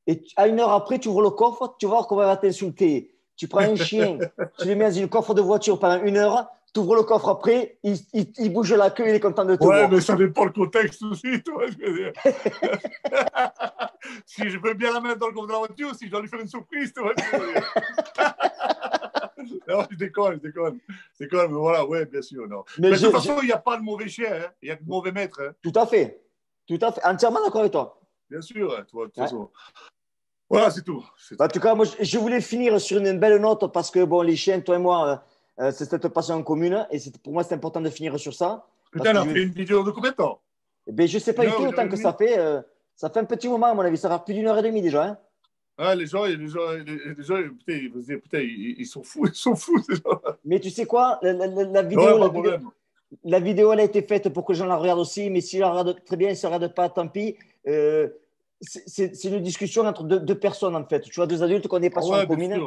et à 1 heure après, tu ouvres le coffre, tu vas voir comment elle va t'insulter. Tu prends un chien, tu le mets dans une coffre de voiture pendant 1 heure, tu ouvres le coffre après, il bouge la queue, il est content de te voir. Ouais, mais ça dépend le contexte aussi, toi, je veux dire. Si je veux bien la mettre dans le coffre de la voiture, si je dois lui faire une surprise, tu vois, je veux dire. Non, je déconne, mais voilà, ouais, bien sûr, non. Mais de toute façon, il n'y a pas de mauvais chien, hein. Il y a de mauvais maîtres. Hein. Tout à fait, entièrement d'accord avec toi. Bien sûr, hein, toi, de toute façon. Voilà, c'est tout. En tout cas, moi, je voulais finir sur une belle note parce que, bon, les chiens, toi et moi, c'est cette passion en commune et pour moi, c'est important de finir sur ça. Putain, on a fait une vidéo de combien de temps? Ben, je ne sais pas du tout le temps que ça fait. Ça fait un petit moment, à mon avis. Ça fait plus d'1 heure et demie déjà. Hein. Ah, les gens, putain, ils sont fous, ces gens. Mais tu sais quoi, la vidéo, elle a été faite pour que les gens la regardent aussi. Mais s'ils la regardent très bien, s'ils ne la regardent pas, tant pis. C'est une discussion entre deux personnes, en fait. Tu vois, 2 adultes qui ont des passions en commun.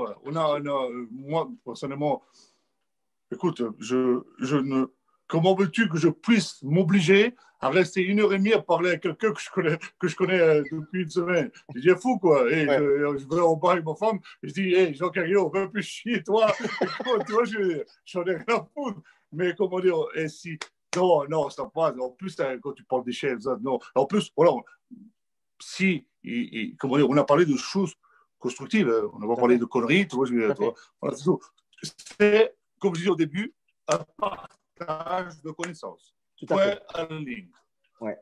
Moi, personnellement, écoute, comment veux-tu que je puisse m'obliger à rester 1 heure et demie à parler à quelqu'un que je connais depuis une semaine? Je dis, fou, quoi. Et ouais. Je vais en bas avec ma femme, et je dis, hey, Jean Carriot, on va plus chier, toi. Tu vois, j'en ai rien à foutre. Mais comment dire, et si. Non, ça passe. En plus, quand tu parles des chiens, non. En plus, voilà, si, comment dire, on a parlé de choses constructives, on n'a pas parlé de conneries, tu vois, voilà, c'est tout. C'est, comme je dis au début, un partage de connaissances. Tout à fait. Ouais.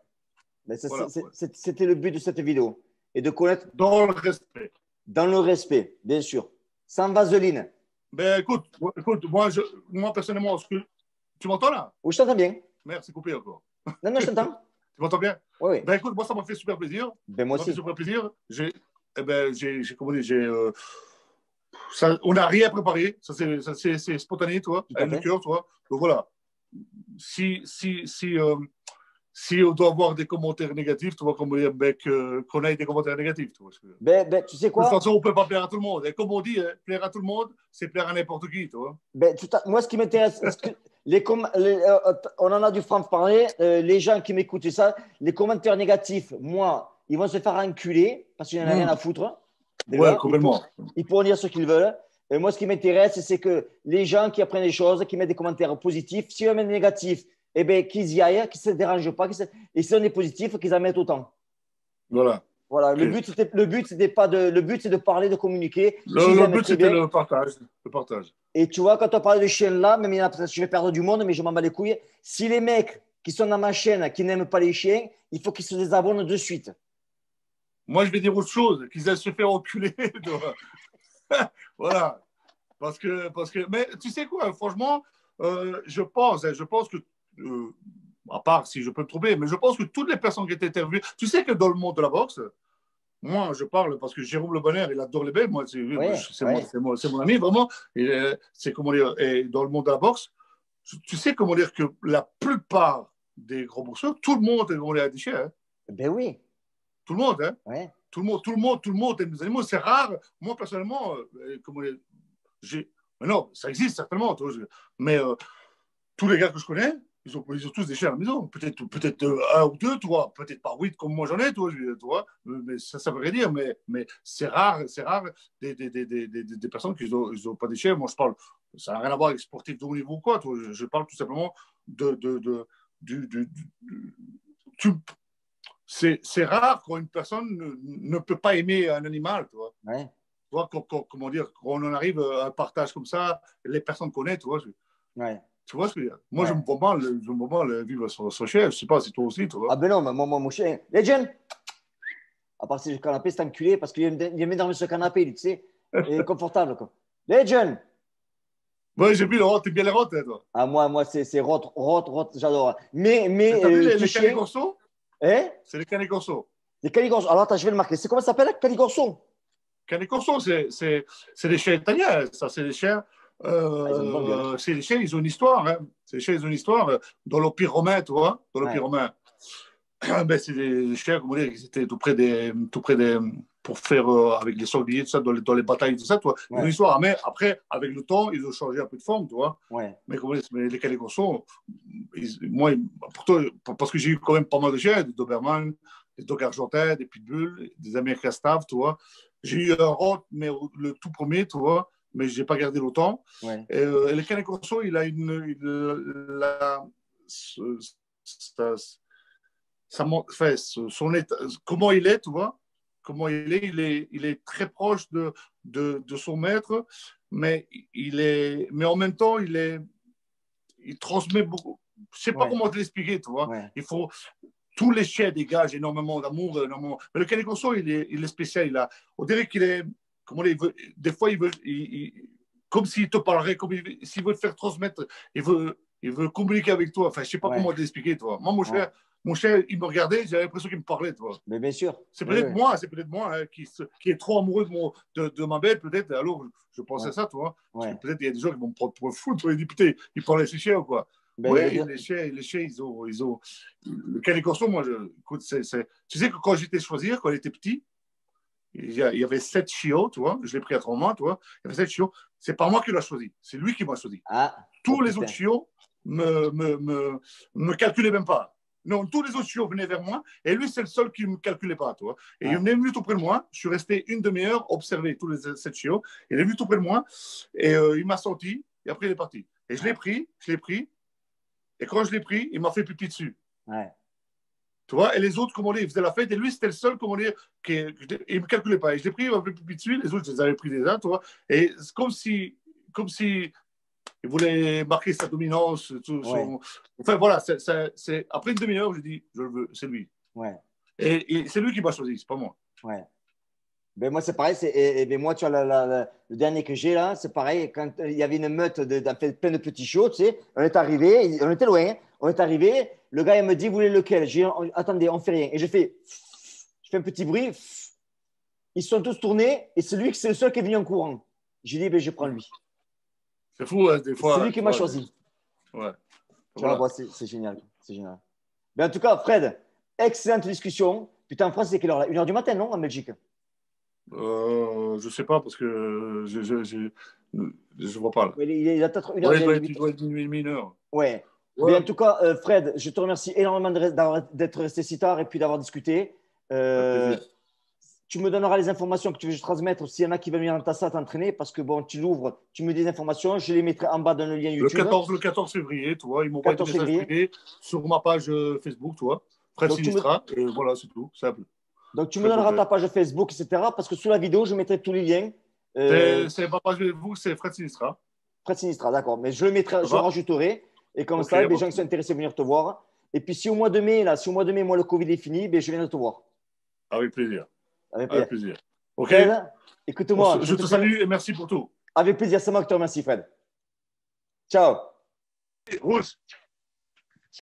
Mais voilà, c'était le but de cette vidéo. Et de connaître. Dans le respect. Dans le respect, bien sûr. Sans vaseline. Ben, écoute moi, personnellement, tu m'entends là? Oui, je t'entends bien. Merde, c'est coupé encore. Non, non, je t'entends. Tu m'entends bien? Oui, oui. Ben, écoute, moi, ça m'a fait super plaisir. Ben, moi Ça m'a fait aussi. super plaisir. Comment dire, on n'a rien préparé. C'est spontané, toi, Tout à avec le fait. cœur, toi. Donc voilà. Si on doit avoir des commentaires négatifs, tu vois, comme dire, mec, qu'on ait des commentaires négatifs, tu vois. Tu sais De toute quoi? façon, on ne peut pas plaire à tout le monde. Et comme on dit, hein, plaire à tout le monde, c'est plaire à n'importe qui, tu vois. Moi, ce qui m'intéresse, on en a du franc-parler, les gens qui m'écoutent ça, les commentaires négatifs, moi, ils vont se faire enculer parce qu'ils n'en ont rien à foutre. Ouais, Déjà, complètement. ils pourront dire ce qu'ils veulent. Et moi, ce qui m'intéresse, c'est que les gens qui apprennent des choses, qui mettent des commentaires positifs, si on met des négatifs, eh ben, qu'ils y aillent, qu'ils ne se dérangent pas. Et si on est positif, qu'ils en mettent autant. Voilà. Voilà. Okay. Le but, c'est de parler, de communiquer. Le but, c'était le partage. Le partage. Et tu vois, quand on parle de chiens là, même je vais perdre du monde, mais je m'en bats les couilles. Si les mecs qui sont dans ma chaîne, qui n'aiment pas les chiens, il faut qu'ils se désabonnent de suite. Moi, je vais dire autre chose, qu'ils aillent se faire enculer. Voilà. Mais tu sais quoi, franchement, je pense que, à part si je peux me tromper, mais je pense que toutes les personnes qui étaient interviewées, tu sais que dans le monde de la boxe, moi, je parle parce que Jérôme Le Bonheur, il adore les belles. Moi, c'est mon ami, vraiment. C'est comment dire, et dans le monde de la boxe, tu sais comment dire que la plupart des gros boxeurs, tout le monde est à déchets. Hein. Ben oui. Tout le monde, hein. Ouais. Tout le monde aime les animaux. C'est rare. Moi, personnellement, comment dire, non, ça existe certainement. Mais tous les gars que je connais, ils ont tous des chiens à la maison. Peut-être un ou deux, toi. Peut-être pas 8 comme moi j'en ai, toi. Mais ça veut rien dire. Mais c'est rare des personnes qui n'ont pas des chiens. Moi, je parle, ça n'a rien à voir avec sportif de haut niveau ou quoi. Toi. Je parle tout simplement c'est rare quand une personne ne peut pas aimer un animal, tu vois. Ouais. Tu vois, comment dire, quand on en arrive à un partage comme ça, les personnes connaissent, tu vois. Ouais. Tu vois ce que je veux dire? Moi, je me vois mal vivre son chien. Je ne sais pas si toi aussi, tu vois. Ah ben non, mais moi, mon chien. Legend! À part si le canapé, c'est enculé parce qu'il est mis sur le canapé, tu sais. Il est confortable, quoi. Legend! Ouais, j'ai vu le rot, t'es bien les rots, toi. Ah, moi, c'est rot, j'adore. Mais t'as vu les chien... canicorso? Hein? C'est les canicorso. Les canicorso. Alors, attends, je vais le marquer. C'est comment ça s'appelle, canicorso? Canicorso, c'est des chiens italiens. Ça, c'est des chiens. C'est des chiens, ils ont une histoire. Hein. C'est des chiens, ils ont une histoire. Dans l'Empire romain, tu vois. Dans l'Empire romain. Ben, c'est des chiens, comment dire, qui étaient tout près des pour faire avec les sangliers, tout ça, dans les batailles, tout ça, tu vois. Ils ont une histoire. Mais après, avec le temps, ils ont changé un peu de forme, tu vois. Ouais. Mais les canicorso, moi, pourtant, parce que j'ai eu quand même pas mal de chiens, des Doberman, des dogs argentins, des pitbulls, des American Staff, tu vois. J'ai eu un rot, mais le tout premier, tu vois, mais je n'ai pas gardé longtemps. Ouais. Et le canicorso, il a son état, comment il est, tu vois, comment il est très proche de son maître, mais en même temps, il transmet beaucoup. Je sais pas comment te l'expliquer, tu vois. Ouais. Il faut, tous les chiens dégagent énormément d'amour, énormément. Mais le canicorso, il est spécial. On dirait qu'il est, comment il veut, des fois, comme s'il te parlerait, s'il veut te faire transmettre, il veut communiquer avec toi. Enfin, je sais pas comment te l'expliquer, toi. Moi, mon cher, il me regardait, j'avais l'impression qu'il me parlait, toi. Mais bien sûr. C'est peut-être moi, hein, qui est trop amoureux de ma belle, peut-être. Alors, je pensais ça, toi. Parce que peut-être il y a des gens qui vont me prendre pour un fou. Ils disent, putain, il parlait à ses chiens ou quoi. Ben, oui, les chiens, ils ont. Le canicorso, moi, écoute, tu sais que quand j'étais choisi, quand j'étais petit, il y avait 7 chiots, tu vois. Je l'ai pris à 3 mois, tu vois. Il y avait 7 chiots. C'est pas moi qui l'ai choisi. C'est lui qui m'a choisi. Tous les autres chiots me calculaient même pas. Non, tous les autres chiots venaient vers moi et lui, c'est le seul qui ne me calculait pas. Tu vois. Et il est venu tout près de moi. Je suis resté une demi-heure, observer tous les 7 chiots. Il est venu tout près de moi et il m'a senti et après il est parti. Et je l'ai pris. Et quand je l'ai pris, il m'a fait pipi dessus. Ouais. Tu vois, et les autres, comment dire, ils faisaient la fête, et lui, c'était le seul, comment dire, il ne me calculait pas. Et je l'ai pris, il m'a fait pipi dessus, les autres, je les avais pris déjà, tu vois. Et c'est comme si il voulait marquer sa dominance. Enfin, voilà, après une demi-heure, j'ai dit, je le veux, c'est lui. Ouais. Et c'est lui qui m'a choisi, c'est pas moi. Ouais. Ben moi, c'est pareil. Ben moi, tu vois, le dernier que j'ai là, c'est pareil. Quand il y avait une meute plein de petits chiots, tu sais, on est arrivé, on était loin, hein. On est arrivé, le gars, il me dit, vous voulez lequel? J'ai dit, attendez, on fait rien. Et je fais un petit bruit. Ils se sont tous tournés et c'est le seul qui est venu en courant. J'ai dit, ben, je prends lui. C'est fou, hein, des C'est fois. lui qui Tu m'a vois, choisi. ouais. Tu vois, Voilà. bon, c'est génial. C'est génial. Ben, en tout cas, Fred, excellente discussion. Putain, en France, c'est quelle heure là? 1 heure du matin, non, en Belgique? Je sais pas parce que je vois pas là. Il a peut-être 1 heure, Ouais, il est 8 il heures. doit être minuit mineur. Ouais. Ouais, Ben, en tout cas, Fred, je te remercie énormément d'être resté si tard et puis d'avoir discuté. avec Euh, plaisir. Tu me donneras les informations que tu veux que je transmette s'il y en a qui veulent venir dans ta salle t'entraîner parce que bon, tu l'ouvres, tu me dis des informations, je les mettrai en bas dans le lien YouTube, Le 14 février, tu vois, ils m'envoient des 14 messages février. privés sur ma page Facebook, tu vois, Fred Donc tu me, Sinistra, et voilà, c'est tout, simple. donc, tu me Très donneras concret. ta page Facebook, etc. Parce que sous la vidéo, je mettrai tous les liens. Euh, C'est ma page Facebook, c'est Fred Sinistra. Fred Sinistra, d'accord. Mais je le mettrai, Ça je le va? rajouterai. Et comme Ok, ça, les pas de gens qui sont souci. intéressés venir te voir. Et puis si au mois de mai, là, si au mois de mai, moi, le Covid est fini, ben, je viens de te voir. Avec plaisir. Avec Avec plaisir. plaisir. Ok? Fred, écoute-moi, je Je te te tiens. salue et merci pour tout. Avec plaisir, c'est moi qui te remercie, Fred. Ciao. Rousse.